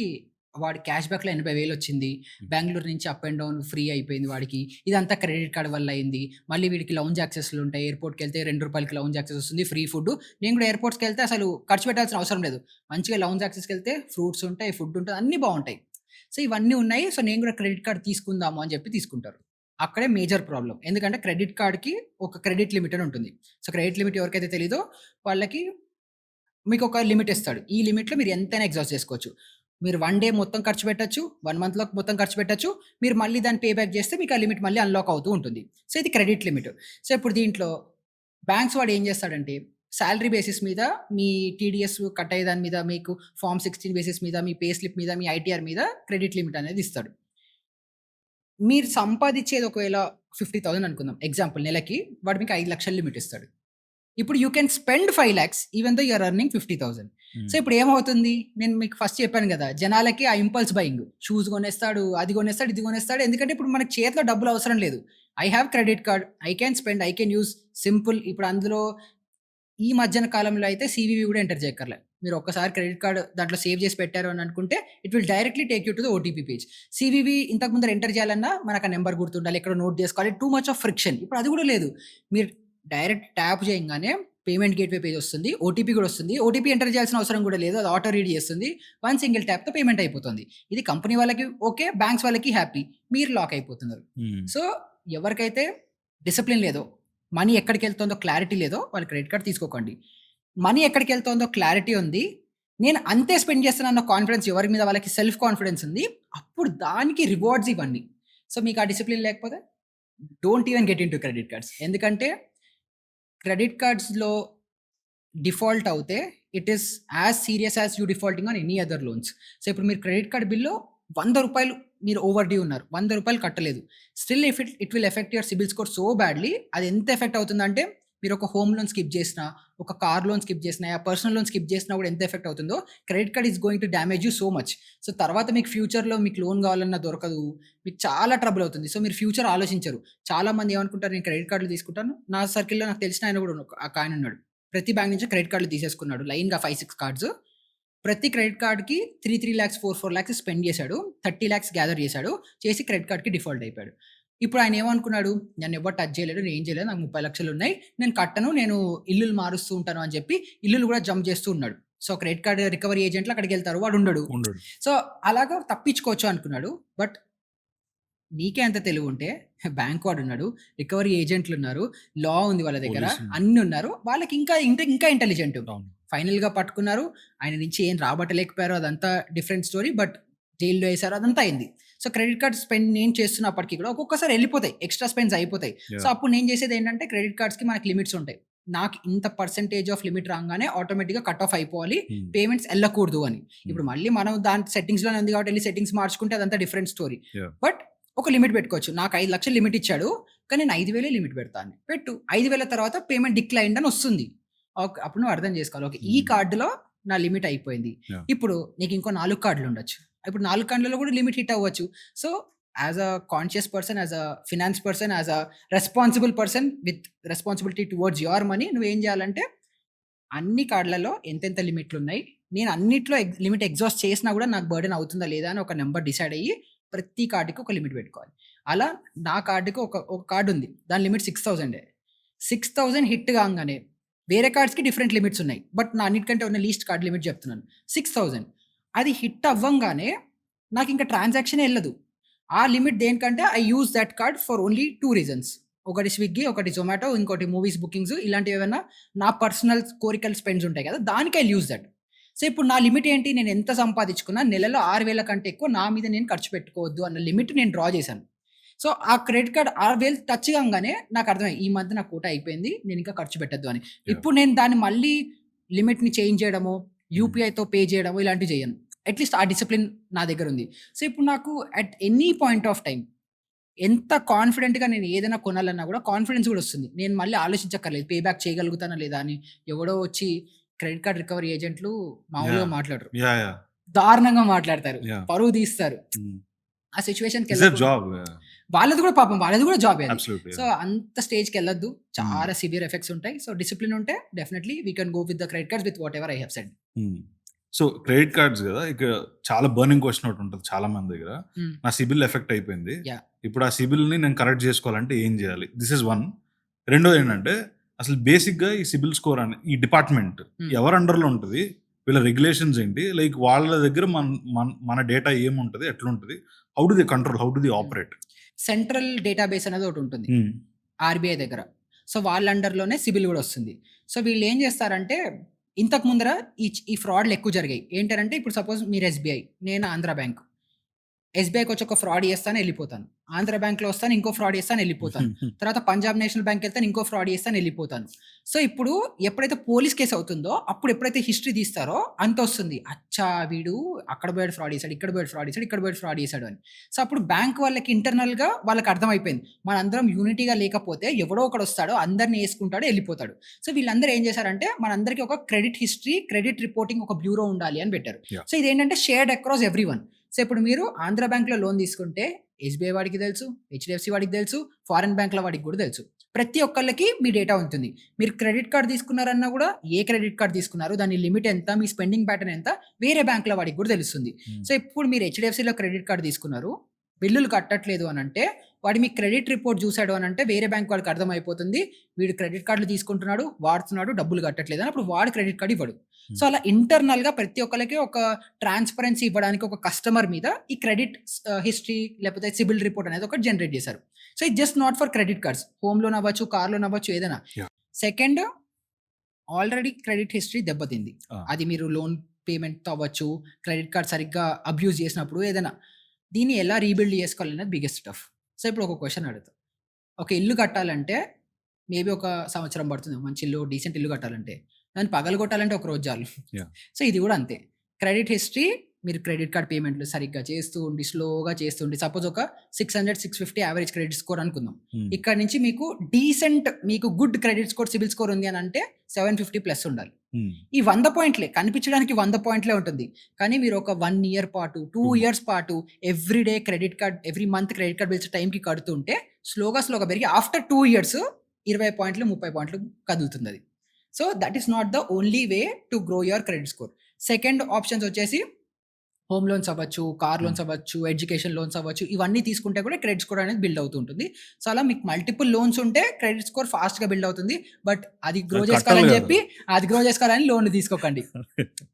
వాడి క్యాష్ బ్యాక్‌లో 80,000 వచ్చింది. బెంగుళూరు నుంచి అప్ అండ్ డౌన్ ఫ్రీ అయిపోయింది వాడికి. ఇదంతా క్రెడిట్ కార్డ్ వల్ల అయింది. మళ్ళీ వీడికి లౌంజ్ యాక్సెస్‌లుంటాయి. ఎయిర్‌పోర్ట్‌కెళ్తే రూ. 2కి లౌంజ్ యాక్సెస్ వస్తుంది. Free food. నేను కూడా ఎయిర్‌పోర్ట్స్‌కెళ్తే అసలు ఖర్చు పెట్టాల్సిన అవసరం లేదు. మంచిగా లౌంజ్ యాక్సెస్‌కెళ్తే ఫ్రూట్స్ ఉంటాయి, ఫుడ్ ఉంటది. అన్నీ బావుంటాయి. సో, ఇవన్నీ ఉన్నాయి. సో, నేను కూడా క్రెడిట్ కార్డ్ తీసుకుందాము అని చెప్పి తీసుకుంటారు. అక్కడే మేజర్ ప్రాబ్లమ్. ఎందుకంటే క్రెడిట్ కార్డ్‌కి ఒక క్రెడిట్ లిమిట్ అని ఉంటుంది. సో, క్రెడిట్ లిమిట్ ఎవరికైతే తెలీదో వాళ్ళకి మీకొక లిమిట్ ఇస్తాడు. ఈ లిమిట్‌లో మీరు ఎంతైనా ఎగ్జాస్ట్ చేసుకోవచ్చు. మీరు 1 డే మొత్తం ఖర్చు పెట్టొచ్చు. 1 మంత్‌లో మొత్తం ఖర్చు పెట్టొచ్చు. మీరు మళ్ళీ దాన్ని పే బ్యాక్ చేస్తే మీకు ఆ లిమిట్ మళ్ళీ అన్‌లాక్ అవుతూ ఉంటుంది. సో, ఇది క్రెడిట్ లిమిట్. సో, ఇప్పుడు దీంట్లో బ్యాంక్స్ వాడు ఏం చేస్తాడంటే సాలరీ బేసిస్ మీద మీ టీడీఎస్ కట్ అయ్యే దాని మీద మీకు ఫార్మ్ 16 బేసిస్ మీద మీ పే స్లిప్ మీద మీ ఐటీఆర్ మీద క్రెడిట్ లిమిట్ అనేది ఇస్తాడు. మీరు సంపాదించేది ఒకవేళ 50,000 అనుకుందాం. ఎగ్జాంపుల్ నెలకి వాడు మీకు 5,00,000 లిమిట్ ఇస్తాడు. ఇప్పుడు you can spend 5,00,000 even though you are earning 50,000. So, hmm. ఇప్పుడు ఏమవుతుంది? నేను మీకు ఫస్ట్ చెప్పాను గదా! జనాలకి ఆ ఇంపల్స్ బయింగ్. షూస్ కొనేస్తాడు, అది కొనేస్తాడు, ఇది కొనేస్తాడు. ఎందుకంటే ఇప్పుడు మనకు చేతిలో డబ్బులు అవసరం లేదు. I have credit card. I can spend, I can use simple. ఇప్పుడు అందులో ఈ మధ్యన కాలంలో అయితే సీవీవీ కూడా ఎంటర్ చేయక్కర్లే. మీరు ఒక్కసారి క్రెడిట్ కార్డ్ దాంట్లో సేవ్ చేసి పెట్టారు అని అనుకుంటే it will directly take you to the OTP page. సీవీవీ ఇంతకు ముందర ఎంటర్ చేయాలన్నా మనకు ఆ నంబర్ గుర్తుండాలి. ఎక్కడో నోట్ చేసుకోవాలి. Too much of friction. ఇప్పుడు అది కూడా లేదు. మీరు డైరెక్ట్ ట్యాప్ చేయంగానే పేమెంట్ గేట్‌వే పేజ్ వస్తుంది. ఓటీపీ కూడా వస్తుంది. ఓటీపీ ఎంటర్ చేయాల్సిన అవసరం కూడా లేదు. అది ఆటో రీడ్ చేస్తుంది. వన్ సింగిల్ ట్యాప్‌తో పేమెంట్ అయిపోతుంది. ఇది కంపెనీ వాళ్ళకి ఓకే. బ్యాంక్స్ వాళ్ళకి హ్యాపీ. మీరు లాక్ అయిపోతున్నారు. హ్మ్. సో, ఎవరికైతే డిసిప్లిన్ లేదో, మనీ ఎక్కడికెళ్తుందో క్లారిటీ లేదో వాళ్ళు క్రెడిట్ కార్డ్ తీసుకోకండి. మనీ ఎక్కడికెళ్తుందో క్లారిటీ ఉంది. నేను అంతే స్పెండ్ చేస్తున్నానన్న కాన్ఫిడెన్స్ ఎవరి మీద వాళ్ళకి సెల్ఫ్ కాన్ఫిడెన్స్ ఉంది. అప్పుడు దానికి రివార్డ్స్ ఇవన్నీ. సో, మీకు ఆ డిసిప్లిన్ లేకపోతే don't even get into credit cards. ఎందుకంటే క్రెడిట్ కార్డ్స్‌లో డిఫాల్ట్ అవుతే it is as serious as you defaulting on any other loans. So, ఇప్పుడు మీరు క్రెడిట్ కార్డ్ బిల్లు రూ. 100 మీరు ఓవర్ డ్యూ ఉన్నారు. రూ. 100 కట్టలేదు. Still it will effect your CIBIL score so badly. అది ఎంత ఎఫెక్ట్ అవుతుందంటే మీరు ఒక హోమ్ లోన్ స్కిప్ చేసినా, ఒక కార్ లోన్ స్కిప్ చేసినా, పర్సనల్ లోన్ స్కిప్ చేసినా కూడా ఎంత ఎఫెక్ట్ అవుతుందో credit card is going to damage you so much. So, తర్వాత మీకు ఫ్యూచర్‌లో మీకు లోన్ కావాలన్నా దొరకదు. మీకు చాలా ట్రబుల్ అవుతుంది. సో, మీరు ఫ్యూచర్ ఆలోచించరు. చాలా మంది ఏమనుకుంటారు నేను క్రెడిట్ కార్డ్‌లు తీసుకుంటాను. నా సర్కిల్‌లో నాకు తెలిసిన ఆయన కూడా ఒక ఆయన ఉన్నాడు. ప్రతి బ్యాంక్ నుంచి క్రెడిట్ కార్డ్‌లు తీసేసుకున్నాడు. లైన్‌గా 5, 6 కార్డ్స్. ప్రతి క్రెడిట్ కార్డ్‌కి 3 లాక్స్, 4 లాక్స్ స్పెండ్ చేశాడు. 30 లాక్స్ గ్యాదర్ చేశాడు. చేసి క్రెడిట్ కార్డ్‌కి డిఫాల్ట్ అయిపోయాడు. ఇప్పుడు ఆయన ఏమనుకున్నాడు? నన్నెవ్వరు టచ్ చేయలేడు. నేనేం చేయలేదు. నాకు 30,00,000 ఉన్నాయి. నేను కట్టను. నేను ఇల్లులు మారుస్తూ ఉంటాను అని చెప్పి ఇల్లులు కూడా జంప్ చేస్తూ ఉన్నాడు. సో, క్రెడిట్ కార్డ్ రికవరీ ఏజెంట్లు అక్కడికెళ్తారు. వాడు ఉండడు. ఉండడు. సో, అలాగా తప్పించుకోవచ్చు అనుకున్నాడు. బట్ నీకే అంత తెలివుంటే బ్యాంక్ వాడున్నాడు. రికవరీ ఏజెంట్లున్నారు. లా ఉంది వాళ్ళ దగ్గర. పోలీసులు. అన్నీ ఉన్నారు. వాళ్ళకి ఇంకా ఇంటెలిజెంట్. అవును. ఫైనల్‌గా పట్టుకున్నారు. ఆయన నుంచి ఏం రాబట్టలేకపోయారు. అదంతా డిఫరెంట్ స్టోరీ. బట్ జైల్‌లో ఏసారు. అదంతా అయింది. సో, క్రెడిట్ కార్డ్ స్పెండ్ నేను చేస్తున్నప్పటికి కూడా ఒక్కొక్కసారి ఎళ్ళిపోతాయి. ఎక్స్‌ట్రా స్పెండ్స్ అయిపోతాయి. So, yeah! అప్పుడు నేను చేసేదేంటంటే క్రెడిట్ కార్డ్స్‌కి మనకి లిమిట్స్ ఉంటాయి. నాకు ఇంత పర్సెంటేజ్ ఆఫ్ లిమిట్ రాంగానే ఆటోమేటిక్‌గా కట్ ఆఫ్ అయిపోవాలి. హ్మ్. పేమెంట్స్ ఎళ్ళకూడదు అని. హ్మ్. ఇప్పుడు మళ్ళీ మనం దాని సెట్టింగ్స్‌లోనే ఉంది కాబట్టి ఎళ్లి సెట్టింగ్స్ మార్చుకుంటే అదంతా డిఫరెంట్ స్టోరీ. యాహ్! బట్ ఒక లిమిట్ పెట్టుకోవచ్చు. నాకు 5,00,000 లిమిట్ ఇచ్చాడు. కానీ నేను 5,000 లిమిట్ పెడతా అని. పెట్టు. 5,000 తర్వాత పేమెంట్ డిక్లైన్డ్ అని వస్తుంది. ఓకే. అప్పుడు నువ్వు అర్థం చేసుకోవాలి. ఓకే. ఈ హ్మ్. కార్డ్‌లో నా లిమిట్ అయిపోయింది. యాహ్! ఇప్పుడు నీకు ఇంకో 4 కార్డ్‌లు ఉండొచ్చు. ఇప్పుడు 4 కార్డ్‌లలో కూడా లిమిట్ హిట్ అవ్వచ్చు. So, as a conscious person, as a finance person, as a responsible person with responsibility towards your money నువ్వేం చేయాలంటే అన్ని కార్డ్‌లలో ఎంతెంత లిమిట్లున్నాయి. నేను అన్నిట్లో లిమిట్ ఎగ్జాస్ట్ చేసినా గూడా నాకు బర్డెన్ అవుతుందా లేదా అని ఒక నంబర్ డిసైడ్ అయ్యి ప్రతి కార్డ్‌కి ఒక లిమిట్ పెట్టుకోవాలి. అలా నా కార్డ్‌కి ఒక కార్డ్ ఉంది. దాని లిమిట్ 6,000 6,000 హిట్ కాంగానే వేరే కార్డ్స్‌కి డిఫరెంట్ లిమిట్స్ ఉన్నాయి. బట్ నా అన్నిటికంటే ఉన్న లీస్ట్ కార్డ్ లిమిట్ చెప్తున్నాను. 6,000 అది హిట్ అవ్వంగానే నాకింక ట్రాన్సాక్షనే ఎళ్ళదు. ఆ లిమిట్ దేనికంటే I use that card for only 2 reasons. ఒకటి స్విగ్గీ, ఒకటి జొమాటో, ఇంకోటి మూవీస్ బుకింగ్స్ ఇలాంటివేవన్నా నా పర్సనల్ కోరికల్ స్పెండ్స్ ఉంటాయి కదా! దానికి ఐ యూజ్ దట్. సో, ఇప్పుడు నా లిమిట్ ఏంటి? నేను ఎంత సంపాదించుకున్నా నెలలో 6,000 కంటే ఎక్కువ నా మీద నేను ఖర్చు పెట్టుకోవద్దు అన్న లిమిట్ నేను డ్రా చేశాను. సో, ఆ క్రెడిట్ కార్డ్ 6,000 టచ్ కాంగానే నాకర్థమైంది. ఈ మంత్ నా కోటా అయిపోయింది. నేనింకా ఖర్చు పెట్టొద్దు అని. యాహ్! ఇప్పుడు నేను దాన్ని మళ్ళీ లిమిట్‌ని చేంజ్ చేయడమో, హ్మ్. యూపీఐతో పే చేయడమో ఇలాంటివి చేయను. అట్‌లీస్ట్ ఆ డిసిప్లిన్ నా దగ్గరుంది. సో, ఇప్పుడు నాకు at any point of time ఎంత కాన్ఫిడెంట్‌గా నేను ఏదైనా కొనాలన్నా గూడా కాన్ఫిడెన్స్ గూడా ఒస్తుంది. నేను మళ్ళీ ఆలోచించక్కర్లేదు. పే బ్యాక్ చేయగలుగుతానా లేదా అని. ఎవడో వచ్చి క్రెడిట్ కార్డ్ రికవరీ ఏజెంట్‌లు మామూలుగా యాహ్! మాట్లాడరు. యాహ్! దారుణంగా మాట్లాడతారు. యాహ్! పరువు తీస్తారు. హ్మ్. ఆ ఇట్స్ దేర్ సిట్యుయేషన్‌కెళ్ళకూడదు. జాబ్. వాళ్ళది గూడా పాపం వాళ్ళది గూడా జాబే అది. అబ్సల్యూట్‌లీ. So, yeah! అంత స్టేజ్‌కెళ్ళొద్దు. హ్మ్. చాలా సివియర్ ఎఫెక్ట్స్ ఉంటాయి. సో, డిసిప్లిన్ ఉంటే definitely we can go with the credit cards with whatever I have said. Hmm. So, credit cards గదా! ఇక చాలా బర్నింగ్ క్వెషన్ ఒకటుంటది చాలా మంది దగ్గర. హ్మ్. నా సిబిల్ ఎఫెక్ట్ అయిపోయింది. యాహ్! ఇప్పుడు ఆ సిబిల్‌ని నేను కరెక్ట్ జేసుకోవాలంటే ఏం జేయాలి? This is one. రెండోదేంటంటే అసలు బేసిక్‌గా ఈ సిబిల్ స్కోర్ అని ఈ డిపార్ట్‌మెంట్ హ్మ్. ఎవరి అండర్‌లో ఉంటది? వీళ్ళ రెగ్యులేషన్స్ ఏంటి? లైక్ వాళ్ళ దగ్గర మన డేటా ఏముంటది? ఎట్లుంటది? How do they control? How do they హ్మ్. ఆపరేట్? సెంట్రల్ డేటాబేస్ అనేది ఒకటుంటుంది. హ్మ్. ఆర్‌బీఐ దగ్గర. సో, వాళ్ళ అండర్‌లోనే సిబిల్ గూడా ఒస్తుంది. సో, వీళ్ళేం జేస్తారంటే ఇంతకు ముందర ఈ ఫ్రాడ్‌లు ఎక్కువ జరిగాయి. ఏంటనంటే ఇప్పుడు సపోజ్ మీరు ఎస్‌బీఐ, నేను ఆంధ్ర బ్యాంక్. ఎస్‌బీఐకొచ్చి ఒక ఫ్రాడ్ చేస్తాను ఎళ్ళిపోతాను. ఆంధ్ర బ్యాంక్‌లో వస్తాను ఇంకో ఫ్రాడ్ చేస్తాను ఎళ్ళిపోతాను. తర్వాత పంజాబ్ నేషనల్ బ్యాంక్‌కెళ్తాను ఇంకో ఫ్రాడ్ చేస్తాను ఎళ్ళిపోతాను. సో, ఇప్పుడు ఎప్పుడైతే పోలీస్ కేస్ అవుతుందో అప్పుడు ఎప్పుడైతే హిస్టరీ తీస్తారో అంతొస్తుంది. అచ్చా! వీడు అక్కడ పోయాడు ఫ్రాడ్ చేసాడు, ఇక్కడ పోయాడు ఫ్రాడ్ చేసాడు, ఇక్కడ పోయాడు ఫ్రాడ్ చేసాడు అని. సో, అప్పుడు బ్యాంక్ వాళ్ళకి ఇంటర్నల్‌గా వాళ్ళకి అర్థమైపోయింది. మనందరం యూనిటీగా లేకపోతే ఎవడో ఒకడొస్తాడు అందరిని యేసుకుంటాడు ఎళ్ళిపోతాడు. సో, వీళ్ళందరూ ఏం చేశారంటే మనందరికీ ఒక క్రెడిట్ హిస్టరీ, క్రెడిట్ రిపోర్టింగ్ ఒక బ్యూరో ఉండాలి అని పెట్టారు. యాహ్! సో, ఇదేంటంటే షేర్డ్ అక్రాస్ ఎవ్రీవన్. సో, ఇప్పుడు మీరు ఆంధ్ర బ్యాంక్‌లో లోన్ తీసుకుంటే ఎస్‌బీఐ వాడికి తెలుసు, హెచ్‌డీఎఫ్‌సీ వాడికి తెలుసు, ఫారెన్ బ్యాంక్‌ల వాడికి గూడా తెలుసు. ప్రతి ఒక్కళ్ళకి మీ డేటా ఉంటుంది. మీరు క్రెడిట్ కార్డ్ తీసుకున్నారన్నా గూడా ఏ క్రెడిట్ కార్డ్ తీసుకున్నారు, దాని లిమిట్ ఎంత, మీ స్పెండింగ్ ప్యాటర్న్ ఎంత వేరే బ్యాంక్‌ల వాడికి గూడా తెలుస్తుంది. హ్మ్. సో, ఇప్పుడు మీరు హెచ్‌డీఎఫ్‌సీలో క్రెడిట్ కార్డ్ తీసుకున్నారు. బిల్లులు కట్టట్లేదు అనంటే వాడు మీ క్రెడిట్ రిపోర్ట్ చూసాడు అనంటే వేరే బ్యాంక్ వాడికి అర్థమైపోతుంది. వీడు క్రెడిట్ కార్డ్‌లు తీసుకుంటున్నాడు, వాడుతున్నాడు, డబ్బులు కట్టట్లేదు అని అప్పుడు వాడు క్రెడిట్ కార్డ్ ఇవ్వడు. సో, హ్మ్. అలా ఇంటర్నల్‌గా ప్రతి ఒక్కళ్ళకి ఒక ట్రాన్స్‌పరెన్సీ ఇవ్వడానికి ఒక కస్టమర్ మీద ఈ క్రెడిట్ హిస్టరీ లేకపోతే సిబిల్ రిపోర్ట్ అనేది ఒకటి జనరేట్ చేశారు. So, it's just not for credit cards. Home loan అవ్వచ్చు, కార్ లోన్ అవ్వచ్చు ఏదైనా. Yeah! Second already credit history దెబ్బతింది. ఆ! అది మీరు లోన్ పేమెంట్‌తో అవ్వచ్చు, క్రెడిట్ కార్డ్ సరిగ్గా అబ్యూజ్ చేసినప్పుడు ఏదైనా. దీన్ని ఎలా రీబిల్డ్ చేసుకోవాలనేది బిగ్గెస్ట్ టఫ్. సో, ఇప్పుడు ఒక క్వెషన్ అడుగుతా. ఒక ఇల్లు కట్టాలంటే మేబీ ఒక సంవత్సరం పడుతుంది. మంచి ఇల్లు, డీసెంట్ ఇల్లు కట్టాలంటే. దాన్ని పగలగొట్టాలంటే ఒక రోజు చాలు. యాహ్! సో, ఇది గూడా అంతే. క్రెడిట్ హిస్టరీ మీరు క్రెడిట్ కార్డ్ పేమెంట్‌లు సరిగ్గా చేస్తూ ఉండి, స్లోగా చేస్తుండి సపోజ్ ఒక 600, 650 యావరేజ్ క్రెడిట్ స్కోర్ అనుకుందాం. హ్మ్. ఇక్కడి నుంచి మీకు డీసెంట్ మీకు good credit score, CIBIL score ఉంది అనంటే 750 ప్లస్ ఉండాలి. హ్మ్. ఈ 100 పాయింట్లే కనిపించడానికి 100 పాయింట్లే ఉంటుంది. కానీ మీరు ఒక 1 ఇయర్ పాటు, 2 హ్మ్. ఇయర్స్ పాటు every day credit card, every month credit card bills టైమ్‌కి కడుతుంటే స్లోగా పెరిగి ఆఫ్టర్ 2 ఇయర్స్ 20 పాయింట్లు, 30 పాయింట్లు కదులుతుందది. So, that is not the only way to grow your credit score. Second options వచ్చేసి హోమ్ లోన్స్ అవ్వచ్చు, కార్ హ్మ్. లోన్స్ అవ్వచ్చు, ఎడ్యుకేషన్ లోన్స్ అవ్వచ్చు. ఇవన్నీ తీసుకుంటే కూడా క్రెడిట్ స్కోర్ అనేది బిల్డ్ అవుతూ ఉంటుంది. సో, అలా మీకు మల్టిపుల్ లోన్స్ ఉంటే క్రెడిట్ స్కోర్ ఫాస్ట్‌గా బిల్డ్ అవుతుంది. బట్ అది గ్రో అది కట్టాలి చేసుకోవాలని గదా! చెప్పి అది గ్రో చేసుకోవాలని లోన్‌లు తీసుకోకండి.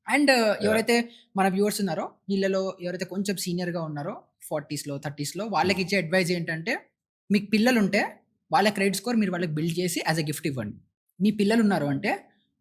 And yeah! ఎవరైతే మన వ్యూవర్స్ ఉన్నారో వీళ్ళలో ఎవరైతే కొంచెం సీనియర్‌గా ఉన్నారో 40స్‌లో, 30స్‌లో వాళ్ళకి హ్మ్. ఇచ్చే అడ్వైస్ ఏంటంటే మీకు పిల్లలుంటే వాళ్ళ క్రెడిట్ స్కోర్ మీరు వాళ్ళకి బిల్డ్ చేసి యాస్ ఎ గిఫ్ట్ ఇవ్వండి. మీ పిల్లలున్నారు అంటే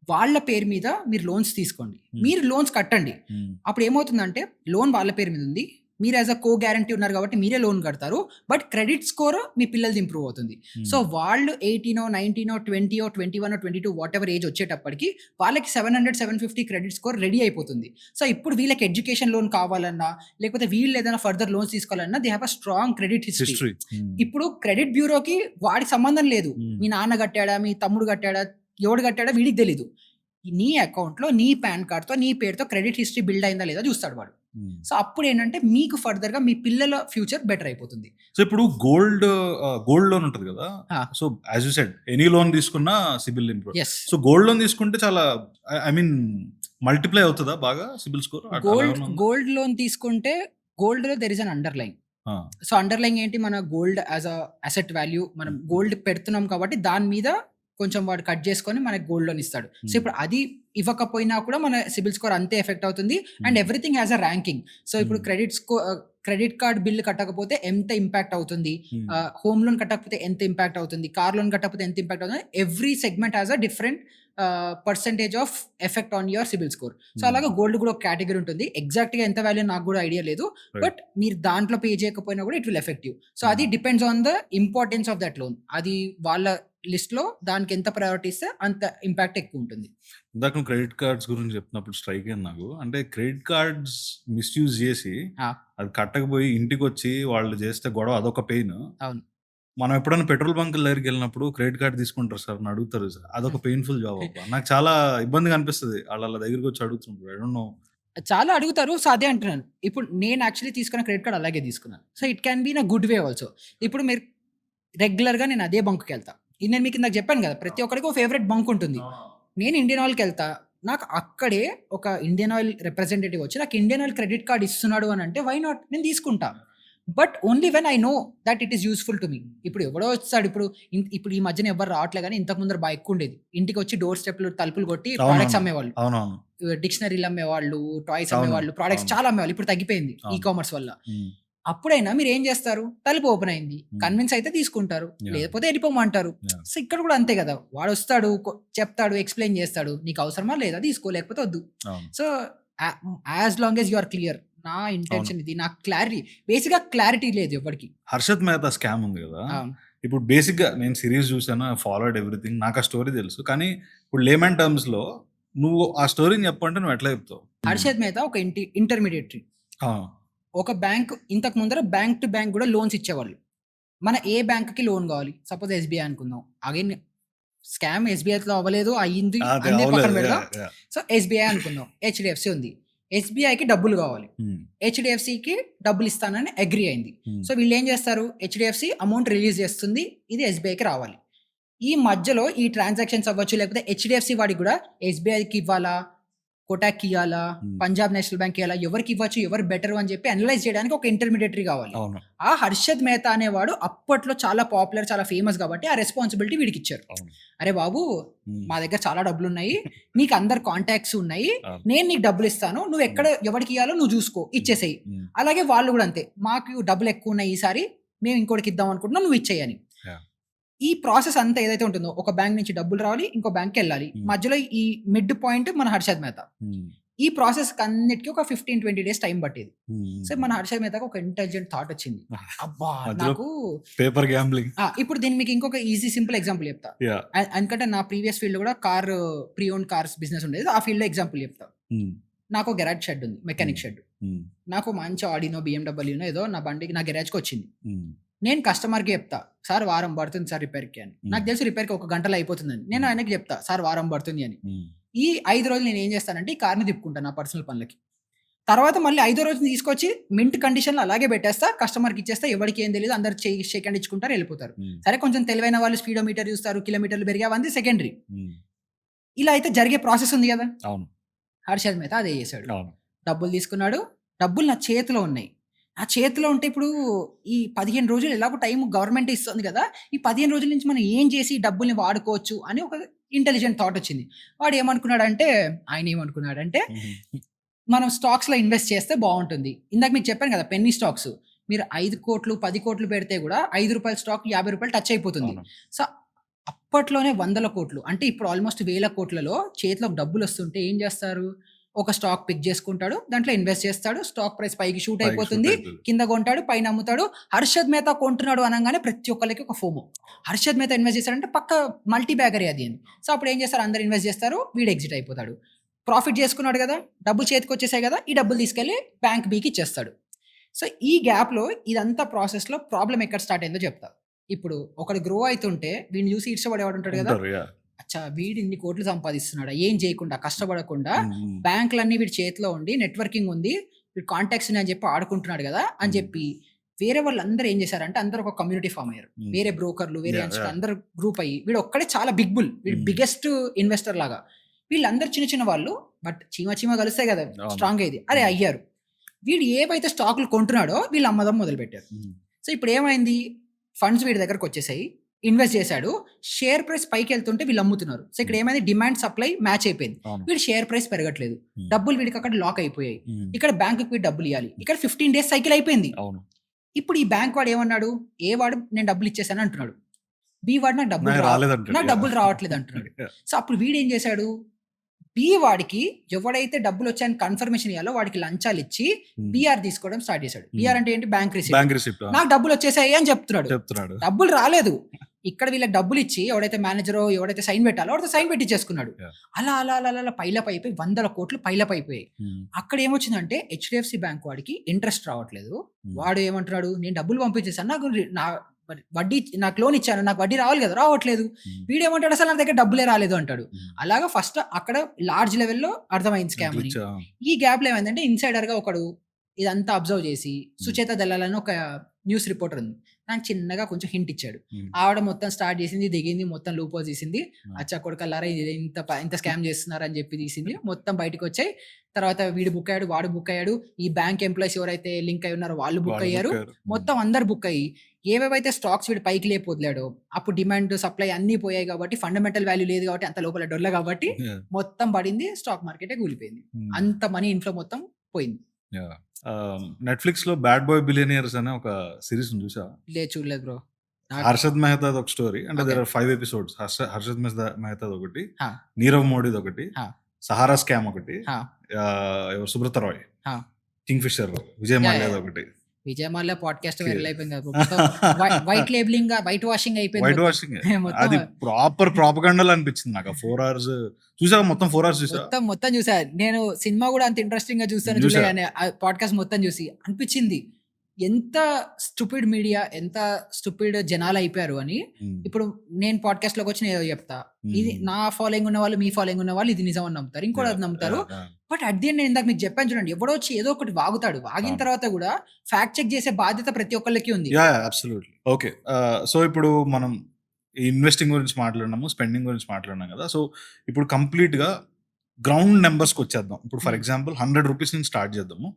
వాళ్ళ పేరు మీద మీరు లోన్స్ తీసుకోండి. హ్మ్. మీరు లోన్స్ కట్టండి. హ్మ్. అప్పుడు ఏమవుతుందంటే లోన్ వాళ్ళ పేరు మీద ఉంది. మీరు యాస్ ఎ కో గ్యారంటీ ఉన్నారు కాబట్టి మీరే లోన్ కడతారు. బట్ క్రెడిట్ స్కోర్ మీ పిల్లలది ఇంప్రూవ్ అవుతుంది. So, hmm. వాళ్ళు 18, 19, 20, 21, 22 వాటెవర్ ఏజ్ వచ్చేటప్పటికి వాళ్ళకి 700, 750 క్రెడిట్ స్కోర్ రెడీ అయిపోతుంది. సో, ఇప్పుడు వీళ్ళకి ఎడ్యుకేషన్ లోన్ కావాలన్నా, లేకపోతే వీళ్ళు ఏదైనా ఫర్దర్ లోన్స్ తీసుకోవాలన్నా they have a strong credit history. History. హ్మ్. ఇప్పుడు క్రెడిట్ బ్యూరోకి వాడికి సంబంధం లేదు. హ్మ్. మీ నాన్న కట్టాడా? మీ తమ్ముడు కట్టాడా? ఎవడు కట్టాడో వీడికి తెలీదు. నీ అకౌంట్‌లో నీ పాన్ కార్డ్‌తో నీ పేరుతో క్రెడిట్ హిస్టరీ బిల్డ్ అయిందా లేదా చూస్తాడు వాడు. హ్మ్. సో, అప్పుడేంటంటే మీకు ఫర్దర్‌గా మీ పిల్లల ఫ్యూచర్ బెటర్ అయిపోతుంది. సో, ఇప్పుడు గోల్డ్ లోన్ ఉంటది గదా! ఆ! So, as you said any loan తీసుకున్నా CIBIL improve. Yes. So, gold loan తీసుకుంటే చాలా ఐ మీన్ మల్టిప్లై అవుతదా బాగా సిబిల్ స్కోర్? అలా ఏమన్నా ఉందా? గోల్డ్ లోన్ తీసుకుంటే గోల్డ్‌లో దేర్ ఈస్ అన్ అండర్‌లైన్. ఆ! సో, అండర్‌లైన్ ఏంటి మన gold as a asset value మనం హ్మ్. గోల్డ్ పెడుతున్నాం కాబట్టి దాని మీద కొంచెం వాడు కట్ చేసుకొని మనకు గోల్డ్ లోన్ ఇస్తాడు. So, hmm. ఇప్పుడు అది ఇవ్వకపోయినా కూడా మన సిబిల్ స్కోర్ అంతే ఎఫెక్ట్ అవుతుంది. అండ్ హ్మ్. Everything has a ranking. So, ఇప్పుడు హ్మ్. క్రెడిట్ కార్డ్ బిల్ కట్టకపోతే ఎంత ఇంపాక్ట్ అవుతుంది? హ్మ్. హోమ్ లోన్ కట్టకపోతే ఎంత ఇంపాక్ట్ అవుతుంది? కార్ లోన్ కట్టకపోతే ఎంత ఇంపాక్ట్ అవుతుంది? Every segment has a different percentage of effect on your CIBIL score. So Hmm. అలాగే గోల్డ్ కూడా ఒక కేటగిరీ ఉంటుంది. ఎగ్జాక్ట్‌గా ఎంత వాల్యూ నాకు కూడా ఐడియా లేదు. Right. బట్ మీరు దాంట్లో పే చేయకపోయినా కూడా it will effect you. So అది Hmm. Depends on the importance of that loan. అది వాళ్ళ లిస్ట్‌లో దానికి ఎంత ప్రయారిటీ ఇస్తే అంత ఇంపాక్ట్ ఎక్కువ ఉంటుంది. ఇందాక నువ్వు క్రెడిట్ కార్డ్స్ గురించి చెప్తున్నప్పుడు స్ట్రైక్ అయింది నాకు. అంటే క్రెడిట్ కార్డ్స్ మిస్‌యూజ్ చేసి ఆ! అది కట్టకపోయి ఇంటికొచ్చి వాళ్ళు చేస్తే గొడవ అదొక పెయిన్. అవును. మనం ఎప్పుడైనా పెట్రోల్ బంకుల దగ్గరికెళ్ళినప్పుడు క్రెడిట్ కార్డ్ తీసుకుంటారు సార్ అని అడుగుతారు. అదొక పెయిన్‌ఫుల్ జాబ్ అబ్బా! నాకు చాలా ఇబ్బందిగా అనిపిస్తది. ఆళ్ళ దగ్గరికొచ్చి అడుగుతుంటారు. I don't know. చాలా అడుగుతారు. సో అదే అంటున్నాను. ఇప్పుడు నేను యాక్చువల్లీ తీసుకున్న క్రెడిట్ కార్డ్ అలాగే తీసుకున్నాను. So it can be in a good way also. ఇప్పుడు మీరు రెగ్యులర్‌గా నేను అదే బంక్‌కెళ్తా. ఇది నేను మీకు ఇందాక చెప్పాను కదా! ప్రతి ఒక్కడికి ఒక ఫేవరెట్ బంక్ ఉంటుంది. నేను ఇండియన్ ఆయిల్‌కెళ్తా. నాకు అక్కడే ఒక ఇండియన్ ఆయిల్ రిప్రజెంటేటివ్ వచ్చి నాకు ఇండియన్ ఆయిల్ క్రెడిట్ కార్డ్ ఇస్తున్నాడు అని అంటే వై నాట్? నేను తీసుకుంటా. But only when I know that it is useful to me. ఇప్పుడు ఎవడో వచ్చాడు ఇప్పుడు ఇప్పుడు ఈ మధ్యన ఎవ్వరు రావట్లే గానీ ఇంతకు ముందర ఎక్కువుండేది. ఇంటికొచ్చి డోర్ స్టెప్‌లు తలుపులు కొట్టి ప్రొడక్ట్స్ అవునవును. అమ్మేవాళ్ళు. అవునవును. డిక్షనరీలు అమ్మేవాళ్ళు, టాయ్స్ అవును. అమ్మేవాళ్ళు, ప్రొడక్ట్స్ అవును. చాలా అమ్మేవాళ్ళు. ఇప్పుడు తగ్గిపోయింది ఈ అవును. కామర్స్ వల్ల. హ్మ్. అప్పుడైనా మీరేం చేస్తారు? తలుపు ఓపెన్ అయింది. హ్మ్. కన్విన్స్ అయితే తీసుకుంటారు. యాహ్! లేకపోతే ఎళ్ళిపోమంటారు. యాహ్! సో ఇక్కడ కూడా అంతే కదా! వాడొస్తాడు, చెప్తాడు, ఎక్స్‌ప్లెయిన్ చేస్తాడు. నీకు అవసరమా లేదా? తీసుకో లేకపోతే వద్దు. అవును. So as long as you are clear. నా అవును. ఇంటెన్షన్ ఇది. నాకు బేసిక్‌గా క్లారిటీ లేదు ఎవ్వడికి. 'హర్షద్ మెహతా' స్కామ్ ఉంది గదా! అవును. ఇప్పుడు బేసిక్‌గా నేను సీరీస్ చూసాను. I followed everything. నాకు ఆ స్టోరీ తెలుసు. కానీ ఇప్పుడు లేమన్ టర్మ్స్‌లో నువ్వు ఆ స్టోరీని చెప్పంటే నువ్వు ఎట్లా చెప్తావు? హ్మ్. హర్షద్ మెహతా ఒక ఇంటర్మీడియేటరీ. ఆ! ఒక బ్యాంక్ ఇంతకు ముందర బ్యాంక్ టు బ్యాంక్ కూడా లోన్స్ ఇచ్చేవాళ్ళు. మన ఏ బ్యాంక్‌కి లోన్ కావాలి? సపోజ్ ఎస్‌బీఐ అనుకుందాం. అగైన్ స్కామ్ ఎస్‌బీఐలో అవ్వలేదు. అయింది అది అన్నీ పక్కన అవ్వలేదు. పెడదాం. యాహ్! యాహ్! సో ఎస్‌బీఐ అనుకుందాం. హెచ్‌డీఎఫ్‌సీ ఉంది. ఎస్‌బీఐకి డబ్బులు కావాలి. హ్మ్. హెచ్‌డీఎఫ్‌సీకి డబ్బులు ఇస్తానని అగ్రీ అయింది. హ్మ్. సో వీళ్ళేం చేస్తారు? హెచ్‌డీఎఫ్‌సీ అమౌంట్ రిలీజ్ చేస్తుంది. ఇది ఎస్‌బీఐకి రావాలి. ఈ మధ్యలో ఈ ట్రాన్సాక్షన్స్ అవ్వచ్చు, లేకపోతే హెచ్‌డీఎఫ్‌సీ వాడికి కూడా ఎస్‌బీఐకి ఇవ్వాలా? కోటాక్‌కి ఇయ్యాలా? హ్మ్. పంజాబ్ నేషనల్ బ్యాంక్‌కి ఇయ్యాలా? ఎవరికి ఇవ్వచ్చు? ఎవరు బెటర్ అని చెప్పి అనలైజ్ చేయడానికి ఒక ఇంటర్మీడియేటరీ కావాలి. అవును. ఆ హర్షద్ మెహతా అనేవాడు అప్పట్లో చాలా పాపులర్, చాలా ఫేమస్ కాబట్టి ఆ రెస్పాన్సిబిలిటీ వీడికిచ్చారు. అవును. అరే బాబు! హ్మ్. మా దగ్గర చాలా డబ్బులున్నాయి. నీకు అందరు కాంటాక్ట్స్ ఉన్నాయి. అవును. నేను నీకు డబ్బులిస్తాను. నువ్వు ఎక్కడ ఎవరికి ఇయ్యాలో నువ్వు చూసుకో. ఇచ్చేసేయి. హ్మ్. అలాగే వాళ్ళు కూడా అంతే. మాకు డబ్బులు ఎక్కువున్నాయి ఈసారి. మేము ఇంకోడికి ఇద్దాం అనుకుంటున్నాం. నువ్వు ఇచ్చేయి అని. యాహ్! ఈ ప్రాసెస్ అంతా ఏదైతే ఉంటుందో ఒక బ్యాంక్ నుంచి డబ్బులు రావాలి. ఇంకో బ్యాంక్‌కెళ్ళాలి. హ్మ్. మధ్యలో ఈ మిడ్ పాయింట్ మన హర్షద్ మెహతా. హ్మ్. ఈ ప్రాసెస్‌కి అన్నిటికి ఒక 15-20 డేస్ టైం పట్టేది. సో హ్మ్. మన హర్షద్ మెహతాకి ఒక ఇంటెలిజెంట్ థాట్ వచ్చింది. అబ్బా! మధ్యలో నాకు పేపర్ గ్యాంబ్లింగ్. ఇప్పుడు దీన్ని మీకు ఇంకొక ఈజీ సింపుల్ ఎగ్జాంపుల్ చెప్తా. యాహ్! ఎందుకంటే నా ప్రీవియస్ ఫీల్డ్‌లో కూడా ప్రీ ఓన్డ్ కార్స్ బిజినెస్ ఉండేది. ఆ ఫీల్డ్‌లో ఎగ్జాంపుల్ చెప్తా. హ్మ్. నాకు గరాజ్ షెడ్ ఉంది. మెకానిక్ హ్మ్. షెడ్. హ్మ్. నాకు మంచి ఆడినో, బీఎండబ్ల్యూనో ఏదో నా బండికి నా గరాజ్‌కి వచ్చింది. హ్మ్. నేను కస్టమర్‌కి చెప్తా. సార్ వారం పడుతుంది సార్ రిపేర్‌కి అని. నాకు హ్మ్. తెలుసు రిపేర్‌కి ఒక గంటలో అయిపోతుందని. నేను హ్మ్. ఆయనకి చెప్తా. సార్ వారం పడుతుంది అని. హ్మ్. ఈ 5 రోజులు నేనేం చేస్తానంటే ఈ కార్‌ని తిప్పుకుంటా నా పర్సనల్ పనులకి. తర్వాత మళ్ళీ ఐదో రోజున తీసుకొచ్చి మింట్ కండిషన్‌లో అలాగే పెట్టేస్తా. కస్టమర్‌కి ఇచ్చేస్తా. ఎవరికీ ఏం తెలీదు. అందరూ షేక్ హ్యాండ్ ఇచ్చుకుంటారు ఎళ్ళిపోతారు. హ్మ్. సరే కొంచెం తెలివైన వాళ్ళు స్పీడోమీటర్ చూస్తారు. కిలోమీటర్లు పెరిగాయి అవంతా సెకండరీ. హ్మ్. ఇలా అయితే జరిగే ప్రాసెస్ ఉంది గదా! అవును. హర్షద్ మెహతా అదే చేశాడు. అవును. డబ్బులు తీసుకున్నాడు. డబ్బులు నా చేతిలో ఉన్నాయి. నా చేతిలో ఉంటే ఇప్పుడు ఈ 15 రోజులు ఎలాగో టైం గవర్నమెంట్ ఇస్తుంది గదా! ఈ 15 రోజుల నుంచి మనం ఏం చేసి ఈ డబ్బుల్ని వాడుకోవచ్చు అని ఒక ఇంటెలిజెంట్ థాట్ వచ్చింది. వాడు ఏమనుకున్నాడంటే ఆయన ఏమనుకున్నాడంటే హుహు. మనం స్టాక్స్‌లో ఇన్వెస్ట్ చేస్తే బావుంటుంది. ఇందాక మీకు చెప్పాను కదా! Penney stocks. మీరు 5,00,00,000, 10,00,00,000 పెడితే గూడా రూ. 5 స్టాక్ రూ. 50 టచ్ అయిపోతుంది. అవును. సో, అప్పట్లోనే వందల కోట్లు అంటే ఇప్పుడు ఆల్‌మోస్ట్ వేల కోట్లలో చేతిలోకి డబ్బులొస్తుంటే ఏం జేస్తారు? ఒక స్టాక్ పిక్ జేసుకుంటాడు. దాంట్లో ఇన్వెస్ట్ చేస్తాడు. స్టాక్ ప్రైస్ పైకి షూట్ పైకి షూట్ అయిపోతుంది. అయితది. కింద కొంటాడు. పైన అమ్ముతాడు. హర్షద్ మెహతా కొంటున్నాడు అనంగానే ప్రతి ఒక్కళ్ళకి ఒక ఫోమో. హర్షద్ మెహతా ఇన్వెస్ట్ చేశాడంటే పక్కా మల్టీ బ్యాగరే అది అని. సో, అప్పుడు ఏం చేస్తారు అందరూ ఇన్వెస్ట్ చేస్తారు. వీడు ఎగ్జిట్ అయిపోతాడు. ప్రాఫిట్ చేసుకున్నాడు గదా! డబ్బులు చేతికొచ్చేసాయి గదా! ఈ డబ్బులు తీసుకెళ్ళి బ్యాంక్ బికి ఇచ్చేస్తాడు. సో, ఈ గ్యాప్‌లో ఇదంతా ప్రాసెస్‌లో ప్రాబ్లమ్ ఎక్కడ స్టార్ట్ అయిందో చెప్తా. ఇప్పుడు ఒకడు గ్రో అయితుంటే వీడిని చూసి ఈర్ష్యపడేవాడుంటాడు గదా! ఉంటారు. యాహ్! అచ్చా! వీడు ఇన్ని కోట్లు సంపాదిస్తున్నాడా? ఏం చేయకుండా, కష్టపడకుండా హ్మ్. హ్మ్. బ్యాంకులన్నీ వీడి చేతిలో ఉండి, నెట్వర్కింగ్ ఉంది. వీడు కాంటాక్ట్స్ ఉన్నాయని చెప్పి ఆడుకుంటున్నాడు గదా! అని హ్మ్. చెప్పి వేరే వాళ్ళందరూ ఏం చేశారంటే అందరూ ఒక కమ్యూనిటీ ఫార్మ్ అయ్యారు. హ్మ్. వేరే బ్రోకర్‌లు, వేరే యాహ్! అన్స్ట్ యాహ్! అందరూ గ్రూప్ అయ్యి వీడు ఒక్కడే చాలా బిగ్ బుల్. వీడు హ్మ్. బిగ్గెస్ట్ ఇన్వెస్టర్ లాగా. వీళ్ళందరూ చిన్న చిన్న వాళ్ళు. బట్ చీమ చీమ కలిస్తే గదా! అవును. స్ట్రాంగ్ అయ్యేది. అరే! హ్మ్. అయ్యారు. వీడు ఏవైతే స్టాకులు కొంటున్నాడో వీళ్ళు అమ్మడం మొదలుపెట్టారు. హ్మ్. సో, ఇప్పుడేమైంది? ఫండ్స్ వీడి దగ్గరకొచ్చేసాయి. ఇన్వెస్ట్ చేశాడు. షేర్ ప్రైస్ పైకెళ్తుంటే వీళ్ళు అమ్ముతున్నారు. సో, ఇక్కడ హ్మ్. ఏమైంది? డిమాండ్, సప్లై మ్యాచ్ అయిపోయింది. అవును. వీడి షేర్ ప్రైస్ పెరగట్లేదు. హ్మ్. డబ్బులు వీడికి అక్కడ లాక్ అయిపోయాయి. హ్మ్. ఇక్కడ బ్యాంక్‌కి వీడు డబ్బులియ్యాలి. ఇక్కడ 15 డేస్ సైకిల్ అయిపోయింది. అవును. ఇప్పుడు ఈ బ్యాంక్ వాడు ఏమన్నాడు? వాడు నేను డబ్బులు ఇచ్చేసాను అంటున్నాడు. బి వాడు నాకు డబ్బులు నాకు రాలేదంటాడు. నాకు డబ్బులు రావట్లేదు అంటున్నాడు. సో అప్పుడు వీడేం చేశాడు, బి వాడికి ఎవడైతే డబ్బులొచ్చాయని కన్ఫర్మేషన్ ఇయ్యాలో వాడికి లంచాలిచ్చి బీఆర్ తీసుకోవడం స్టార్ట్ చేశాడు. బీఆర్ అంటే ఏంటి? Bank receipt. బ్యాంక్ రిసిప్ట్ నాకు డబ్బులొచ్చేసాయి అని చెప్తున్నాడు. చెప్తున్నాడు. డబ్బులు రాలేదు. ఇక్కడ వీళ్ళకి డబ్బులిచ్చి ఎవడైతే మేనేజరో ఎవడైతే సైన్ పెట్టాలో వాడితో సైన్ పెట్టిచ్చేసుకున్నాడు. Yeah. అలా అలా అలా అలా పైలప్ అయిపోయి 100 కోట్లు పైలప్ అయిపోయాయి. అక్కడ ఏమొచ్చిందంటే హెచ్డిఎఫ్సి బ్యాంక్ వాడికి ఇంట్రెస్ట్ రావట్లేదు. వాడు ఏమంటున్నాడు, నేను డబ్బులు పంపించేసాను, నా వడ్డీ నాకు లోన్ ఇచ్చాను, నాకు వడ్డీ రావాలి కదా, రావట్లేదు. వీడేమంటాడు, అసలు నా దగ్గర డబ్బులే రాలేదు అంటాడు. అలాగా ఫస్ట్ అక్కడ లార్జ్ లెవెల్లో అర్థమైంది స్కామ్ అని. ఈ గ్యాప్ లో ఏమైందంటే ఇన్సైడర్ గా ఒకడు ఇదంతా అబ్జర్వ్ చేసి, సుచేత దళాల్ అని ఒక న్యూస్ రిపోర్టర్ ఉంది, నాకు చిన్నగా కొంచెం హింట్ ఇచ్చాడు. ఆవిడ మొత్తం స్టార్ట్ చేసింది, దిగింది, మొత్తం లూపో తీసింది, అచ్చా కొడుకల్లారా ఇది ఇంత స్కామ్ చేస్తున్నారు అని చెప్పి తీసింది, మొత్తం బయటకు వచ్చాయి. తర్వాత వీడు బుక్ అయ్యాడు, వాడు బుక్ అయ్యాడు, ఈ బ్యాంక్ ఎంప్లాయీస్ ఎవరైతే లింక్ అయి ఉన్నారో వాళ్ళు బుక్ అయ్యారు, మొత్తం అందరు బుక్ అయ్యి ఏవేవైతే స్టాక్స్ వీడు పైకి లేపు వదిలాడో అప్పుడు డిమాండ్ సప్లై అన్ని పోయాయి కాబట్టి, ఫండమెంటల్ వాల్యూ లేదు కాబట్టి, అంత లోపల డొల్ల కాబట్టి మొత్తం పడింది, స్టాక్ మార్కెటే కూలిపోయింది, అంత మనీ ఇన్ఫ్లో మొత్తం పోయింది. నెట్ఫ్లిక్స్ లో బ్యాడ్ బాయ్ బిలియనియర్స్ అనే ఒక సిరీస్ చూసా. లేదు, చూడలేదు బ్రో. హర్షద్ మెహతాద్ ఒక స్టోరీ, అంటే దేర్ ఆర్ 5 ఎపిసోడ్స్. హర్షద్ మెహతాద్ ఒకటి, నీరవ్ మోడీది ఒకటి, సహారా స్కామ్ ఒకటి, సుబ్రత రాయ్, కింగ్ ఫిషర్, విజయ్ మాల్యాది ఒకటి. విజయ్ మాల్యా పాడ్కాస్ట్ వైరల్ అయిపోయింది కదా, వైట్ లేబులింగ్, వైట్ వాషింగ్ అయిపోయింది. వైట్ వాషింగ్ అది ప్రాపర్ ప్రాపగండాలు అనిపించింది నాకు. 4 hours చూసా, మొత్తం 4 hours చూసా, మొత్తం చూసా. నేను సినిమా కూడా అంత ఇంట్రెస్టింగ్ గా చూసాను చూడగానే, పాడ్కాస్ట్ మొత్తం చూసి అనిపించింది ఎంత స్టూపిడ్ మీడియా, ఎంత స్టూపిడ్ జనాలు అయిపోయారు అని. ఇప్పుడు నేను పాడ్కాస్ట్ లోకి వచ్చి నేను చెప్తా, ఇది నా ఫాలోయింగ్ ఉన్న వాళ్ళు, మీ ఫాలోయింగ్ ఉన్న వాళ్ళు ఇది నిజం అని నమ్ముతారు, ఇంకోటి అది నమ్ముతారు. బట్ అట్ ది ఎండ్ నేను ఇందాక మీకు చెప్పాను చూడండి, ఎవడో వచ్చి ఏదో ఒకటి వాగుతాడు, వాగిన తర్వాత కూడా ఫ్యాక్ట్ చెక్ చేసే బాధ్యత ప్రతి ఒక్కరికి ఉంది. ఓకే, సో ఇప్పుడు మనం ఇన్వెస్టింగ్ గురించి మాట్లాడినాము, స్పెండింగ్ గురించి మాట్లాడినాం కదా. సో ఇప్పుడు కంప్లీట్ గా గ్రౌండ్ నెంబర్స్ కి వచ్చేద్దాం. ఇప్పుడు ఫర్ ఎగ్జాంపుల్ 100 రూపీస్ నుంచి స్టార్ట్ చేద్దాము.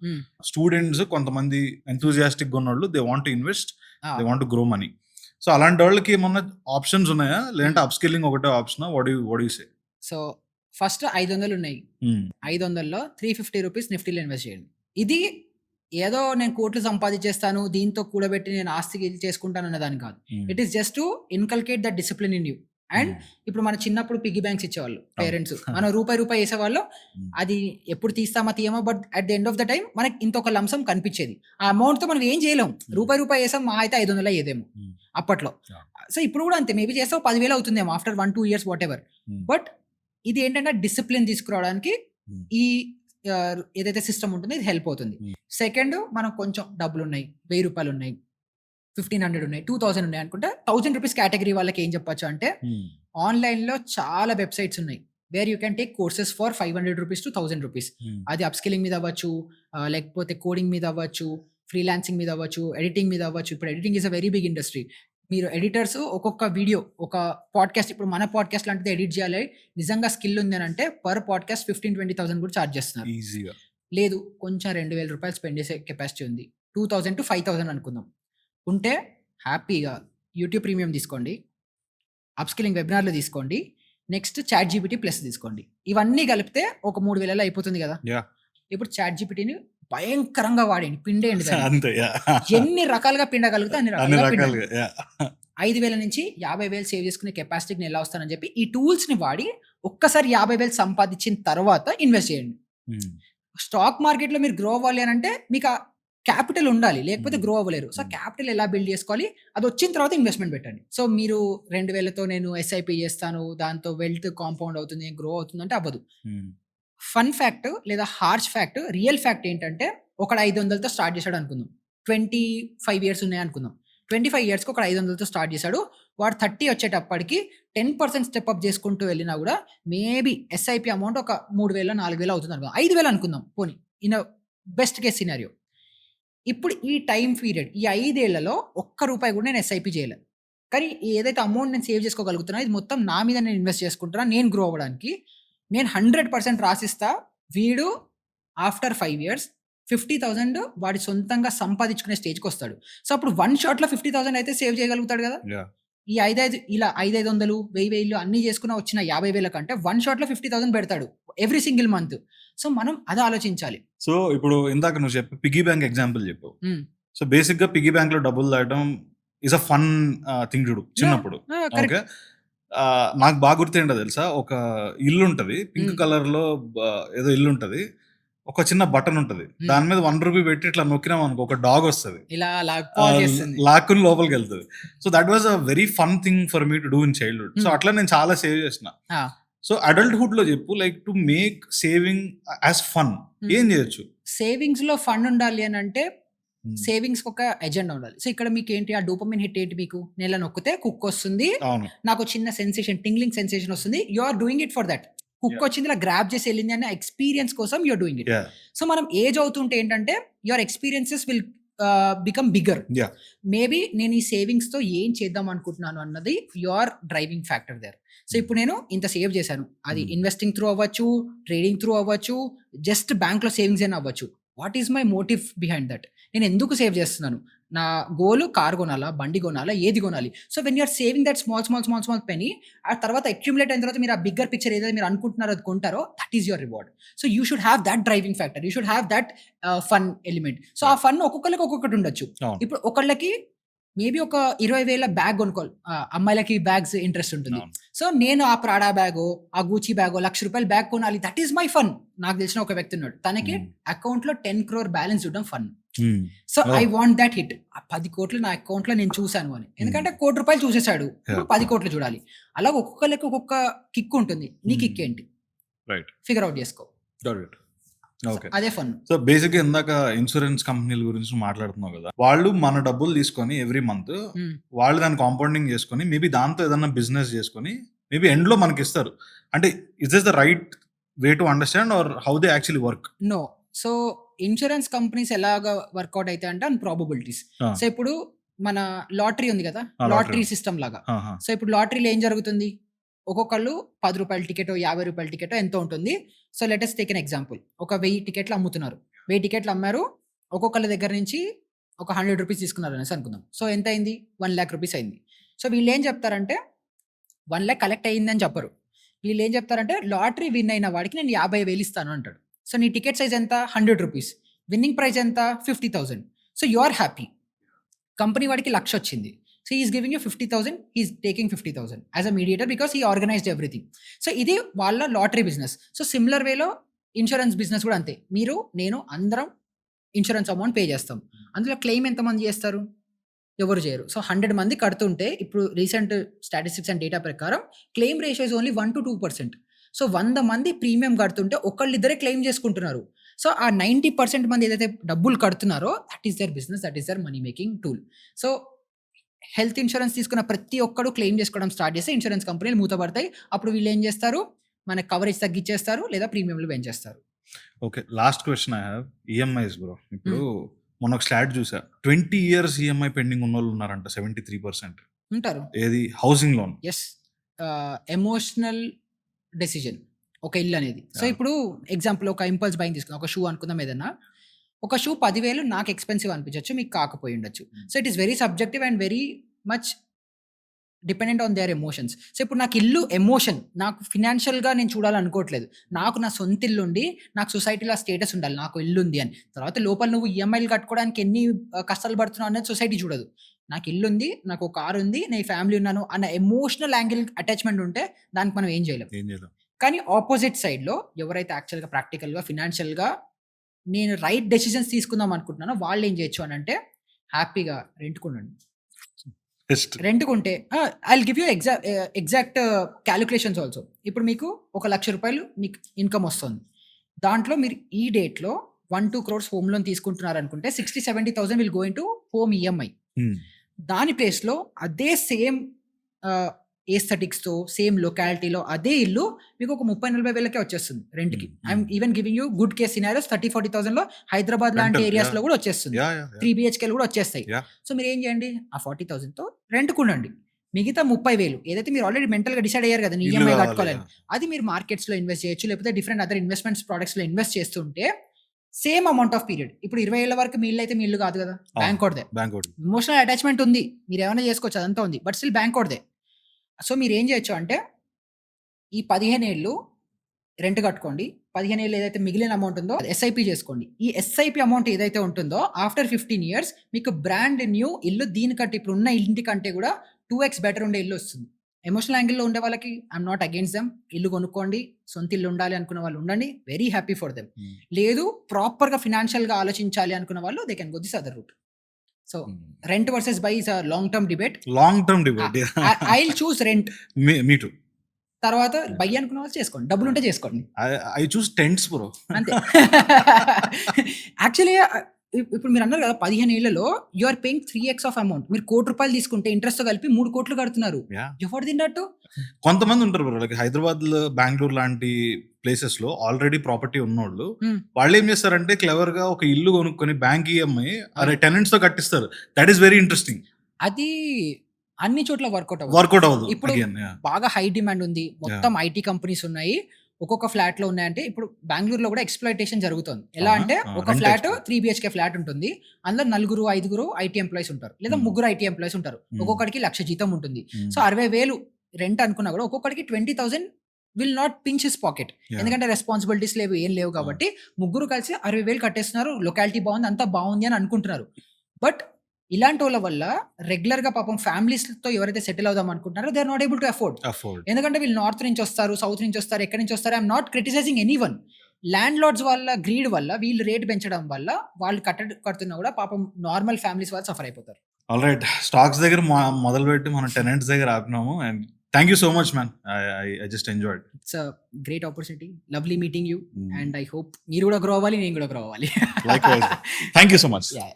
స్టూడెంట్స్ కొంతమంది ఎంతూజియాస్టిక్ ఉన్నోళ్ళు, they want to invest, they want to grow money. So అలాంటి వాళ్ళకి ఏమన్నా ఆప్షన్స్ ఉన్నాయా, లేదంటే అప్ స్కిల్లింగ్ ఒకటే option? What you say? So first 500 ఉన్నాయి, 500లో 350 రూపీస్ నిఫ్టీలో ఇన్వెస్ట్ చేయండి. ఇది ఏదో నేను కోట్లు సంపాదించేస్తాను, దీంతో కూడబెట్టి నేను ఆస్తికి చేసుకుంటాను అనే దాని కాదు. It is just to inculcate the discipline in you. And ఇప్పుడు మన చిన్నప్పుడు పిగ్గీ బ్యాంక్స్ ఇచ్చేవాళ్ళు పేరెంట్స్, మనం రూపాయి వేసేవాళ్ళు, అది ఎప్పుడు తీయమో, but at the end of the time మనకి ఇంత ఒక లంసం కనిపించేది. ఆ అమౌంట్ తో మనం ఏం చేయలేం, రూపాయి వేసాం, మా అయితే 500 అయ్యేదేమో అప్పట్లో. సో ఇప్పుడు కూడా అంతే, మేబీ చేస్తే 10,000 అవుతుందేమో after 1-2 years what ever. But ఇది ఏంటంటే డిసిప్లిన్ తీసుకురావడానికి ఈ ఏదైతే సిస్టమ్ ఉంటుందో ఇది హెల్ప్ అవుతుంది. సెకండ్, మనం కొంచెం డబ్బులు ఉన్నాయి, 1000 రూపాయలు ఉన్నాయి, 1500 ఉన్నాయి, 2000 ఉన్నాయి అనుకుంటే 1000 రూపీస్ కేటగిరీ వాళ్ళకి ఏం చెప్పొచ్చు అంటే, ఆన్లైన్ లో చాలా వెబ్సైట్స్ ఉన్నాయి where you can take courses for 500 rupees to 1000 rupees. అది అప్ స్కిల్లింగ్ మీద అవ్వచ్చు, లేకపోతే కోడింగ్ మీద అవ్వచ్చు, ఫ్రీలాన్సింగ్ మీద అవ్వచ్చు, ఎడిటింగ్ మీద అవ్వచ్చు. ఇప్పుడు editing is a very big industry. మీరు ఎడిటర్స్ ఒక్కొక్క వీడియో, ఒక పాడ్కాస్ట్, ఇప్పుడు మన పాడ్కాస్ట్ లాంటిది ఎడిట్ చేయాలి, నిజంగా స్కిల్ ఉంది అని అంటే పర్ పాడ్కాస్ట్ 15,000-20,000 కూడా ఛార్జ్ చేస్తున్నారు. లేదు కొంచెం 2,000 రూపాయలు స్పెండ్ చేసే కెపాసిటీ ఉంది, 2,000 to 5,000 అనుకుందాం, ఉంటే హ్యాపీగా యూట్యూబ్ ప్రీమియం తీసుకోండి, అప్ స్కిల్లింగ్ వెబినార్లు తీసుకోండి, నెక్స్ట్ చాట్ జీపీటీ ప్లస్ తీసుకోండి. ఇవన్నీ కలిపితే ఒక 3,000 అయిపోతుంది కదా. ఇప్పుడు చాట్ జీపీటీని భయంకరంగా వాడండి, పిండేయండి, ఎన్ని రకాలుగా పిండగలిగితే అన్ని రకాలుగా 5,000 నుంచి 50,000 సేవ్ చేసుకునే కెపాసిటీని ఎలా వస్తానని చెప్పి ఈ టూల్స్ ని వాడి ఒక్కసారి 50,000 సంపాదించిన తర్వాత ఇన్వెస్ట్ చేయండి. స్టాక్ మార్కెట్ లో మీరు గ్రో అవ్వాలి అని అంటే మీకు క్యాపిటల్ ఉండాలి, లేకపోతే గ్రో అవ్వలేరు. సో క్యాపిటల్ ఎలా బిల్డ్ చేసుకోవాలి, అది వచ్చిన తర్వాత ఇన్వెస్ట్మెంట్ పెట్టండి. సో మీరు 2,000తో నేను ఎస్ఐపి చేస్తాను, దాంతో వెల్త్ కాంపౌండ్ అవుతుంది, గ్రో అవుతుంది అంటే అవ్వదు. ఫన్ ఫ్యాక్ట్ లేదా హార్ష్ ఫ్యాక్ట్, రియల్ ఫ్యాక్ట్ ఏంటంటే, ఒకడు 500తో స్టార్ట్ చేశాడు అనుకుందాం, 25 years ఉన్నాయి అనుకుందాం, 25 yearsకి ఒక 500తో స్టార్ట్ చేశాడు, వాడు 30 వచ్చేటప్పటికి 10% స్టెప్ అప్ చేసుకుంటూ వెళ్ళినా కూడా మేబీ ఎస్ఐపి అమౌంట్ ఒక 3,000-4,000 అవుతుంది అనుకుందాం, 5,000 అనుకుందాం పోనీ, ఇన్ బెస్ట్ కేస్ సినారియో. ఇప్పుడు ఈ టైం పీరియడ్, ఈ 5 ఏళ్లలో ఒక్క రూపాయి కూడా నేను ఎస్ఐపి చేయలేదు, కానీ ఏదైతే అమౌంట్ నేను సేవ్ చేసుకోగలుగుతున్నా ఇది మొత్తం నా మీద నేను ఇన్వెస్ట్ చేసుకుంటున్నా, నేను గ్రో అవ్వడానికి నేను 100% రాసిస్తా. వీడు ఆఫ్టర్ 5 years 50,000 వాడి సొంతంగా సంపాదించుకునే స్టేజ్కి వస్తాడు. సో అప్పుడు 1 shotలో 50,000 అయితే సేవ్ చేయగలుగుతాడు కదా. ఈ 5,500 1,000 అన్ని చేసుకున్న వచ్చిన 50,000 కంటే 1 shotలో 50,000 పెడతాడు ఎవ్రీ సింగిల్ మంత్. సో మనం అది ఆలోచించాలి. సో ఇప్పుడు ఇందాక నువ్వు చెప్పి పిగ్గీ బ్యాంక్ ఎగ్జాంపుల్ చెప్పావు. సో బేసిక్ గా పిగ్గీ బ్యాంక్ లో డబ్బులు దాయడం is a fun thing to do చిన్నప్పుడు. కరెక్ట్. ఓకే. నాకు బాగా గుర్తేంటో తెలుసా? ఒక ఇల్లుంటది. పింక్ కలర్‌లో ఏదో ఇల్లుంటది. ఒక చిన్న బటన్ ఉంటది. దాని మీద ₹1 పెట్టి ఇట్లా నొక్కినామనుకో ఒక డాగ్ వస్తది. ఇలా పాజ్ చేస్తుంది. లాక్కుని లోపలికెళ్తది. So, that was a very fun thing for me to do in childhood. So, అట్లా నేను చాలా సేవ్ చేసిన. సో, అడల్ట్‌హుడ్‌లో చెప్పు like to make saving as fun ఏం చేయొచ్చు? సేవింగ్స్ లో ఫండ్ ఉండాలి అని అంటే సేవింగ్స్ ఒక ఎజెండా ఉండాలి. సో ఇక్కడ మీకు ఏంటి ఆ డోపమిన్ హిట్ ఏంటి మీకు? నెల నొక్కితే కుక్ వస్తుంది, అవును. నాకు చిన్న సెన్సేషన్ టింగ్లింగ్ సెన్సేషన్ వస్తుంది. You are doing it for that. Cook వచ్చింది ఇలా గ్రాప్ చేసి వెళ్ళింది అనే ఎక్స్పీరియన్స్ కోసం you're doing it. Yeah. So మనం ఏజ్ అవుతుంటే ఏంటంటే your experiences will become bigger. Yeah. Maybe నేను ఈ సేవింగ్స్ తో ఏం చేద్దాం అనుకుంటున్నాను అన్నది your driving factor there. So ఇప్పుడు నేను ఇంత సేవ్ చేశాను, అది ఇన్వెస్టింగ్ త్రూ అవ్వచ్చు, ట్రేడింగ్ త్రూ అవ్వచ్చు, జస్ట్ బ్యాంక్ లో సేవింగ్స్ అయినా అవ్వచ్చు. What is my motive behind that? నేను ఎందుకు సేవ్ చేస్తున్నాను? నా గోల్ కార్ కొనాలా, బండి కొనాలా, ఏది కొనాలి? So when you're saving that small penny, ఆ తర్వాత అక్యుములేట్ అయిన తర్వాత మీరు ఆ బిగ్గర్ పిక్చర్ ఏదైతే మీరు అనుకుంటున్నారో అది కొంటారో, that is your reward. So you should have that driving factor, you should have that fun element. So ఆ ఫన్ ఒక్కొక్కరికి ఒక్కొక్కటి ఉండొచ్చు. ఇప్పుడు ఒకళ్ళకి మేబీ ఒక 20,000 బ్యాగ్ కొనుక్కోవాలి, అమ్మాయిలకి బ్యాగ్స్ ఇంట్రెస్ట్ ఉంటుంది. సో నేను ఆ ప్రాడా బ్యాగో, ఆ గూచీ బ్యాగో, ₹1,00,000 బ్యాగ్ కొనాలి, దట్ ఈస్ మై ఫన్. నాకు తెలిసిన ఒక వ్యక్తి ఉన్నాడు, తనకి అకౌంట్ లో 10 crore బ్యాలెన్స్ చూడడం fun. So I want that hit. ఆ 10 కోట్లు నా అకౌంట్ లో నేను చూసాను అని, ఎందుకంటే ₹1,00,00,000 చూసేశాడు, ఇప్పుడు 10 కోట్లు చూడాలి. అలా ఒక్కొక్కరికి ఒక్కొక్క కిక్ ఉంటుంది. నీ కిక్ ఏంటి? రైట్. ఫిగర్ అవుట్ చేసుకో. ఓకే. అదే ఫన్. సో బేసిక్‌గా ఇందాక ఇన్సూరెన్స్ కంపెనీల గురించి మాట్లాడుతున్నావు కదా! వాళ్ళు మన డబ్బులు తీసుకొని ఎవ్రీ మంత్ వాళ్ళు దాన్ని కాంపౌండింగ్ చేసుకొని మేబీ దాంతో ఏదన్నా బిజినెస్ చేసుకొని మేబీ ఎండ్‌లో మనకిస్తారు. అంటే is this the right way to understand or how they actually work? No. So insurance companies ఎలాగా వర్కౌట్ అయితే అంటే ఆన్ ప్రాబబిలిటీస్. సో ఇప్పుడు మన లాటరీ ఉంది కదా, లాటరీ సిస్టమ్ లాగా. సో ఇప్పుడు లాటరీలో ఏం జరుగుతుంది? ఒక్కొక్కళ్ళు ₹10 టికెటో, ₹50 టికెటో ఎంతో ఉంటుంది. So let us take an example. ఒక 1000 టికెట్లు అమ్ముతున్నారు. 1000 టికెట్లు అమ్మారు. ఒక్కొక్కళ్ళ దగ్గర నుంచి ఒక ₹100 తీసుకున్నారు అనేసి అనుకుందాం. సో ఎంత అయింది? ₹1,00,000 అయింది. సో వీళ్ళు ఏం చెప్తారంటే 1,00,000 కలెక్ట్ అయిందని చెప్పరు. వీళ్ళు ఏం చెప్తారంటే లాటరీ విన్ అయిన వాడికి నేను 50,000 ఇస్తాను అంటాడు. సో నీ టికెట్ సైజ్ ఎంత? ₹100. విన్నింగ్ ప్రైజ్ ఎంత? 50,000. So you are happy. Company వాడికి 1,00,000 వచ్చింది. So is giving you 50,000, is taking 50,000 as a mediator because he organized everything. So ఇది వాళ్ళ లాటరీ బిజినెస్. సో సిమిలర్ వేలో ఇన్సూరెన్స్ బిజినెస్ కూడా అంతే. మీరు, నేను అందరం ఇన్సూరెన్స్ అమౌంట్ పే చేస్తాం. అందులో క్లెయిమ్ ఎంతమంది చేస్తారు? ఎవరు చేయరు. సో 100 మంది కడుతుంటే ఇప్పుడు రీసెంట్ స్టాటిస్టిక్స్ అండ్ డేటా ప్రకారం claim ratio is only 1-2%. So 100 మంది ప్రీమియం కడుతుంటే ఒకళ్ళిద్దరే క్లెయిమ్ చేసుకుంటున్నారు. సో ఆ 90% మంది ఏదైతే డబ్బులు కడుతున్నారో that is their business, that is their money making tool. So health insurance తీసుకున్న ప్రతి ఒక్కడు క్లెయిమ్ చేసుకోవడం స్టార్ట్ చేస్తే ఇన్సూరెన్స్ కంపెనీలు మూతపడతాయి. అప్పుడు వీళ్ళు ఏం చేస్తారు? మన కవరేజ్ తగ్గించేస్తారు లేదా ప్రీమియంలు పెంచేస్తారు. Okay. Last question I have. EMIs bro. ఇప్పుడు మొన్న ఒక స్లాట్ చూసా. 20 years ఈఎంఐ పెండింగ్ ఉన్నోళ్ళు ఉన్నారంట 73%. ఉంటారు. ఏది? Housing loan. Yes. Emotional decision ఒక ఇల్లు అనేది. సో ఇప్పుడు ఎగ్జాంపుల్ ఒక ఇంపల్స్ బయింగ్ తీసుకుందాం. ఒక షూ అనుకుందాం ఏదన్నా. ఒక షూ 10,000 నాకు ఎక్స్పెన్సివ్ అనిపించవచ్చు, మీకు కాకపోయి ఉండొచ్చు. So it is very subjective and very much dependent on their emotions. So ఇప్పుడు నాకు ఇల్లు ఎమోషన్, నాకు ఫినాన్షియల్గా నేను చూడాలనుకోవట్లేదు. నాకు నా సొంత ఇల్లు ఉండి నాకు సొసైటీలో స్టేటస్ ఉండాలి, నాకు ఇల్లు ఉంది అని. తర్వాత లోపల నువ్వు ఈఎంఐలు కట్టుకోవడానికి ఎన్ని కష్టాలు పడుతున్నావు అనేది సొసైటీ చూడదు. నాకు ఇల్లు ఉంది, నాకు ఒక కారు ఉంది, నేను ఫ్యామిలీ ఉన్నాను అన్న ఎమోషనల్ యాంగిల్ అటాచ్మెంట్ ఉంటే దానికి మనం ఏం చేయలేం. కానీ ఆపోజిట్ సైడ్లో ఎవరైతే యాక్చువల్గా ప్రాక్టికల్గా ఫినాన్షియల్గా నేను రైట్ డెసిషన్స్ తీసుకుందాం అనుకుంటున్నానో వాళ్ళు ఏం చేయొచ్చు అని అంటే హ్యాపీగా రెంట్కుండండి. రెంట్కుంటే I will give you exact calculations also. ఇప్పుడు మీకు ఒక ₹1,00,000 మీకు ఇన్కమ్ వస్తుంది. దాంట్లో మీరు ఈ డేట్లో 1-2 crores హోమ్ లోన్ తీసుకుంటున్నారు అనుకుంటే 60,000-70,000 will go into home EMI. దాని ప్లేస్లో అదే సేమ్ ఏస్థెటిక్స్తో సేమ్ లొకాలిటీలో అదే ఇల్లు మీకు ఒక 30,000-40,000 వచ్చేస్తుంది రెంట్కి. I'm even giving you good case scenarios 30,000-40,000 Hyderabad లాంటి ఏరియాస్లో కూడా వచ్చేస్తుంది. 3 BHKలు కూడా వచ్చేస్తాయి. సో మీరు ఏం చేయండి? ఆ 40,000తో రెంట్కుండండి. మిగతా 30,000 ఏదైతే మీరు ఆల్రెడీ మెంటల్గా డిసైడ్ అయ్యారు కదా ఈఎంఐ కట్టుకోవాలని, అది మీరు మార్కెట్స్లో ఇన్వెస్ట్ చేయొచ్చు, లేకపోతే డిఫరెంట్ అదర్ ఇన్వెస్ట్మెంట్స్ ప్రోడక్ట్స్లో ఇన్వెస్ట్ చేస్తుంటే సేమ్ అమౌంట్ ఆఫ్ పీరియడ్. ఇప్పుడు 20 ఏళ్ల వరకు మీ ఇల్లు అయితే మీ ఇల్లు కాదు కదా, బ్యాంక్ కోడ్దే. ఎమోషనల్ అటాచ్మెంట్ ఉంది, మీరు ఏమైనా చేసుకోవచ్చు, అదంతా ఉంది, బట్ స్టిల్ బ్యాంక్ కోడ్దే. సో మీరు ఏం చేయొచ్చు అంటే ఈ 15 ఏళ్ళు రెంట్ కట్టుకోండి. 15 ఏళ్ళు ఏదైతే మిగిలిన అమౌంట్ ఉందో ఎస్ఐపి చేసుకోండి. ఈ ఎస్ఐపి అమౌంట్ ఏదైతే ఉంటుందో ఆఫ్టర్ 15 ఇయర్స్ మీకు బ్రాండ్ న్యూ ఇల్లు దీనికంటే ఇప్పుడున్న ఇంటి కంటే కూడా 2x బెటర్ ఉండే ఇల్లు వస్తుంది. ఎమోషనల్ యాంగిల్‌లో ఉండే వాళ్ళకి ఐయామ్ నాట్ అగైన్స్ దెమ్. ఇల్లు కొనుక్కోండి. సొంత ఇల్లు ఉండాలి అనుకున్న వాళ్ళు ఉండండి. Very happy for them. లేదు ప్రాపర్‌గా ఫినాన్షియల్‌గా ఆలోచించాలి అనుకున్న వాళ్ళు they can go this other route. So rent versus buy is a long term debate. Long term debate. I will choose rent. Me too. తర్వాత బై అనుకున్న వాళ్ళు చేసుకోండి. డబ్బులుంటే చేసుకోండి. I choose tents bro. అంతే. యాక్చువల్లీ ఇప్పుడు మీరన్నారు కదా! 15 ఏళ్లలో you are paying 3x of amount. మీరు రూ. 1,00,00,000 తీసుకుంటే ఇంట్రెస్ట్‌తో కలిపి 3,00,00,000 కడుతున్నారు. యాహ్! ఎవరు తిన్నట్టు? కొంతమంది ఉంటారు బ్రో. లైక్ హైదరాబాద్‌లో, బెంగుళూరు లాంటి ప్లేసెస్‌లో ఆల్రెడీ ప్రాపర్టీ ఉన్నోళ్ళు హ్మ్. వాళ్ళేం చేస్తారంటే క్లెవర్‌గా ఒక ఇల్లు కొనుక్కొని బ్యాంక్ ఈఎంఐ టెనెంట్స్‌తో కట్టిస్తారు. That is very interesting. అది అన్ని చోట్ల వర్కౌట్ అవ్వదు. వర్కౌట్ అవ్వదు. ఇప్పుడు అగైన్ యాహ్! బాగా హై డిమాండ్ ఉంది. మొత్తం ఐటీ కంపెనీస్ ఉన్నాయి. ఒక్కొక్క ఫ్లాట్‌లో ఉన్నాయంటే ఇప్పుడు బెంగుళూరులో కూడా ఎక్స్‌ప్లాయిటేషన్ జరుగుతోంది. ఎలా అంటే ఒక rent flat exploit. 3 BHK flat ఉంటుంది. అందులో నలుగురు, ఐదుగురు ఐటీ ఎంప్లాయీస్ ఉంటారు. లేదా ముగ్గురు ఐటీ ఎంప్లాయీస్ ఉంటారు. ఒక్కొక్కడికి 1,00,000 జీతం ఉంటుంది. సో 60,000 రెంట్ అనుకున్నా కూడా ఒక్కొక్కడికి 20,000 will not pinch his pocket. ఎందుకంటే రెస్పాన్సిబిలిటీస్ లేవు, ఏం లేవు కాబట్టి ముగ్గురు కలిసి 60,000 కట్టేస్తున్నారు. లొకాలిటీ బాగుంది, అంతా బాగుంది అని అనుకుంటున్నారు. బట్ ఇలాంటోళ్ళ వల్ల రెగ్యులర్‌గా పాపం ఫ్యామిలీస్‌తో ఎవరైతే సెటిల్ అవుదాం అనుకుంటున్నారో they are not able to afford. ఎందుకంటే వీళ్ళు నార్త్ నుంచి వస్తారు, సౌత్ నుంచి వస్తారు, ఎక్కడి నుంచి వస్తారు. I am not criticising anyone. Landlords వల్ల గ్రీడ్ వల్ల వీళ్ళు రేట్ పెంచడం వల్ల వాళ్ళు కడుతున్నా కూడా పాపం నార్మల్ ఫ్యామిలీస్ వాళ్ళు సఫర్ అయిపోతారు. ఆల్రైట్. స్టాక్స్ దగ్గర మొదలుపెట్టి మనం టెనెంట్స్ దగ్గర ఆపినాము. And thank you so much man. I just enjoyed. It's a great opportunity. Lovely meeting you. And I hope మీరు కూడా గ్రో అవ్వాలి, నేను కూడా గ్రో అవ్వాలి. Likewise. Thank you so much. Yeah!